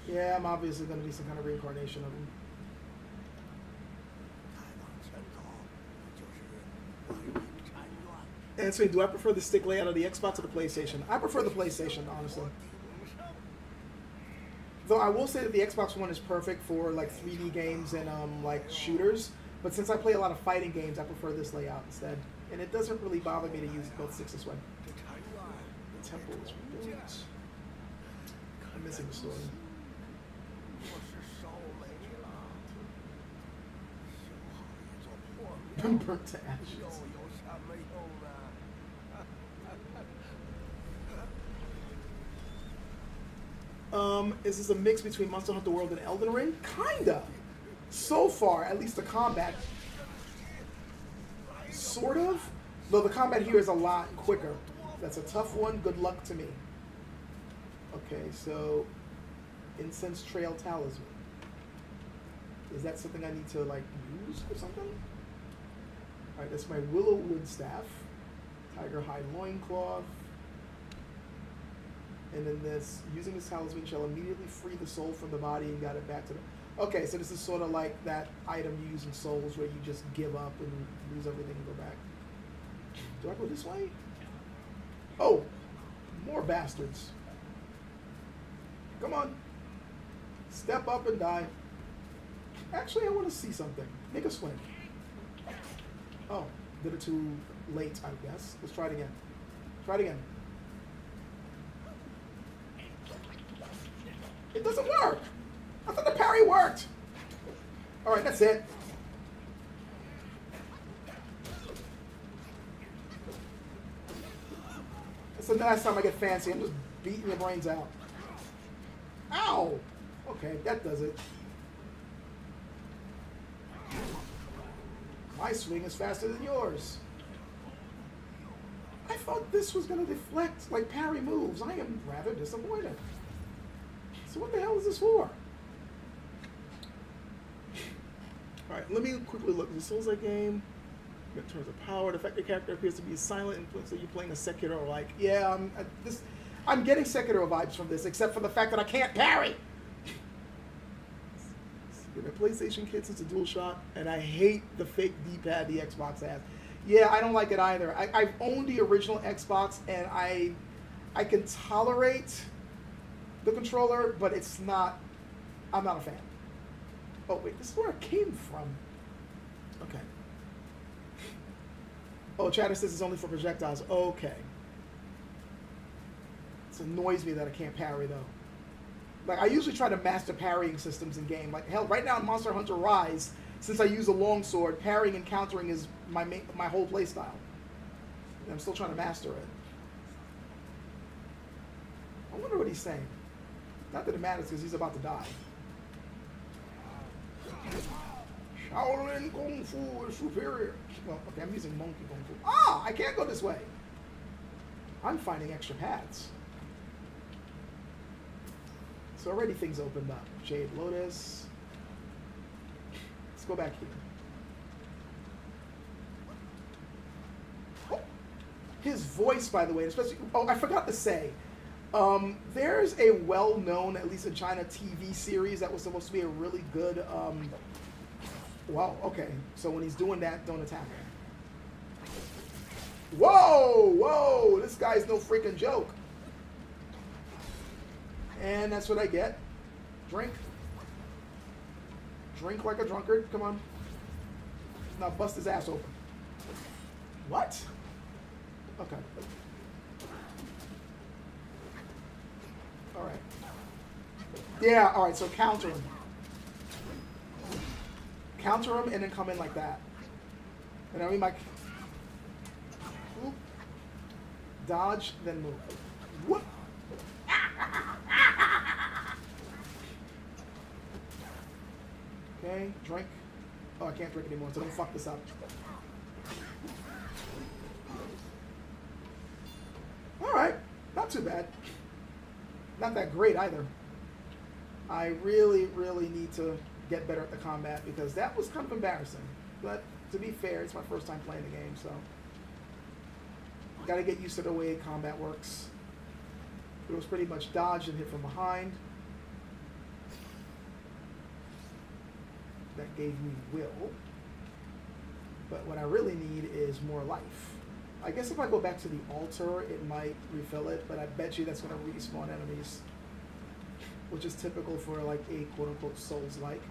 Yeah, I'm obviously going to be some kind of reincarnation of him. Answering, do I prefer the stick layout of the Xbox or the PlayStation? I prefer the PlayStation, honestly. Though I will say that the Xbox One is perfect for like 3D games and like shooters, but since I play a lot of fighting games, I prefer this layout instead. And it doesn't really bother me to use both sticks this way. The temple is rebuilt. I'm missing the story. Burnt to ashes. Is this a mix between Monster Hunter World and Elden Ring? Kinda. So far, at least the combat. Sort of. Though the combat here is a lot quicker. That's a tough one. Good luck to me. Okay, so Incense Trail Talisman. Is that something I need to like use or something? Alright, that's my Willow Wood Staff. Tiger Hide Loincloth. And then this, using this talisman shall immediately free the soul from the body and guide it back to the... Okay, so this is sort of like that item you use in Souls where you just give up and lose everything and go back. Do I go this way? Oh, more bastards. Come on. Step up and die. Actually, I want to see something. Make a swing. Oh, did it too late, I guess. Let's try it again. Try it again. It doesn't work. I thought the parry worked. All right, that's it. That's the last time I get fancy. I'm just beating your brains out. Ow! Okay, that does it. My swing is faster than yours. I thought this was going to deflect like parry moves. I am rather disappointed. So what the hell is this for? Alright, let me quickly look. The Swordsage game, in terms of power, the fact the character appears to be silent and so you're playing a Sekiro like, yeah, I'm getting Sekiro vibes from this, except for the fact that I can't parry. The PlayStation kit is a dual shot, and I hate the fake D-pad the Xbox has. Yeah, I don't like it either. I've owned the original Xbox, and I can tolerate the controller, but it's not, I'm not a fan. Oh wait, this is where it came from. Okay. Oh, Chatter says it's only for projectiles. Okay. It annoys me that I can't parry though. Like I usually try to master parrying systems in game. Like hell, right now in Monster Hunter Rise, since I use a longsword, parrying and countering is my whole play style. And I'm still trying to master it. I wonder what he's saying. Not that it matters because he's about to die. Shaolin Kung Fu is superior. Well, okay, I'm using Monkey Kung Fu. Ah, I can't go this way. I'm finding extra paths. So already things opened up. Jade Lotus. Let's go back here. Oh, his voice, by the way, especially... Oh, I forgot to say. There's a well-known, at least in China, TV series that was supposed to be a really good... Wow, okay. So when he's doing that, don't attack him. Whoa! Whoa! This guy's no freaking joke. And that's what I get. Drink. Drink like a drunkard. Come on. Now bust his ass open. What? Okay. Alright. Yeah, alright, so counter him. Counter him and then come in like that. And I mean, like, whoop, dodge, then move. Whoop. Okay, drink. Oh, I can't drink anymore, so don't fuck this up. Alright, not too bad. Not that great either. I really, really need to get better at the combat because that was kind of embarrassing. But to be fair, it's my first time playing the game, so got to get used to the way combat works. It was pretty much dodge and hit from behind. That gave me will. But what I really need is more life. I guess if I go back to the altar, it might refill it, but I bet you that's going to respawn enemies, which is typical for like a quote-unquote Souls-like.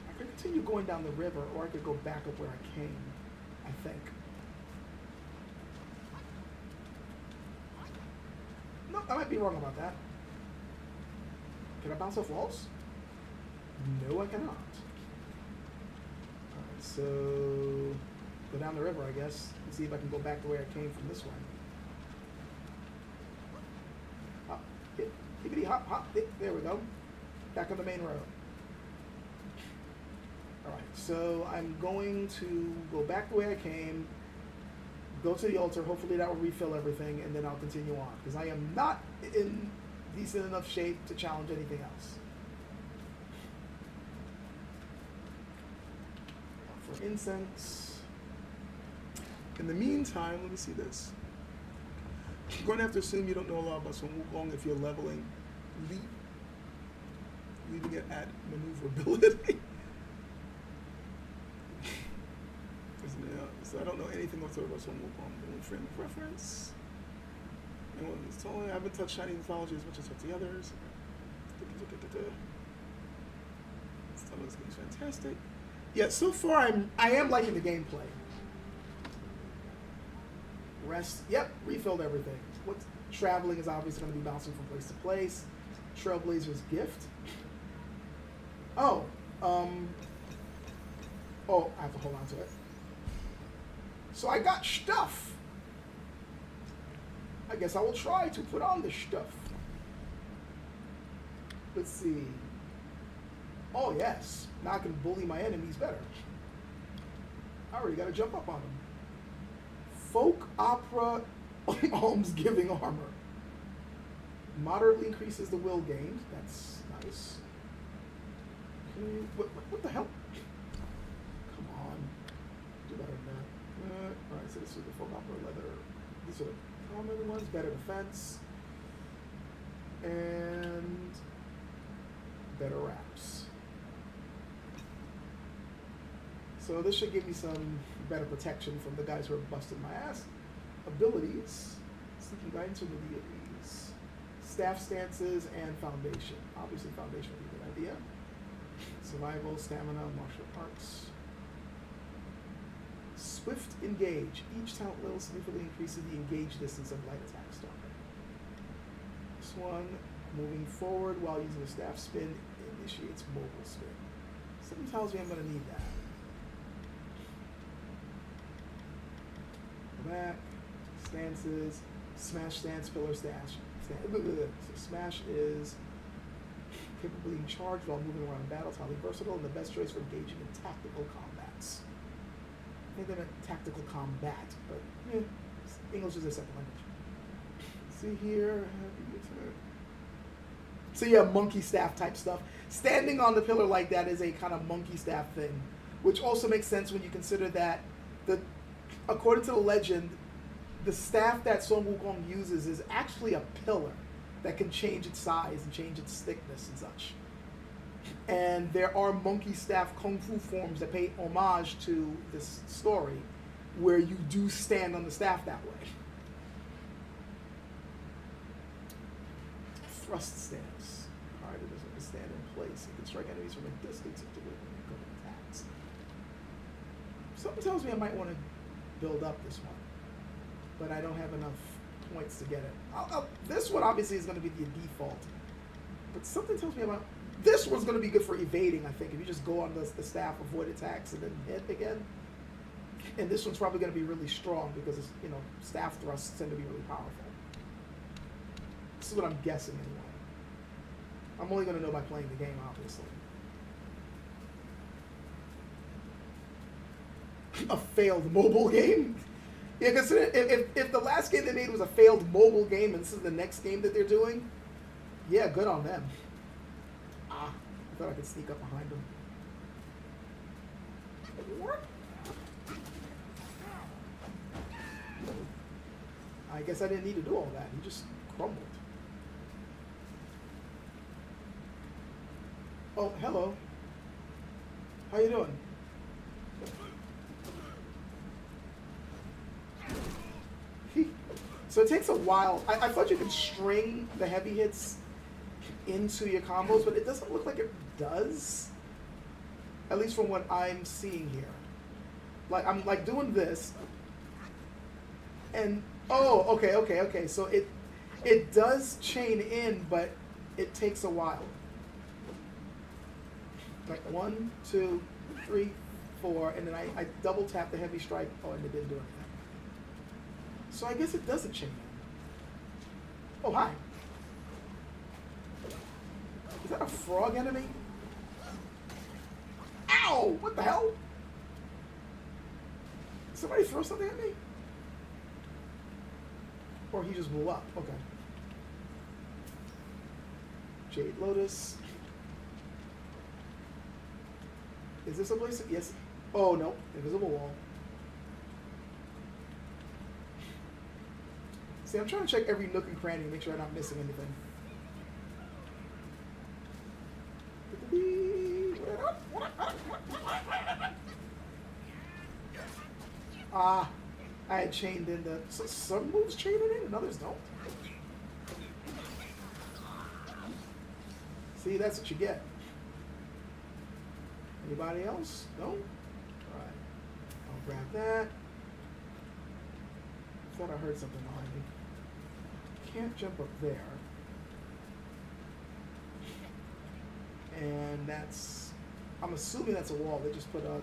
I could continue going down the river, or I could go back up where I came, I think. No, I might be wrong about that. Can I bounce off walls? No, I cannot. Alright, so go down the river, I guess, and see if I can go back the way I came from this way. Hop, hip, hippity hop, hop, hip. There we go. Back on the main road. Alright, so I'm going to go back the way I came, go to the altar, hopefully that will refill everything, and then I'll continue on. Because I am not in decent enough shape to challenge anything else. For incense. In the meantime, let me see this. You're going to have to assume you don't know a lot about some Wukong if you're leveling, leaving it at maneuverability. So I don't know anything whatsoever about some Wukong. One frame of reference. I haven't touched Chinese mythology as much as the others. This game's fantastic. Yeah, so far I am liking the gameplay. Rest, yep, refilled everything. What's traveling is obviously going to be bouncing from place to place. Trailblazer's gift. Oh, I have to hold on to it. So I got stuff. I guess I will try to put on the stuff. Let's see. Oh, yes. Now I can bully my enemies better. I already got to jump up on them. Folk opera almsgiving armor. Moderately increases the will gained. That's nice. Okay. What the hell? Come on. Do better than that. Alright, so this is the folk opera leather. These are the common ones. Better defense. And better wraps. So this should give me some better protection from the guys who are busting my ass. Abilities. Seeking guidance from the deities. Staff stances and foundation. Obviously foundation would be a good idea. Survival, stamina, martial arts. Swift engage. Each talent level significantly increases the engage distance of light attacks target. This one, moving forward while using a staff spin initiates mobile spin. Something tells me I'm going to need that. Go back. Stances. Smash stance, pillar stash. So smash is capable of being charged while moving around in battle. It's highly versatile and the best choice for engaging in tactical combats. I think they meant tactical combat, but yeah, English is a second language. See here. So yeah, monkey staff type stuff. Standing on the pillar like that is a kind of monkey staff thing, which also makes sense when you consider that according to the legend, the staff that Sun Wukong uses is actually a pillar that can change its size and change its thickness and such. And there are monkey staff kung fu forms that pay homage to this story, where you do stand on the staff that way. Thrust stance. Alright, it doesn't stand in place. It can strike enemies from a distance if they're going attacks. Something tells me I might want to build up this one, but I don't have enough points to get it. This one obviously is going to be the default, but something tells me about this one's going to be good for evading. I think if you just go on the staff, avoid attacks, and then hit again. And this one's probably going to be really strong because it's, staff thrusts tend to be really powerful. This is what I'm guessing anyway. I'm only going to know by playing the game, obviously. A failed mobile game? Yeah, consider if the last game they made was a failed mobile game and this is the next game that they're doing, yeah, good on them. I thought I could sneak up behind them. What? I guess I didn't need to do all that. He just crumbled. Oh, hello. How you doing? So it takes a while. I thought you could string the heavy hits into your combos, but it doesn't look like it does. At least from what I'm seeing here. Like, I'm like doing this. And, oh, okay. So it does chain in, but it takes a while. Like 1, 2, 3, 4, and then I double tap the heavy strike. Oh, and it didn't do anything. So I guess it doesn't chain in. Oh, hi. Is that a frog enemy? Ow! What the hell? Did somebody throw something at me? Or he just blew up. Okay. Jade Lotus. Is this a place? Yes. Oh, no. Invisible wall. See, I'm trying to check every nook and cranny to make sure I'm not missing anything. I had chained in the... So some moves chain it in and others don't. See, that's what you get. Anybody else? No? Alright. I'll grab that. I thought I heard something behind me. Can't jump up there. And that's... I'm assuming that's a wall. They just put a...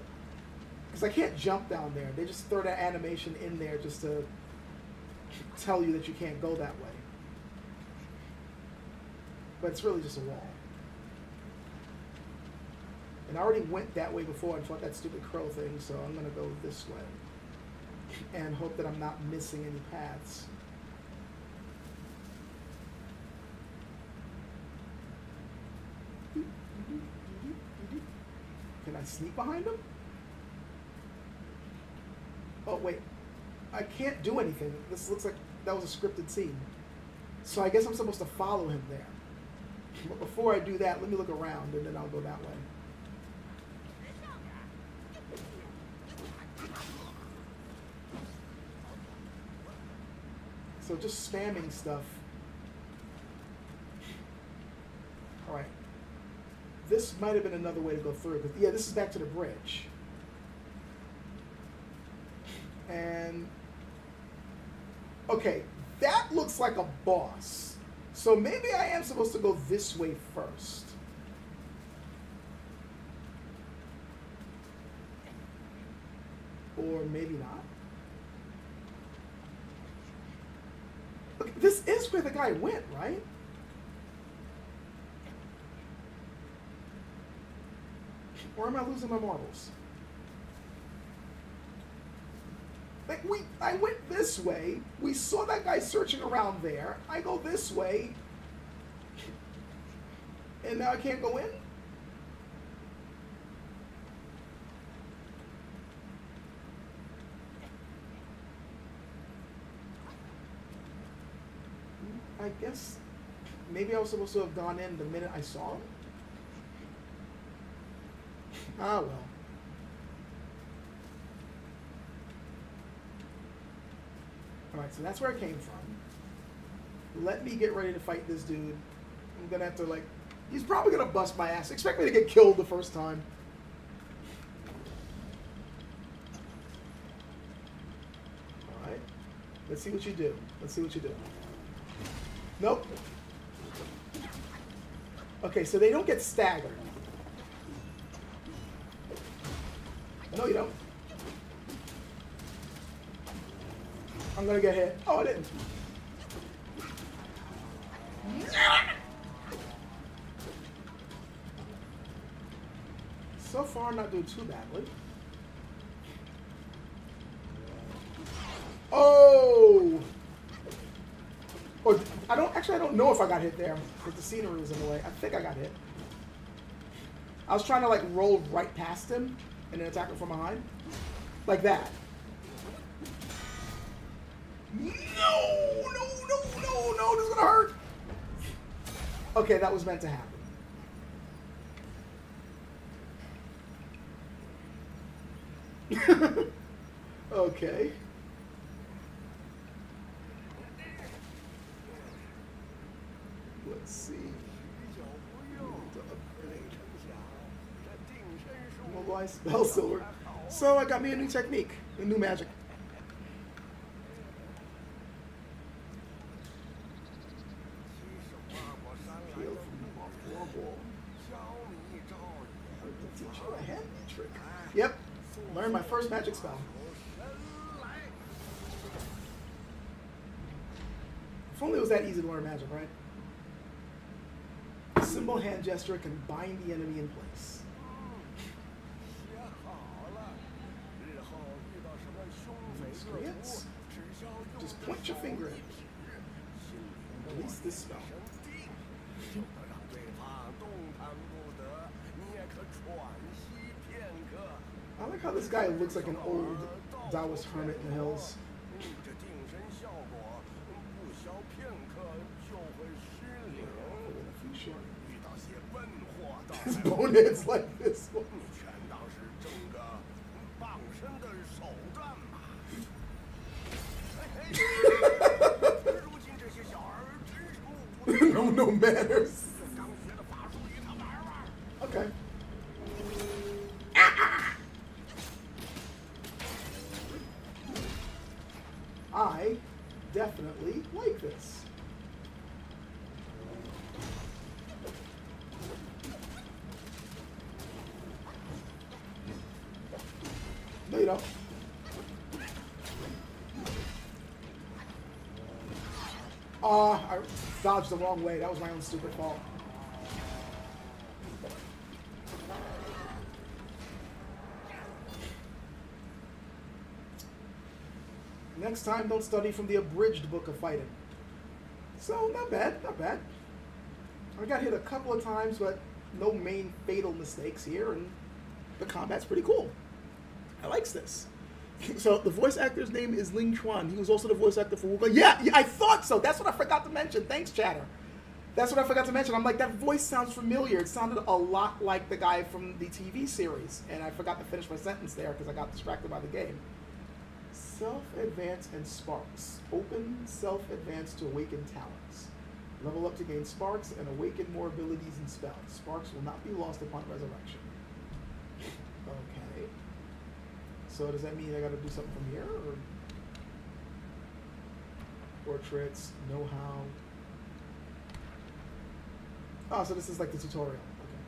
Because I can't jump down there. They just throw that animation in there just to tell you that you can't go that way. But it's really just a wall. And I already went that way before and fought that stupid crow thing, so I'm going to go this way. And hope that I'm not missing any paths. Can I sneak behind him? Oh, wait. I can't do anything. This looks like that was a scripted scene. So I guess I'm supposed to follow him there. But before I do that, let me look around and then I'll go that way. So just spamming stuff. Alright. This might have been another way to go through. But yeah, this is back to the bridge. And... okay, that looks like a boss. So maybe I am supposed to go this way first. Or maybe not. Look, this is where the guy went, right? Or am I losing my marbles? Like I went this way. We saw that guy searching around there. I go this way. And now I can't go in? I guess maybe I was supposed to have gone in the minute I saw him. Ah, well. Alright, so that's where I came from. Let me get ready to fight this dude. I'm gonna have to, like... He's probably gonna bust my ass. Expect me to get killed the first time. Alright. Let's see what you do. Let's see what you do. Nope. Okay, so they don't get staggered. No, you don't. I'm gonna get hit. Oh, I didn't. So far, not doing too badly. Oh! Or I don't know if I got hit there, but the scenery was in the way. I think I got hit. I was trying to like roll right past him and then attack him from behind. Like that. No, this is gonna hurt. Okay, that was meant to happen. Okay. Let's see. Mobilize spell silver. So I got me a new technique, a new magic. Heal from off-wall. Teach you a handy trick. Yep. Learned my first magic spell. If only it was that easy to learn magic, right? A simple hand gesture can bind the enemy in place. Miscreants? Just point your finger at me. Release this spell. I like how this guy looks like an old Taoist hermit in the hills. His bonehead's like this one. No manners. Okay. I definitely like this. No, you don't. I dodged the wrong way. That was my own stupid fault. Next time, don't study from the abridged book of fighting. So, not bad, not bad. I got hit a couple of times, but no main fatal mistakes here, and the combat's pretty cool. I likes this. So, the voice actor's name is Ling Chuan. He was also the voice actor for Wukong. Yeah, I thought so. That's what I forgot to mention. Thanks, Chatter. That's what I forgot to mention. I'm like, that voice sounds familiar. It sounded a lot like the guy from the TV series, and I forgot to finish my sentence there because I got distracted by the game. Self-advance and sparks. Open self-advance to awaken talents. Level up to gain sparks and awaken more abilities and spells. Sparks will not be lost upon resurrection. Okay. So does that mean I gotta do something from here? Or portraits, know-how. Oh, so this is like the tutorial. Okay.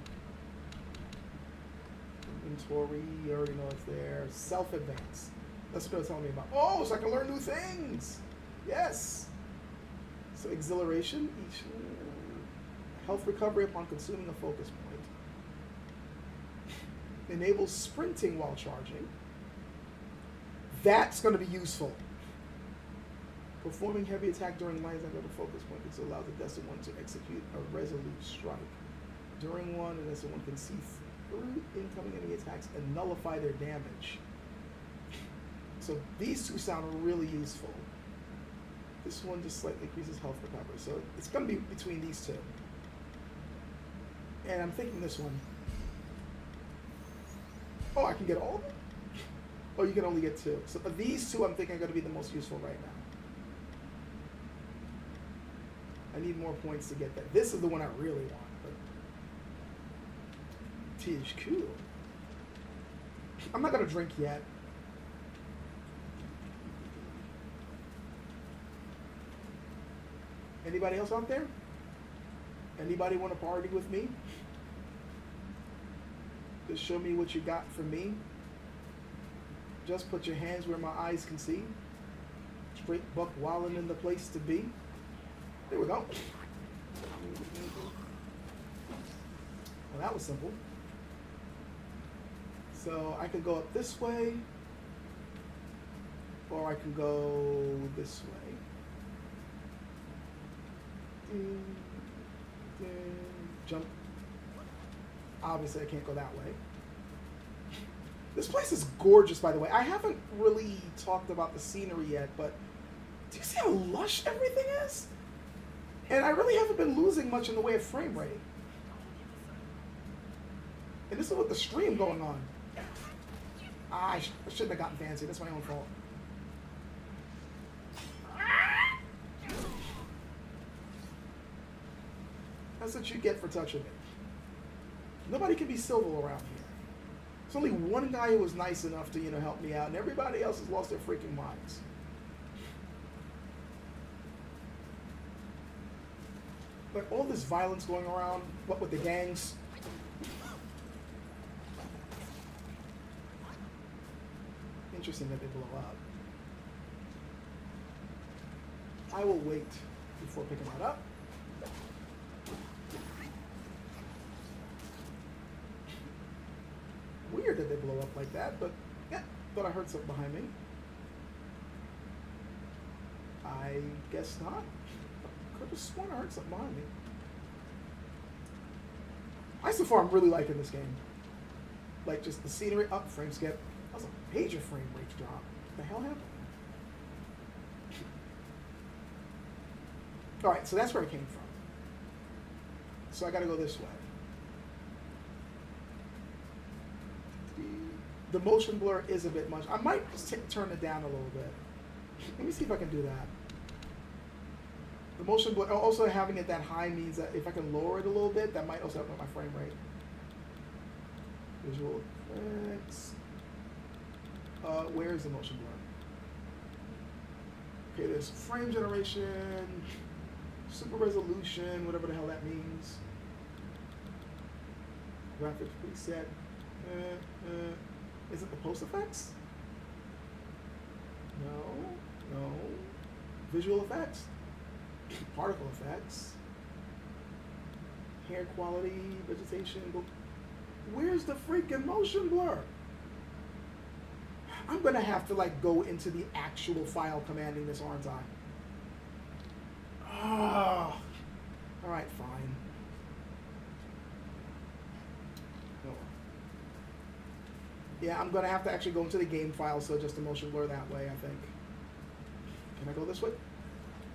Inventory, you already know it's there. Self-advance. That's what they're telling me about. Oh, so I can learn new things. Yes. So exhilaration, each health recovery upon consuming a focus point. Enables sprinting while charging. That's going to be useful. Performing heavy attack during lines under the focus point. This allows the destined one to execute a resolute strike. During one, the destined one can see through incoming enemy attacks and nullify their damage. So these two sound really useful. This one just slightly increases health recovery. So it's going to be between these two. And I'm thinking this one. Oh, I can get all of them? Oh, you can only get two. So these two I'm thinking are going to be the most useful right now. I need more points to get that. This is the one I really want. But THQ. I'm not going to drink yet. Anybody else out there? Anybody want to party with me? Just show me what you got for me. Just put your hands where my eyes can see. Straight buck wildin' in the place to be. There we go. Well, that was simple. So I could go up this way, or I can go this way. Jump. Obviously, I can't go that way. This place is gorgeous, by the way. I haven't really talked about the scenery yet, but do you see how lush everything is? And I really haven't been losing much in the way of frame rate. And this is with the stream going on. I shouldn't have gotten fancy. That's my own fault. That's what you get for touching me. Nobody can be civil around here. There's only one guy who was nice enough to, help me out, and everybody else has lost their freaking minds. Like all this violence going around, what with the gangs? Interesting that they blow up. I will wait before picking that up. Weird that they blow up like that, but yeah, thought I heard something behind me. I guess not. Could have sworn I heard something behind me. So far I'm really liking this game. Like just the scenery, up, frame skip. That was a major frame rate drop. What the hell happened? Alright, so that's where it came from. So I gotta go this way. The motion blur is a bit much. I might just turn it down a little bit. Let me see if I can do that. The motion blur, also having it that high means that if I can lower it a little bit, that might also help with my frame rate. Visual effects. Where is the motion blur? Okay, there's frame generation, super resolution, whatever the hell that means. Graphics preset. Is it the post effects? No. Visual effects. Particle effects. Hair quality, vegetation. Where's the freaking motion blur? I'm gonna have to go into the actual file commanding this, aren't I? Oh. Alright, fine. Yeah, I'm gonna have to actually go into the game file, so just a motion blur that way, I think. Can I go this way?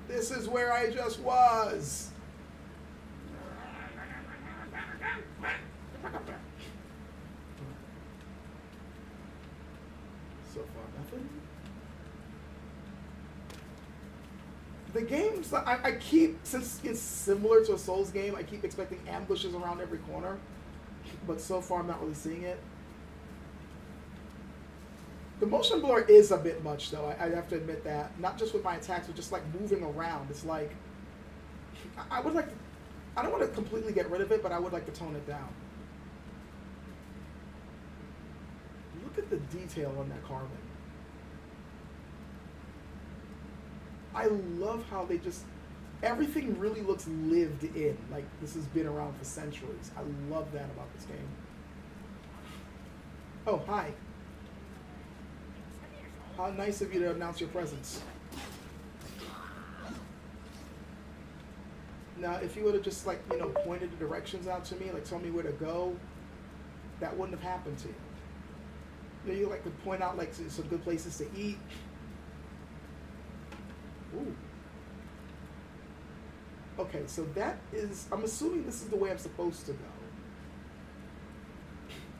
This is where I just was! So far, nothing. The games, I keep, since it's similar to a Souls game, I keep expecting ambushes around every corner. But so far, I'm not really seeing it. The motion blur is a bit much, though. I have to admit that. Not just with my attacks, but just moving around. It's like, I would like to, I don't want to completely get rid of it, but I would like to tone it down. Look at the detail on that carbon. I love how they just, everything really looks lived in. Like this has been around for centuries. I love that about this game. Oh, hi. How nice of you to announce your presence. Now, if you would have just, like, you know, pointed the directions out to me, like told me where to go, that wouldn't have happened to you. You know, you like to point out, like, some good places to eat. Ooh. Okay, so that is, I'm assuming this is the way I'm supposed to go.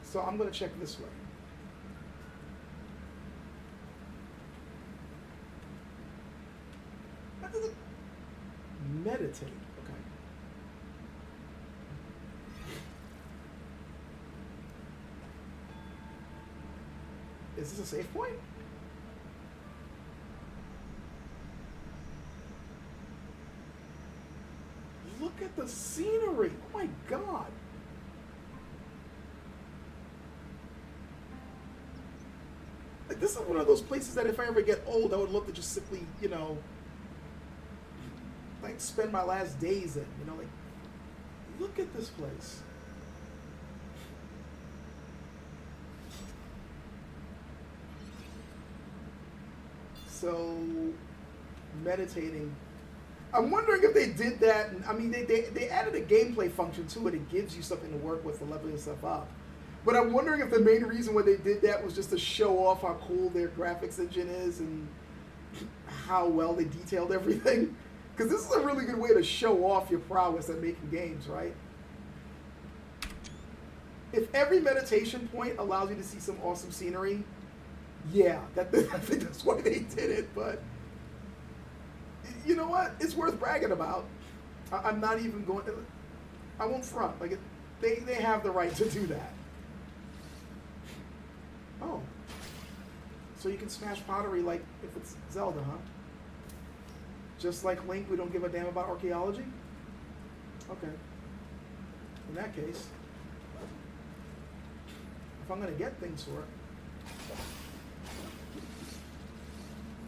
So I'm going to check this way. That doesn't meditate. Okay. Is this a safe point? Look at the scenery. Oh my God. Like, this is one of those places that if I ever get old, I would love to just simply, you know, like spend my last days in. You know, like, look at this place. So, meditating. I'm wondering if they did that. I mean, they added a gameplay function to it. It gives you something to work with for leveling stuff up. But I'm wondering if the main reason why they did that was just to show off how cool their graphics engine is and how well they detailed everything. Because this is a really good way to show off your prowess at making games, right? If every meditation point allows you to see some awesome scenery, yeah, I think that's why they did it. But you know what? It's worth bragging about. I'm not even going to, I won't front. Like, they have the right to do that. Oh. So you can smash pottery like if it's Zelda, huh? Just like Link, we don't give a damn about archaeology? Okay. In that case, if I'm going to get things for it.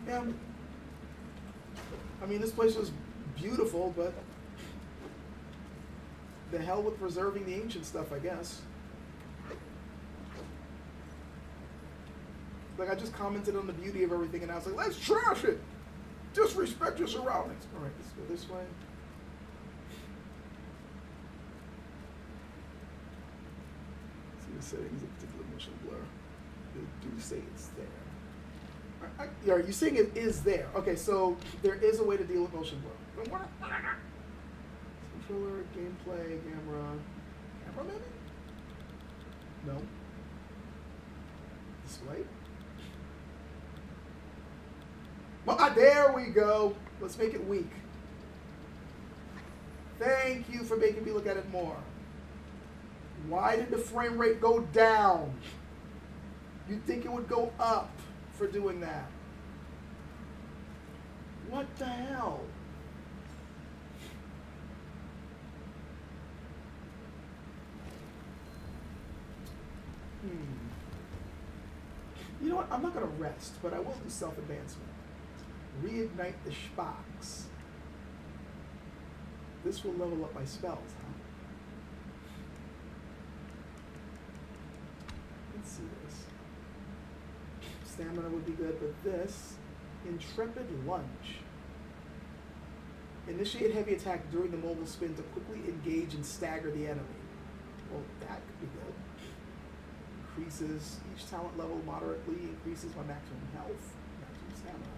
Yeah. I mean, this place was beautiful, but the hell with preserving the ancient stuff, I guess. Like, I just commented on the beauty of everything, and I was like, let's trash it! Just respect your surroundings. All right, let's go this way. See the settings of particular motion blur. They do say it's there. Are you saying it is there? Okay, so there is a way to deal with motion blur. Controller, gameplay, camera maybe? No. Display? Well, there we go. Let's make it weak. Thank you for making me look at it more. Why did the frame rate go down? You'd think it would go up for doing that. What the hell? You know what? I'm not going to rest, but I will do self-advancement. Reignite the Spocks. This will level up my spells, huh? Let's see this. Stamina would be good, but this, Intrepid Lunge. Initiate heavy attack during the mobile spin to quickly engage and stagger the enemy. Well, that could be good. Increases each talent level moderately, increases my maximum health, maximum stamina.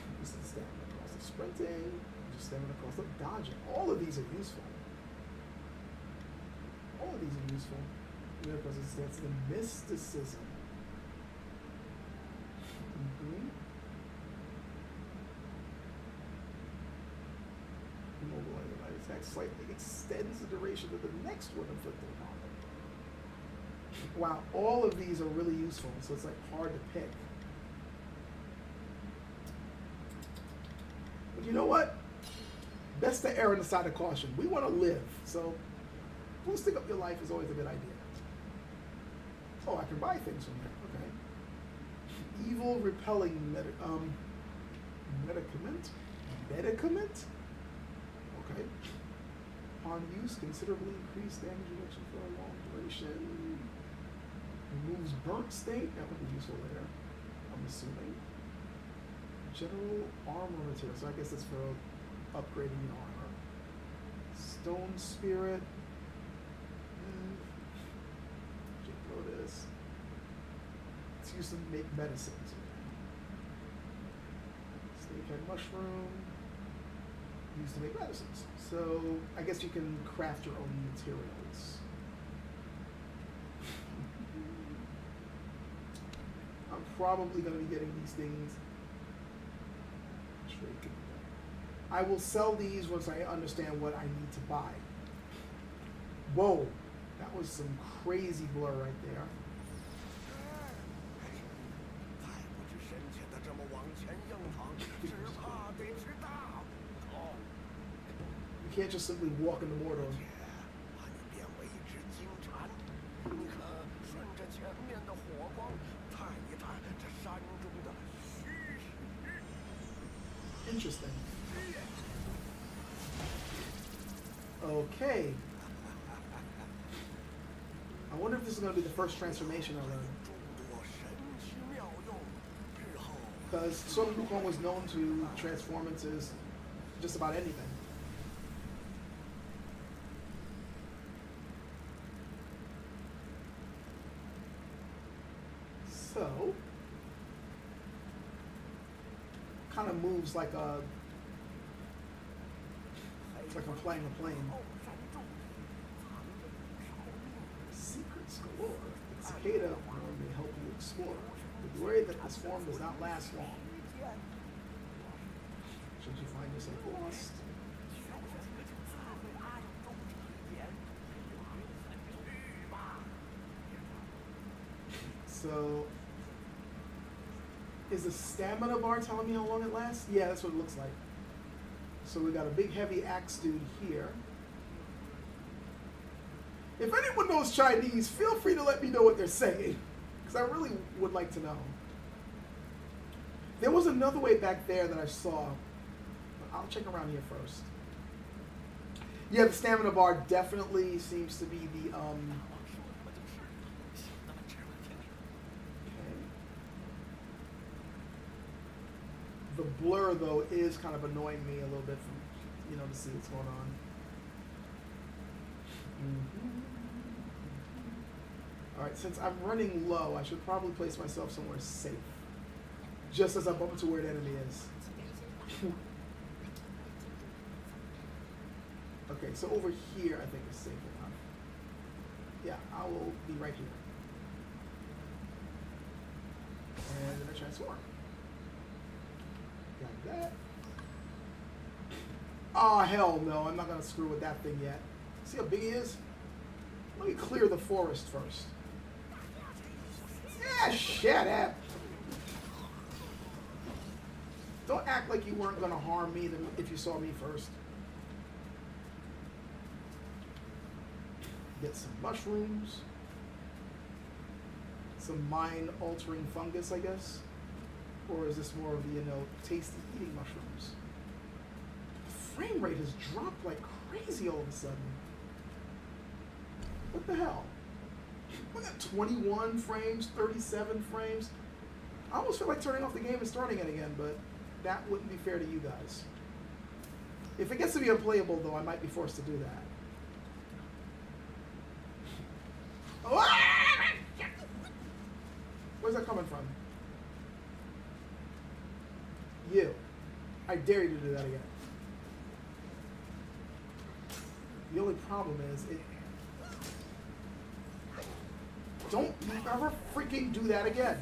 Increases the stamina cost of sprinting, just stamina cost of dodging. All of these are useful. All of these are useful. Because it stands in mysticism. Mobile enemy attack slightly extends the duration of the next one inflicted upon them. Wow, all of these are really useful, so it's like hard to pick. But you know what? Best to err on the side of caution. We want to live, so boosting up your life is always a good idea. Oh, I can buy things from there. Okay. Evil repelling Medicament? Medicament? Okay. Upon use, considerably increased damage reduction for a long duration. Removes burnt state. That would be useful later, I'm assuming. General armor material. So I guess it's for upgrading your armor. Stone spirit. Lotus. It's used to make medicines. Snakehead mushroom. Used to make medicines. So I guess you can craft your own materials. I'm probably going to be getting these things. I will sell these once I understand what I need to buy. Whoa, that was some crazy blur right there. 再不知深浅的这么往前硬闯，只怕得吃大苦。 You can't just simply walk into Mordor. 把你变为一只金蝉，你可顺着前面的火光探一探这山中的虚实。 Interesting. Okay. I wonder if this is going to be the first transformation I learn. 众多神奇妙用，日后 Because Sword of Wukong was known to transform into just about anything. So, kind of moves like a, it's like I'm playing a plane. 后山中藏着不少秘密。 Secrets galore. The cicada form may help you explore. But be worried that this form does not last long. Should you find yourself lost? So, is the stamina bar telling me how long it lasts? Yeah, that's what it looks like. So we got a big heavy axe dude here. If anyone knows Chinese, feel free to let me know what they're saying, because I really would like to know. There was another way back there that I saw, but I'll check around here first. Yeah, the stamina bar definitely seems to be the okay. The blur though is kind of annoying me a little bit from, you know, to see what's going on. All right, since I'm running low, I should probably place myself somewhere safe, just as I bump into where an enemy is. Okay, so over here I think is safe enough. Yeah, I will be right here. And then I transform. Got that. Oh, hell no, I'm not gonna screw with that thing yet. See how big he is? Let me clear the forest first. Yeah, shut up. Don't act like you weren't gonna harm me if you saw me first. Get some mushrooms. Some mind-altering fungus, I guess. Or is this more of the, you know, tasty eating mushrooms? The frame rate has dropped like crazy all of a sudden. What the hell? Look at 21 frames, 37 frames. I almost feel like turning off the game and starting it again, but that wouldn't be fair to you guys. If it gets to be unplayable, though, I might be forced to do that. Where's that coming from? You. I dare you to do that again. The only problem is it. Don't you ever freaking do that again.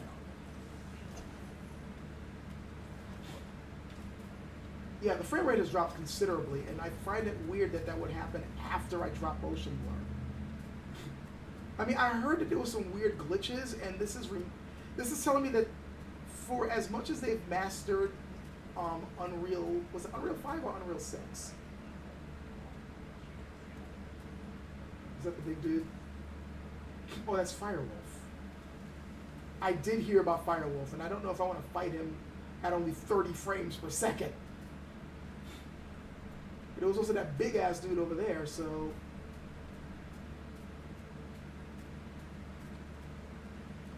Yeah, the frame rate has dropped considerably, and I find it weird that that would happen after I drop motion blur. I mean, I heard that there was some weird glitches, and this is telling me that for as much as they've mastered Unreal, was it Unreal 5 or Unreal 6? Is that the big dude? Oh, that's Firewolf. I did hear about Firewolf, and I don't know if I want to fight him at only 30 frames per second. But there was also that big ass dude over there, so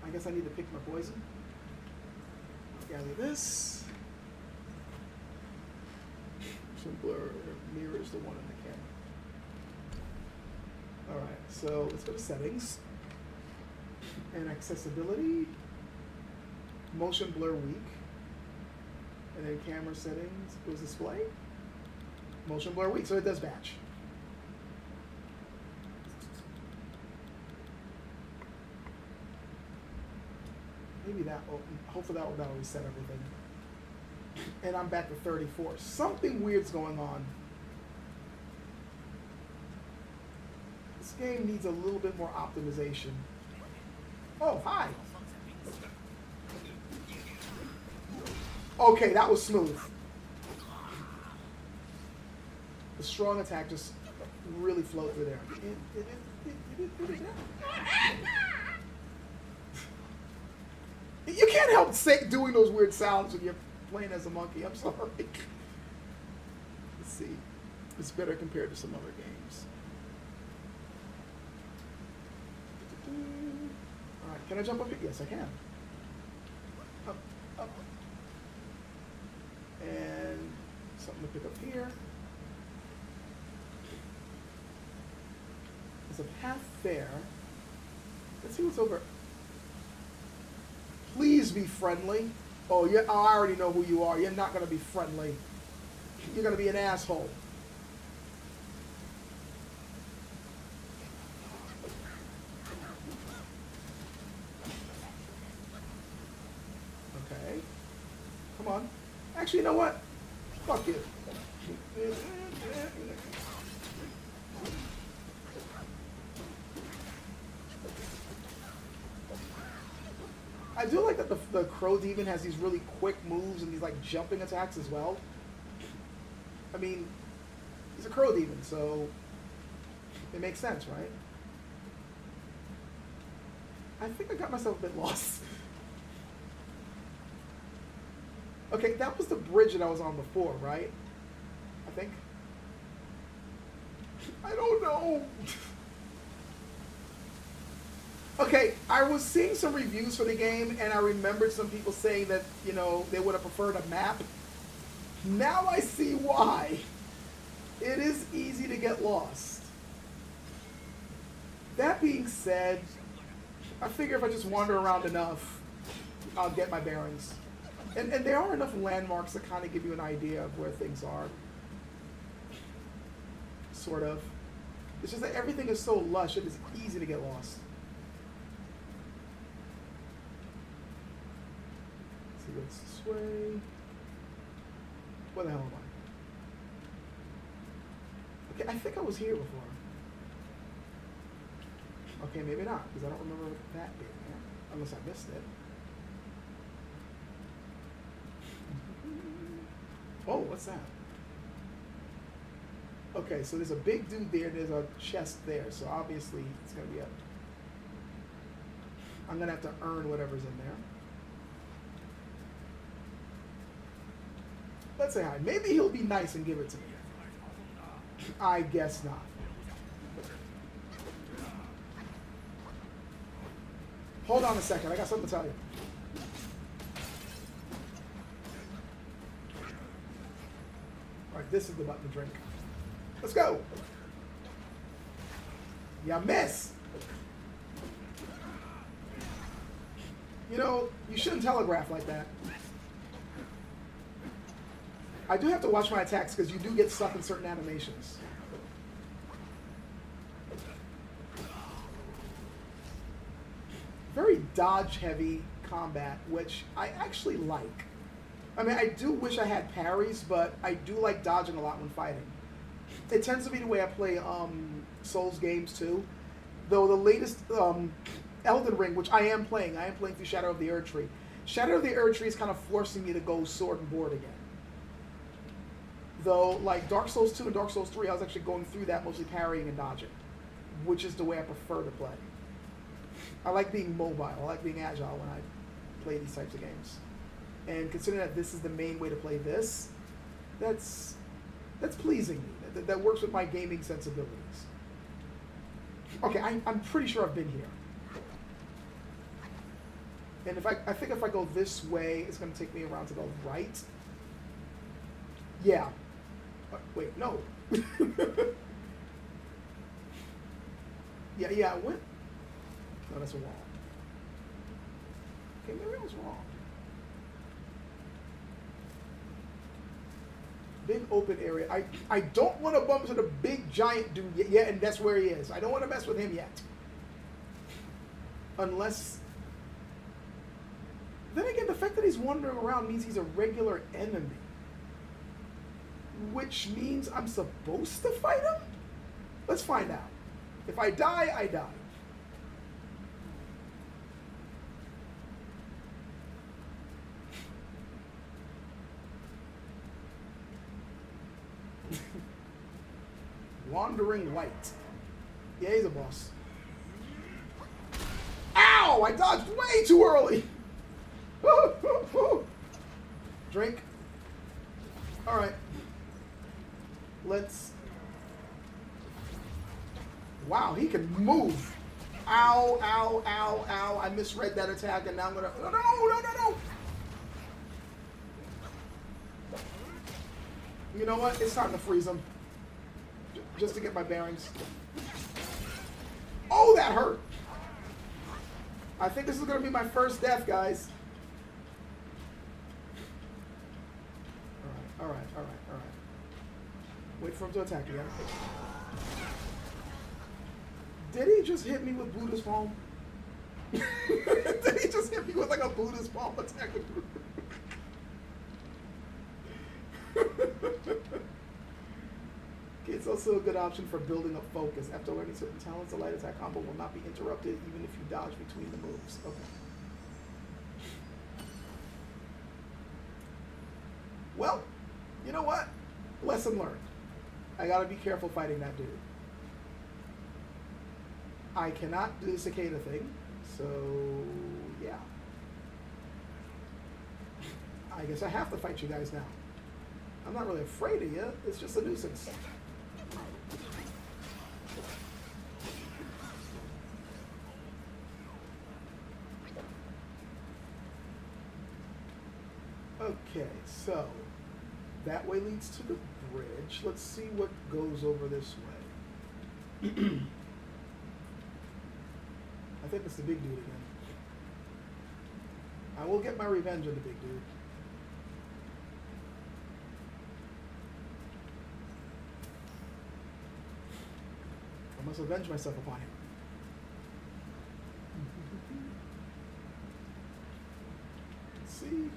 I guess I need to pick my poison. Gather this. Some blur mirrors the one in the camera. Alright, so let's go to settings. And accessibility. Motion blur weak. And then camera settings goes display. Motion blur weak, so it does batch. Maybe that will, hopefully that'll reset everything. And I'm back to 34. Something weird's going on. This game needs a little bit more optimization. Oh, hi. Okay, that was smooth. The strong attack just really flowed through there. You can't help doing those weird sounds when you're playing as a monkey. I'm sorry. Let's see. It's better compared to some other games. Alright, can I jump up here? Yes, I can. Up, up. And something to pick up here. There's a path there. Let's see what's over. Please be friendly. Oh, I already know who you are. You're not going to be friendly. You're going to be an asshole. Okay. Come on. Actually, you know what? Fuck you. I do like that the Crow Demon has these really quick moves and these like jumping attacks as well. I mean, he's a Crow Demon, so it makes sense, right? I think I got myself a bit lost. Okay, that was the bridge that I was on before, right? I think. I don't know. Okay, I was seeing some reviews for the game, and I remembered some people saying that, you know, they would have preferred a map. Now I see why. It is easy to get lost. That being said, I figure if I just wander around enough, I'll get my bearings. And there are enough landmarks that kind of give you an idea of where things are. Sort of. It's just that everything is so lush, it is easy to get lost. Let's see what's this way. Where the hell am I? Okay, I think I was here before. Okay, maybe not, because I don't remember that being there. Unless I missed it. Oh, what's that? Okay, so there's a big dude there, there's a chest there, so obviously it's going to be I'm going to have to earn whatever's in there. Let's say hi. Maybe he'll be nice and give it to me. I guess not. Hold on a second, I got something to tell you. Alright, this is the button to drink. Let's go! You miss! You know, you shouldn't telegraph like that. I do have to watch my attacks because you do get stuck in certain animations. Very dodge-heavy combat, which I actually like. I mean, I do wish I had parries, but I do like dodging a lot when fighting. It tends to be the way I play Souls games too. Though the latest Elden Ring, which I am playing through Shadow of the Erd Tree. Shadow of the Erd Tree is kind of forcing me to go sword and board again. Though, like Dark Souls 2 and Dark Souls 3, I was actually going through that mostly parrying and dodging, which is the way I prefer to play. I like being mobile. I like being agile when I play these types of games. And considering that this is the main way to play this, that's pleasing me. That works with my gaming sensibilities. Okay, I'm pretty sure I've been here. And if I think if I go this way, it's going to take me around to the right. Yeah. Wait, no. yeah, I went. No, that's a wall. Okay, maybe I was wrong. Big open area. I don't want to bump into the big giant dude yet. Yeah, and that's where he is. I don't want to mess with him yet. Unless... Then again, the fact that he's wandering around means he's a regular enemy. Which means I'm supposed to fight him? Let's find out. If I die, I die. Wandering Light. Yeah, he's a boss. Ow! I dodged way too early! Drink. Alright. Let's... Wow, he can move. Ow, ow, ow, ow. I misread that attack and now I'm gonna... No! You know what? It's time to freeze him. Just to get my bearings. Oh, that hurt! I think this is going to be my first death, guys. Alright. Wait for him to attack again. Did he just hit me with Buddha's palm? Did he just hit me with like a Buddha's palm attack? It's also a good option for building up focus. After learning certain talents, the light attack combo will not be interrupted even if you dodge between the moves. Okay. Well, you know what? Lesson learned. I gotta be careful fighting that dude. I cannot do the cicada thing, so yeah. I guess I have to fight you guys now. I'm not really afraid of you, it's just a nuisance. Okay, so that way leads to the bridge. Let's see what goes over this way. I think it's the big dude again. I will get my revenge on the big dude. I must avenge myself upon him. Let's see.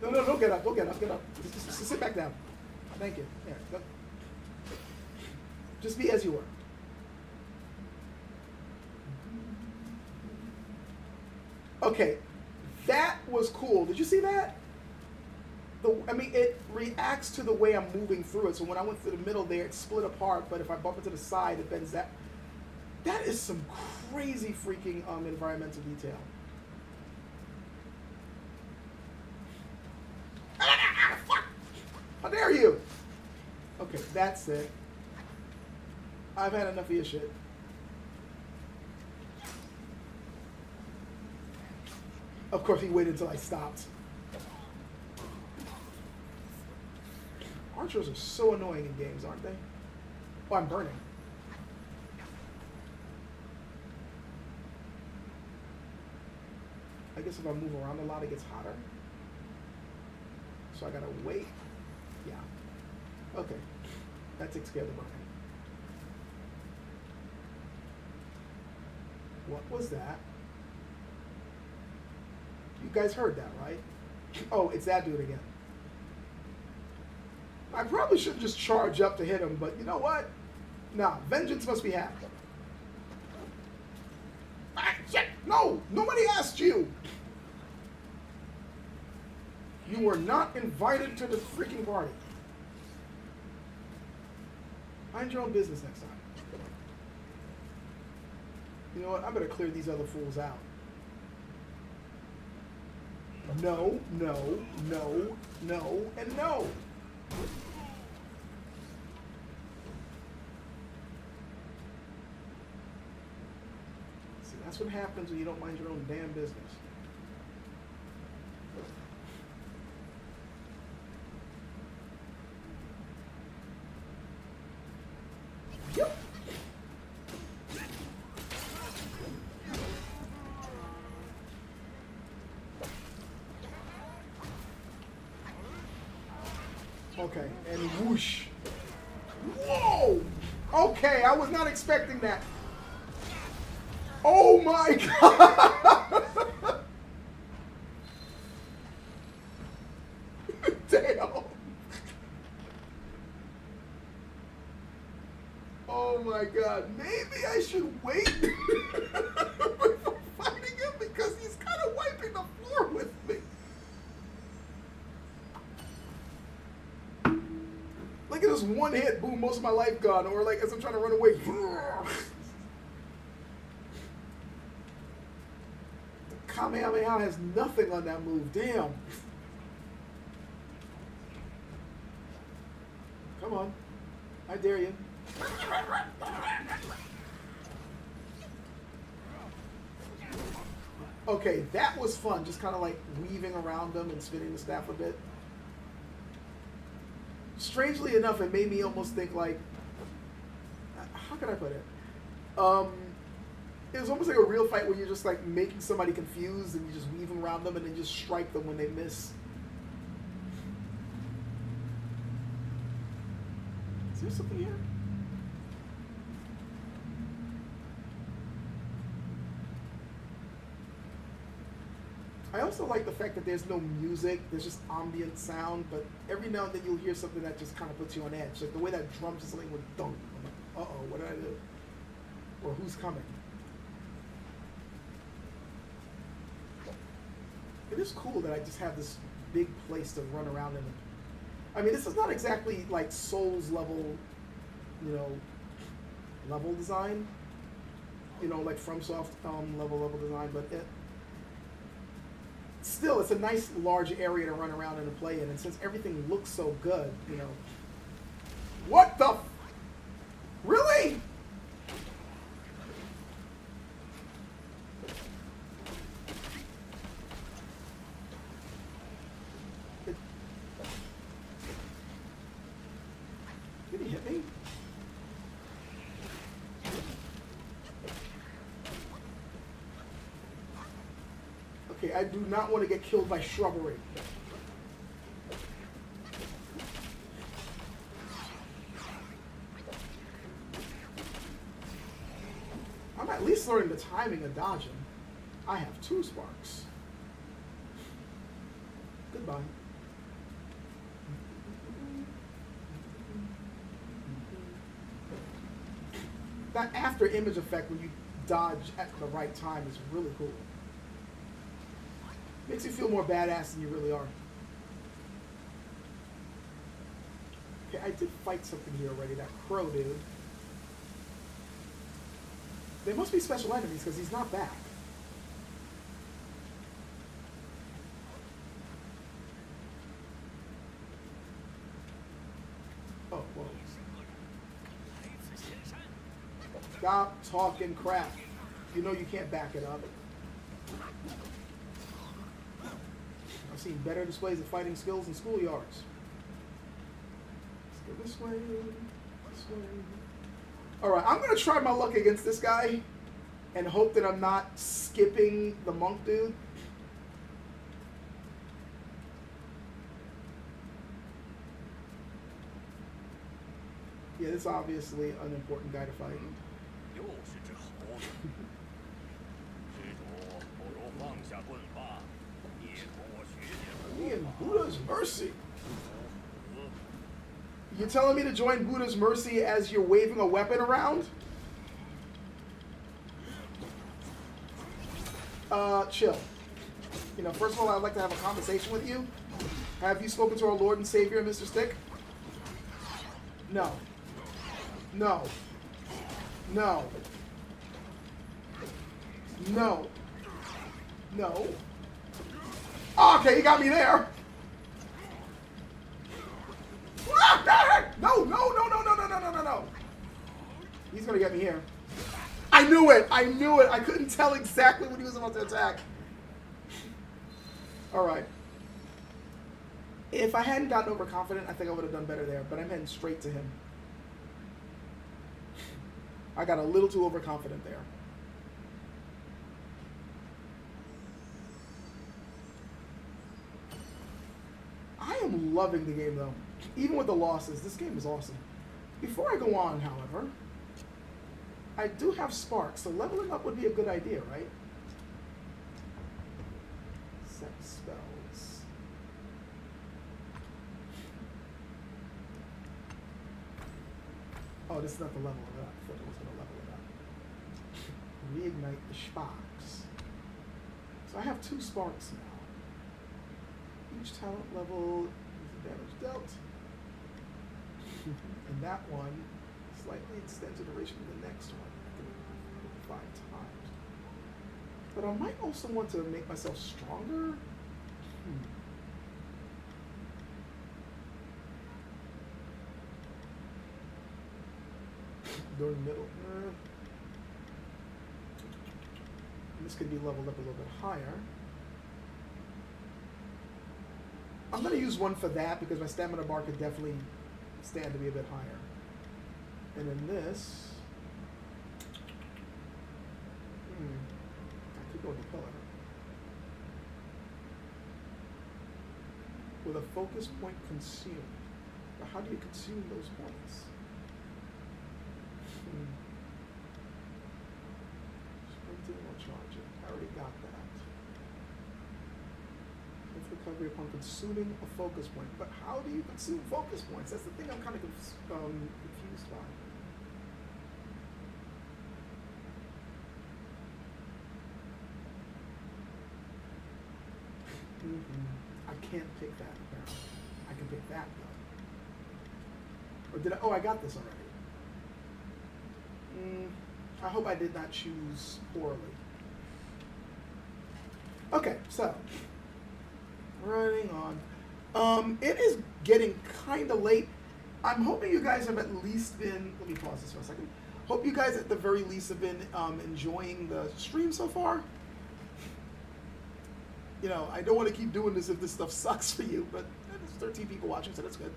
No, don't get up, get up. Just sit back down. Thank you. Yeah, go. Just be as you were. Okay, that was cool. Did you see that? It reacts to the way I'm moving through it. So when I went through the middle there, it split apart. But if I bump into the side, it bends that. That is some crazy freaking environmental detail. How dare you? Okay, that's it. I've had enough of your shit. Of course, he waited until I stopped. Archers are so annoying in games, aren't they? Oh, I'm burning. I guess if I move around a lot, it gets hotter. So I gotta wait. Yeah. Okay. That takes care of the burning. What was that? You guys heard that, right? Oh, it's that dude again. I probably should just charge up to hit him, but you know what? Nah, vengeance must be had. Ah, shit! No! Nobody asked you! You were not invited to the freaking party. Mind your own business next time. You know what? I better clear these other fools out. No, no, no, no, and no. See, that's what happens when you don't mind your own damn business. Yep. Okay, and whoosh. Whoa! Okay, I was not expecting that. Oh my god! Damn. Oh my god. Maybe I should wait before fighting him because he's kind of wiping the floor with me. Like, it was one hit, boom, most of my life gone. Or like, as I'm trying to run away. The Kamehameha has nothing on that move. Damn. Come on. I dare you. Okay, that was fun. Just kind of like weaving around them and spinning the staff a bit. Strangely enough, it made me almost think like, how can I put it? It was almost like a real fight where you're just like making somebody confused and you just weave around them and then just strike them when they miss. Is there something here? I also like the fact that there's no music, there's just ambient sound, but every now and then you'll hear something that just kind of puts you on edge. Like the way that drums is something with dunk. I'm like, uh-oh, what did I do? Or who's coming? It is cool that I just have this big place to run around in. I mean, this is not exactly like Souls level, you know, level design. You know, like FromSoft level design, but still, it's a nice large area to run around and to play in, and since everything looks so good, you know. What the? Really? Did he hit me? Okay, I do not want to get killed by shrubbery. I'm at least learning the timing of dodging. I have 2 sparks. Goodbye. That after image effect when you dodge at the right time is really cool. Makes you feel more badass than you really are. Okay, I did fight something here already, that crow dude. They must be special enemies because he's not back. Oh, whoa. Stop talking crap. You know you can't back it up. I've seen better displays of fighting skills in schoolyards. Let's go this way, this way. Alright, I'm going to try my luck against this guy and hope that I'm not skipping the monk dude. Yeah, this is obviously an important guy to fight. Me and Buddha's Mercy. You telling me to join Buddha's Mercy as you're waving a weapon around? Chill. You know, first of all, I'd like to have a conversation with you. Have you spoken to our Lord and Savior, Mr. Stick? No. No. No. No. No. Oh, okay, he got me there. No, no, no, no, no, no, no, no, no, no. He's gonna get me here. I knew it. I knew it. I couldn't tell exactly when he was about to attack. All right. If I hadn't gotten overconfident, I think I would have done better there. But I'm heading straight to him. I got a little too overconfident there. I am loving the game, though. Even with the losses, this game is awesome. Before I go on, however, I do have sparks, so leveling up would be a good idea, right? Set spells. Oh, this is not the level it up. I thought it was going to level it up. Reignite the sparks. So I have 2 sparks now. Each talent level is the damage dealt. And that one slightly extends the duration of the next one. I can 5 times. But I might also want to make myself stronger. During middle. This could be leveled up a little bit higher. I'm going to use one for that because my stamina bar could definitely stand to be a bit higher. And then this, I could go with the pillar. With a focus point consumed. But how do you consume those points? Sprinting or charging. I already got that. Recovery upon consuming a focus point. But how do you consume focus points? That's the thing I'm kind of confused by. I can't pick that apparently. I can pick that though. Or did I? Oh, I got this already. I hope I did not choose poorly. Okay, so running on. It is getting kind of late. I'm hoping you guys have at least been, let me pause this for a second. Hope you guys at the very least have been enjoying the stream so far. You know, I don't want to keep doing this if this stuff sucks for you, but there's 13 people watching, so that's good.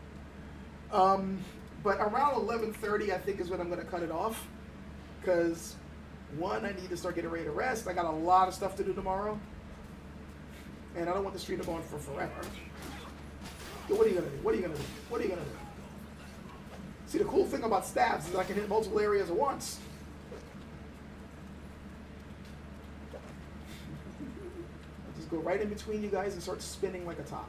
But around 11:30, I think is when I'm going to cut it off. Because, one, I need to start getting ready to rest. I got a lot of stuff to do tomorrow. And I don't want the stream to go on for forever. So what are you going to do? What are you going to do? What are you going to do? See, the cool thing about stabs is I can hit multiple areas at once. I'll just go right in between you guys and start spinning like a top.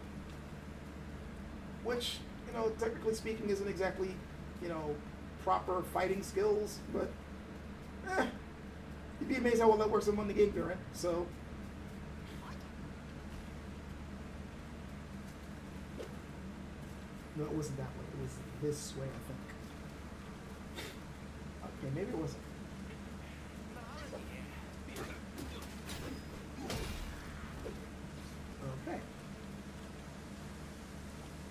Which, you know, technically speaking isn't exactly, you know, proper fighting skills, but you'd be amazed how well that works in the game you're in. So no, it wasn't that way. It was this way, I think. Okay, maybe it wasn't. Okay.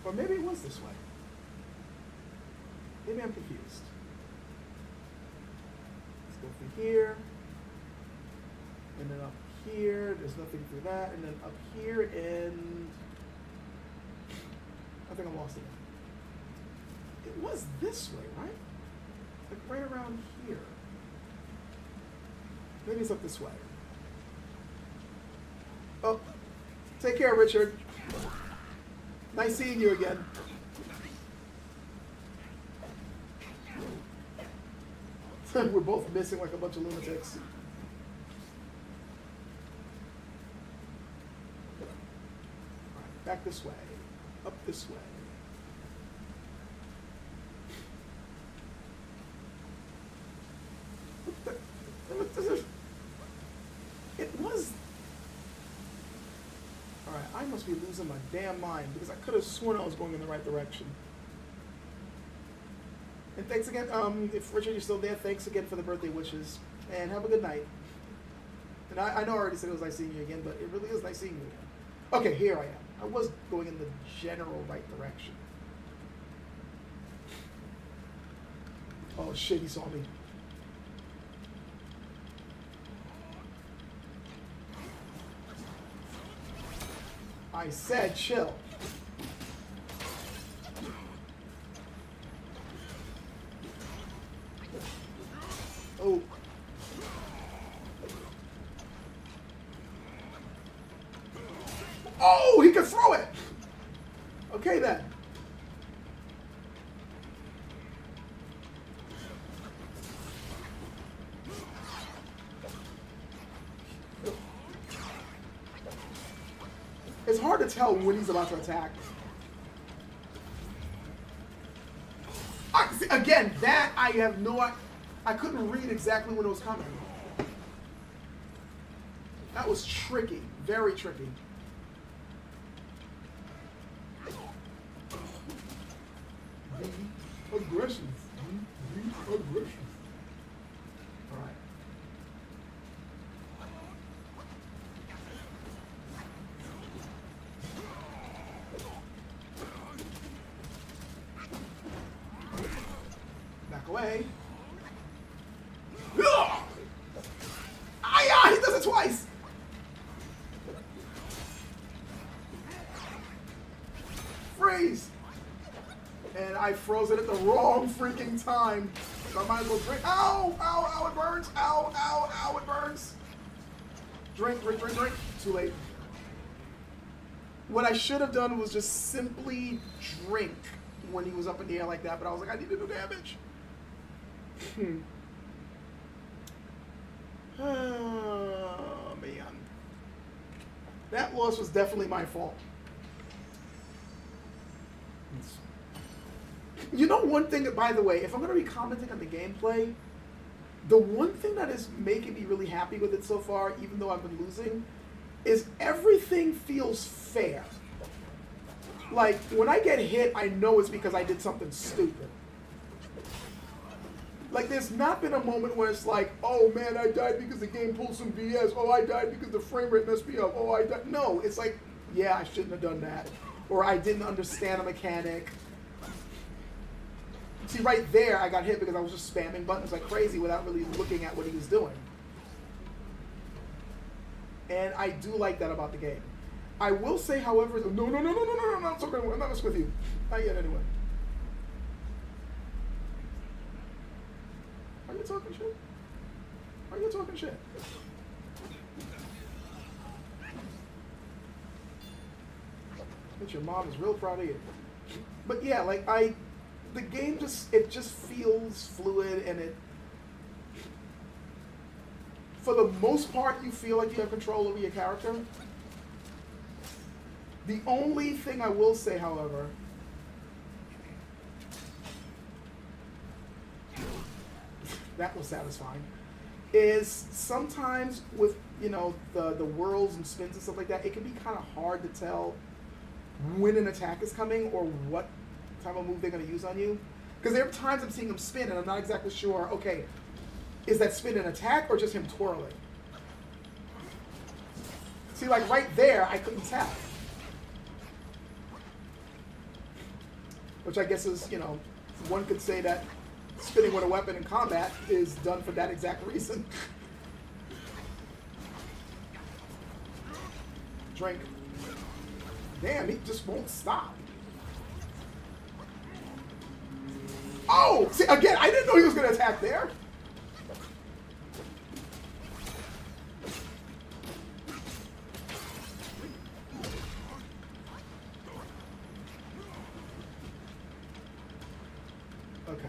Or maybe it was this way. Maybe I'm confused. Let's go through here. And then up here. There's nothing through that. And then up here and I think I'm lost again. It was this way, right? Like right around here. Maybe it's up this way. Oh, take care, Richard. Nice seeing you again. We're both missing like a bunch of lunatics. All right, back this way. Up this way. It was. Alright, I must be losing my damn mind because I could have sworn I was going in the right direction. And thanks again, if Richard, you're still there, thanks again for the birthday wishes. And have a good night. And I know I already said it was nice seeing you again, but it really is nice seeing you again. Okay, here I am. I was going in the general right direction. Oh shit, he saw me. I said chill. Oh. Oh, he can throw it. Okay then. It's hard to tell when he's about to attack. Again, that I have no... I couldn't read exactly when it was coming. That was tricky. Very tricky. Be aggressive. Be aggressive. Alright. Back away. He does it twice. Freeze. And I froze it at the wrong freaking time. So I might as well drink. Ow! Ow! Ow! It burns! Ow! Ow! Ow! It burns! Drink! Drink! Drink! Drink! Too late. What I should have done was just simply drink when he was up in the air like that, but I was like, I need to do damage. Oh, man. That loss was definitely my fault. You know one thing, by the way, if I'm going to be commenting on the gameplay, the one thing that is making me really happy with it so far, even though I've been losing, is everything feels fair. Like, when I get hit, I know it's because I did something stupid. Like, there's not been a moment where it's like, oh man, I died because the game pulled some BS. Oh, I died because the frame rate messed me up. Oh, I died. No, it's like, yeah, I shouldn't have done that. Or I didn't understand a mechanic. See, right there, I got hit because I was just spamming buttons like crazy without really looking at what he was doing. And I do like that about the game. I will say, however, no, it's okay, I'm not messing with you. Not yet, anyway. Are you talking shit? Are you talking shit? Bet your mom is real proud of you. But yeah, like the game it just feels fluid, and it, for the most part, you feel like you have control over your character. The only thing I will say, however, that was satisfying, is sometimes with, you know, the whirls and spins and stuff like that, it can be kind of hard to tell when an attack is coming or what type of move they're going to use on you. Because there are times I'm seeing him spin and I'm not exactly sure, okay, is that spin an attack or just him twirling? See, like right there, I couldn't tell. Which I guess is, you know, one could say that spinning with a weapon in combat is done for that exact reason. Drink. Damn, he just won't stop. Oh! See, again, I didn't know he was going to attack there. Okay.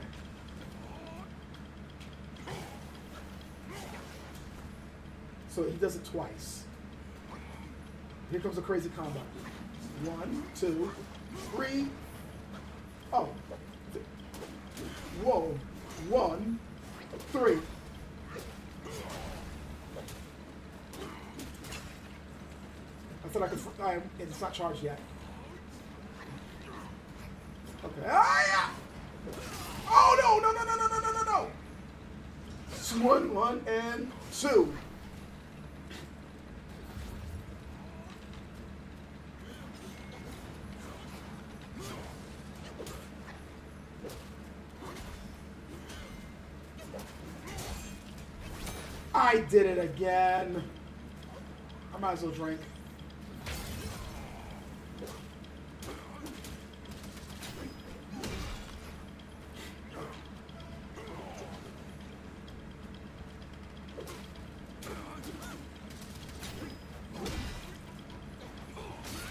So he does it twice. Here comes a crazy combo. 1, 2, 3. Oh. Whoa. 1, 3. I thought I could. It's not charged yet. Okay. Ah, yeah! Oh no! It's 1, and 2. I did it again. I might as well drink.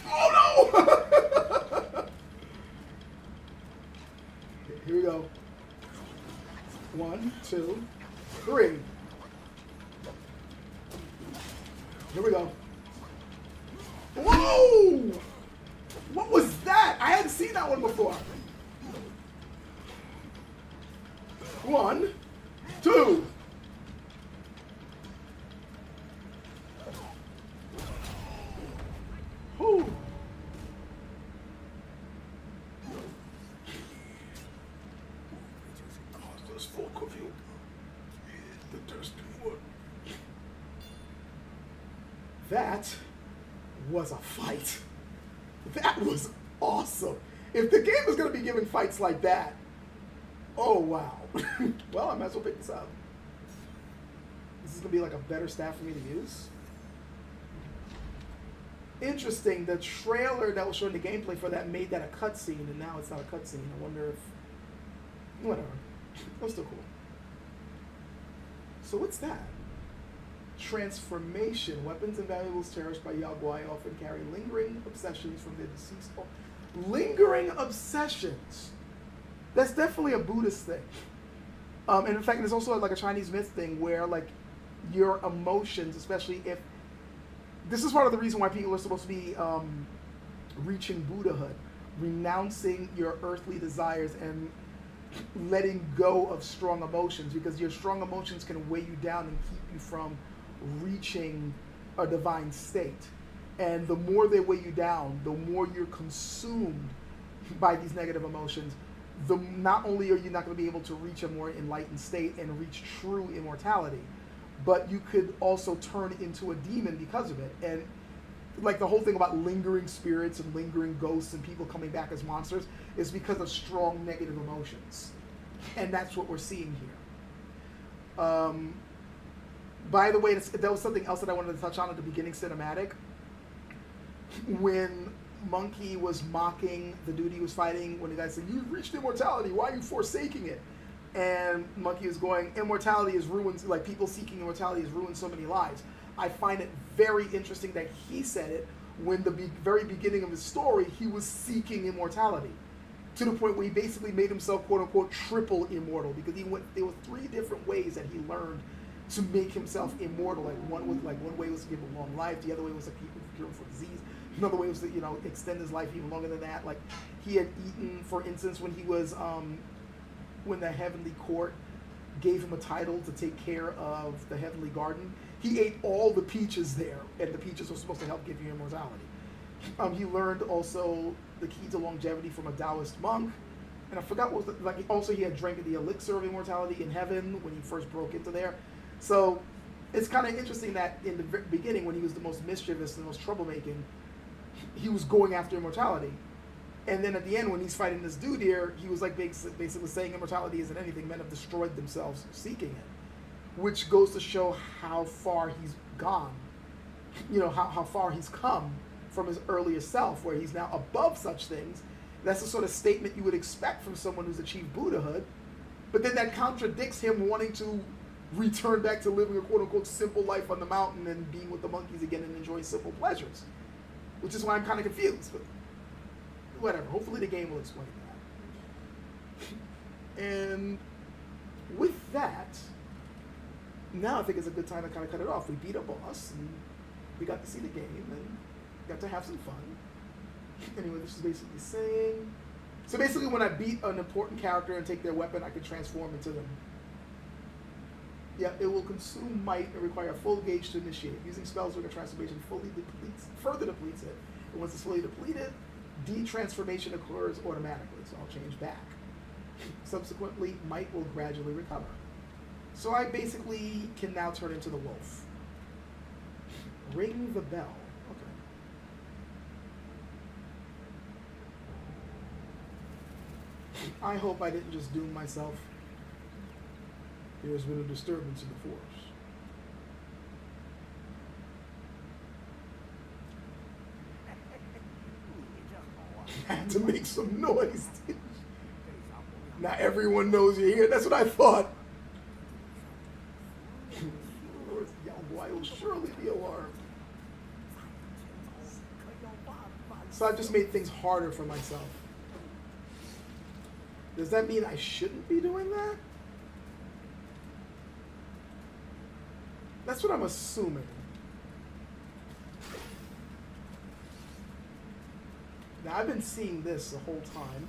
Oh no! Here we go. 1, 2, 3. Here we go. Whoa! What was that? I hadn't seen that one before. 1, 2. Whew. This folk of you, the thirsty one. That was a fight. That was awesome. If the game is going to be giving fights like that, oh wow. Well, I might as well pick this up. This is going to be like a better staff for me to use. Interesting, the trailer that was showing the gameplay for that made that a cutscene, and now it's not a cutscene. I wonder if... Whatever. That's still cool. So what's that? Transformation. Weapons and valuables cherished by Yaguai often carry lingering obsessions from their deceased. Oh, lingering obsessions. That's definitely a Buddhist thing. And in fact, there's also like a Chinese myth thing where like your emotions, especially if this is part of the reason why people are supposed to be reaching Buddhahood, renouncing your earthly desires and letting go of strong emotions, because your strong emotions can weigh you down and keep you from reaching a divine state. And the more they weigh you down, the more you're consumed by these negative emotions, not only are you not going to be able to reach a more enlightened state and reach true immortality, but you could also turn into a demon because of it. And like the whole thing about lingering spirits and lingering ghosts and people coming back as monsters is because of strong negative emotions. And that's what we're seeing here. By the way, that was something else that I wanted to touch on at the beginning cinematic. When Monkey was mocking the dude he was fighting, when the guy said, "You've reached immortality, why are you forsaking it?" And Monkey was going, "Immortality is ruined, like people seeking immortality has ruined so many lives." I find it very interesting that he said it when the very beginning of his story, he was seeking immortality. To the point where he basically made himself, quote unquote, triple immortal, because there were 3 different ways that he learned to make himself immortal. Like one way was to give a long life, the other way was to keep him cure for disease, another way was to, extend his life even longer than that. Like he had eaten, for instance, when he was when the Heavenly Court gave him a title to take care of the Heavenly Garden, he ate all the peaches there, and the peaches were supposed to help give you immortality. He learned also the key to longevity from a Taoist monk, and I forgot what was he had drank the elixir of immortality in heaven when he first broke into there. So it's kind of interesting that in the beginning, when he was the most mischievous and the most troublemaking, he was going after immortality. And then at the end, when he's fighting this dude here, he was like basically saying immortality isn't anything. Men have destroyed themselves seeking it, which goes to show how far he's gone. How far he's come from his earlier self, where he's now above such things. That's the sort of statement you would expect from someone who's achieved Buddhahood. But then that contradicts him wanting to return back to living a quote-unquote simple life on the mountain and being with the monkeys again and enjoying simple pleasures. Which is why I'm kind of confused. But whatever, hopefully the game will explain that. And with that, now I think it's a good time to kind of cut it off. We beat a boss, and we got to see the game, and got to have some fun. Anyway, this is basically saying... So basically when I beat an important character and take their weapon, I can transform into them. Yeah, it will consume might and require a full gauge to initiate. Using spells where the transformation further depletes it. And once it's fully depleted, de-transformation occurs automatically, so I'll change back. Subsequently, might will gradually recover. So I basically can now turn into the wolf. Ring the bell. Okay. I hope I didn't just doom myself. There's been a disturbance in the force. had to make some noise. Now everyone knows you're here. That's what I thought. Young boy will surely be alarmed. So I've just made things harder for myself. Does that mean I shouldn't be doing that? That's what I'm assuming. Now I've been seeing this the whole time.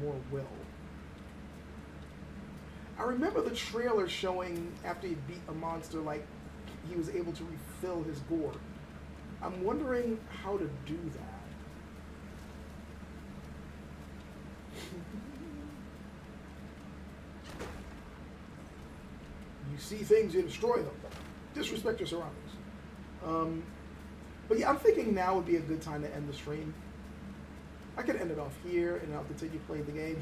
More will. I remember the trailer showing after he beat a monster, like he was able to refill his gourd. I'm wondering how to do that. You see things, you destroy them. Disrespect your surroundings. But yeah, I'm thinking now would be a good time to end the stream. I could end it off here and I'll continue playing the game.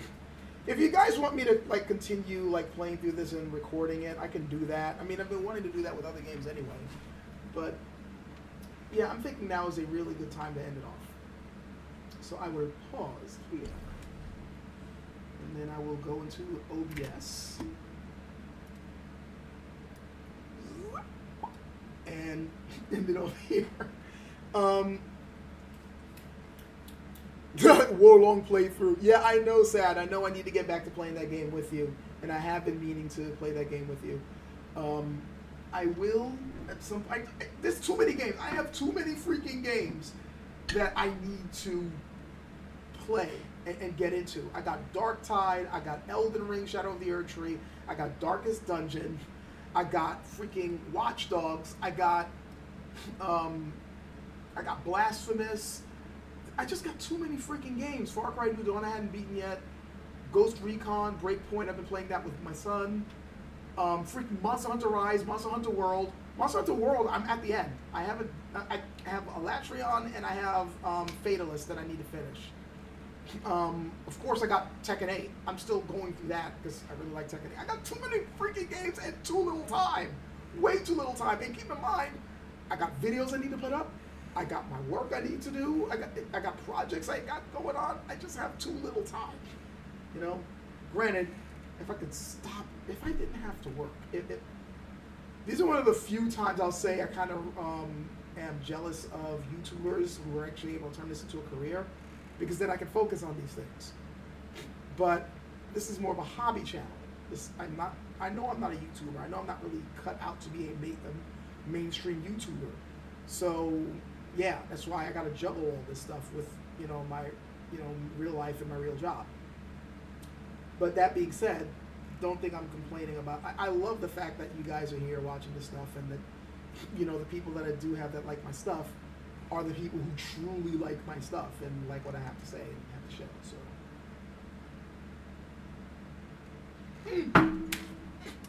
If you guys want me to like continue like playing through this and recording it, I can do that. I mean, I've been wanting to do that with other games anyway. But yeah, I'm thinking now is a really good time to end it off. So I would pause here. And then I will go into OBS. And end it off here. War-long playthrough. Yeah, I know, Sad. I know I need to get back to playing that game with you. And I have been meaning to play that game with you. I will at some point. There's too many games. I have too many freaking games that I need to play and get into. I got Dark Tide. I got Elden Ring, Shadow of the Erdtree. I got Darkest Dungeon. I got freaking Watch Dogs. I got Blasphemous. I just got too many freaking games. Far Cry New Dawn I hadn't beaten yet. Ghost Recon, Breakpoint, I've been playing that with my son. Freaking Monster Hunter Rise, Monster Hunter World. Monster Hunter World, I'm at the end. I have Alatreon and I have Fatalist that I need to finish. Of course I got Tekken 8. I'm still going through that because I really like Tekken 8. I got too many freaking games and too little time. Way too little time. And keep in mind, I got videos I need to put up. I got my work I need to do. I got projects I got going on. I just have too little time. You know? Granted, if I could stop, if I didn't have to work, these are one of the few times I'll say I kind of am jealous of YouTubers who are actually able to turn this into a career, because then I can focus on these things. But this is more of a hobby channel. I know I'm not a YouTuber. I know I'm not really cut out to be a mainstream YouTuber. So yeah, that's why I got to juggle all this stuff with my real life and my real job. But that being said, don't think I'm complaining about. I love the fact that you guys are here watching this stuff, and that the people that I do have that like my stuff are the people who truly like my stuff and like what I have to say and have to show. So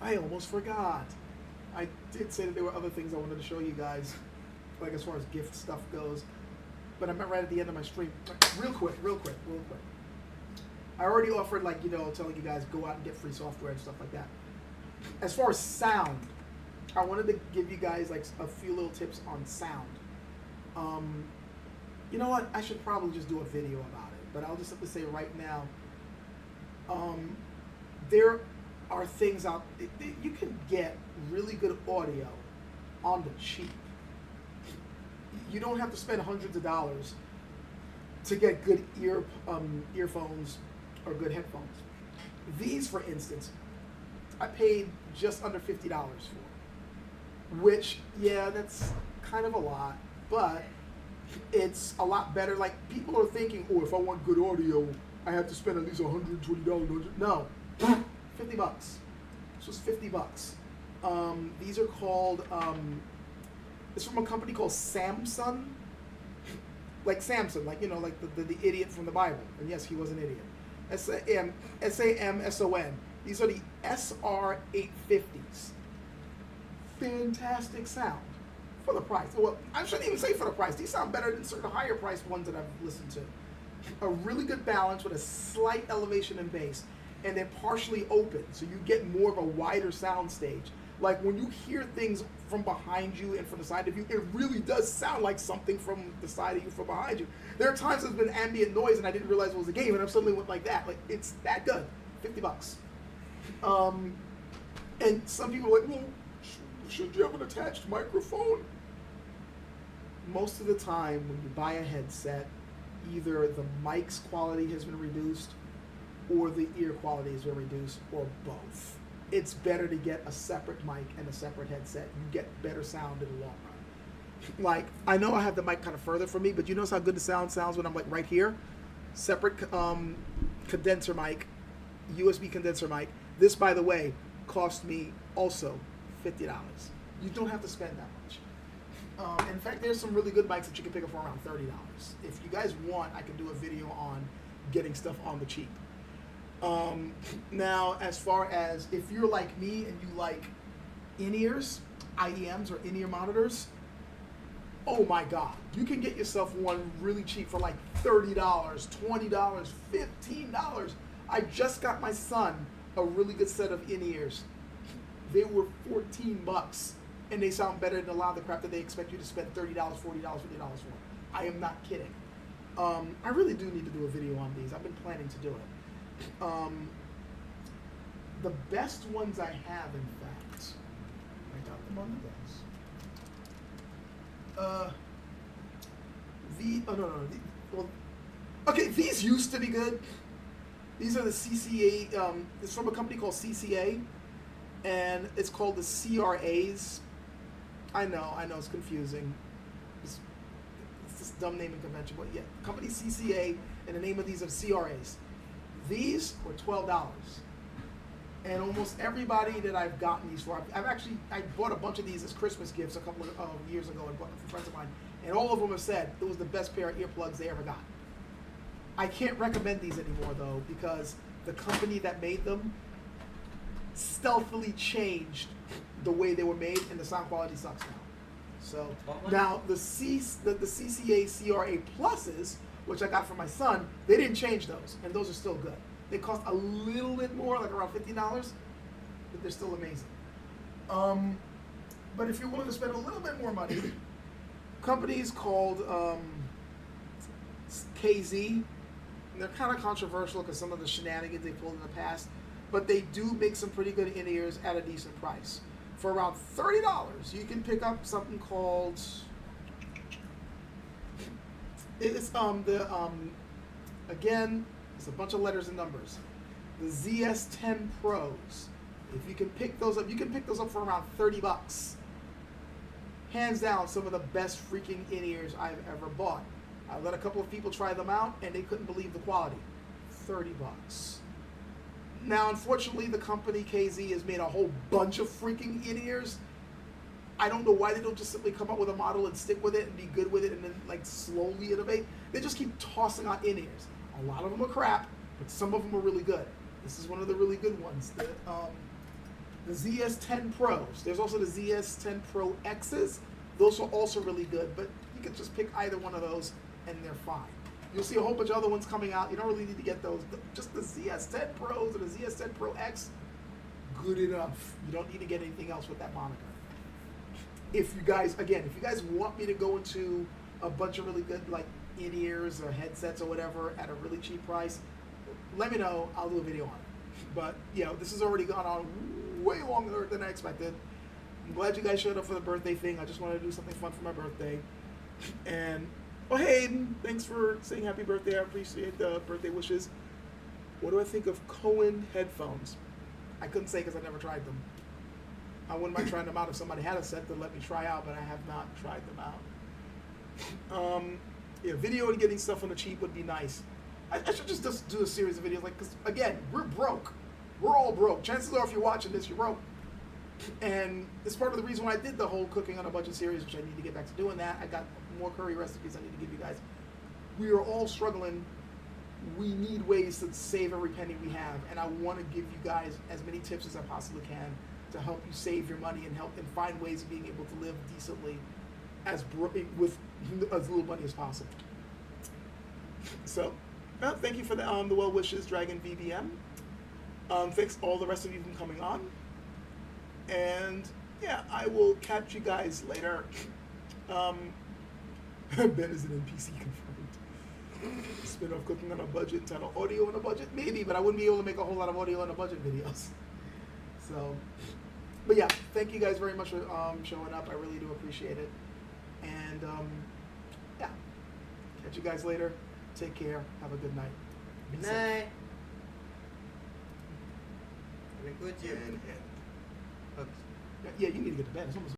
I almost forgot. I did say that there were other things I wanted to show you guys, like as far as gift stuff goes, but I meant right at the end of my stream. Real quick. I already offered telling you guys go out and get free software and stuff like that. As far as sound, I wanted to give you guys like a few little tips on sound. You know what? I should probably just do a video about it, but I'll just have to say right now, there are things out. You can get really good audio on the cheap. You don't have to spend hundreds of dollars to get good earphones or good headphones. These, for instance, I paid just under $50 for, which, yeah, that's kind of a lot, but it's a lot better. Like, people are thinking, oh, if I want good audio, I have to spend at least $120. No, $50. This was $50. These are called, it's from a company called Samson. Like Samson, like the idiot from the Bible. And yes, he was an idiot. SAMSON. These are the SR850s. Fantastic sound for the price. Well, I shouldn't even say for the price. These sound better than certain higher priced ones that I've listened to. A really good balance with a slight elevation in bass, and they're partially open, so you get more of a wider sound stage. Like when you hear things from behind you and from the side of you, it really does sound like something from the side of you from behind you. There are times there's been ambient noise and I didn't realize it was a game, and I suddenly went like that. Like it's that good. $50. And some people are like, well, should you have an attached microphone? Most of the time when you buy a headset, either the mic's quality has been reduced or the ear quality has been reduced, or both. It's better to get a separate mic and a separate headset. You get better sound in the long run. Like, I know I have the mic kind of further from me, but you notice how good the sound sounds when I'm like right here? Separate condenser mic, USB condenser mic. This, by the way, cost me also $50. You don't have to spend that much. In fact, there's some really good mics that you can pick up for around $30. If you guys want, I can do a video on getting stuff on the cheap. Now, as far as if you're like me and you like in-ears, IEMs or in-ear monitors, oh my God, you can get yourself one really cheap for like $30, $20, $15. I just got my son a really good set of in-ears. They were $14, and they sound better than a lot of the crap that they expect you to spend $30, $40, $50 for. I am not kidding. I really do need to do a video on these. I've been planning to do it. The best ones I have, in fact, I got them on the desk. Okay, these used to be good. These are the CCA. It's from a company called CCA, and it's called the CRAs. I know, it's confusing. It's this dumb naming convention, but yeah, company CCA, and the name of these are CRAs. These were $12, and almost everybody that I've gotten these for, I bought a bunch of these as Christmas gifts a couple of years ago and bought them for friends of mine, and all of them have said it was the best pair of earplugs they ever got. I can't recommend these anymore though, because the company that made them stealthily changed the way they were made, and the sound quality sucks now. So now the CCA CRA Pluses, which I got for my son, they didn't change those, and those are still good. They cost a little bit more, like around $50, but they're still amazing. But if you're willing to spend a little bit more money, companies called KZ, and they're kind of controversial because some of the shenanigans they pulled in the past, but they do make some pretty good in-ears at a decent price. For around $30, you can pick up something called, it's again, it's a bunch of letters and numbers. The ZS10 Pros. If you can pick those up, you can pick those up for around $30. Hands down, some of the best freaking in-ears I've ever bought. I let a couple of people try them out, and they couldn't believe the quality. $30. Now, unfortunately, the company KZ has made a whole bunch of freaking in-ears. I don't know why they don't just simply come up with a model and stick with it and be good with it and then like slowly innovate. They just keep tossing out in-ears. A lot of them are crap, but some of them are really good. This is one of the really good ones. The ZS10 Pros. There's also the ZS10 Pro X's. Those are also really good, but you can just pick either one of those and they're fine. You'll see a whole bunch of other ones coming out. You don't really need to get those. Just the ZS10 Pros or the ZS10 Pro X, good enough. You don't need to get anything else with that moniker. If you guys want me to go into a bunch of really good like in-ears or headsets or whatever at a really cheap price, let me know. I'll do a video on it. But this has already gone on way longer than I expected. I'm glad you guys showed up for the birthday thing. I just wanted to do something fun for my birthday. And Hayden, thanks for saying happy birthday. I appreciate the birthday wishes. What do I think of Cohen headphones? I couldn't say because I never tried them. I wouldn't mind trying them out if somebody had a set to let me try out, but I have not tried them out. Video and getting stuff on the cheap would be nice. I should just do a series of videos, like, because again, we're broke. We're all broke. Chances are, if you're watching this, you're broke. And it's part of the reason why I did the whole cooking on a budget series, which I need to get back to doing that. I got more curry recipes I need to give you guys. We are all struggling. We need ways to save every penny we have, and I want to give you guys as many tips as I possibly can to help you save your money and help and find ways of being able to live decently with as little money as possible. So, thank you for the well wishes, Dragon VBM. Thanks all the rest of you for coming on. And yeah, I will catch you guys later. Ben is an NPC confirmed. Spin-off cooking on a budget entitled Audio on a Budget? Maybe, but I wouldn't be able to make a whole lot of audio on a budget videos. So, but yeah, thank you guys very much for showing up. I really do appreciate it. And yeah, catch you guys later. Take care. Have a good night. Be Good safe. night. Have a good year. Yeah, you need to get to bed. It's almost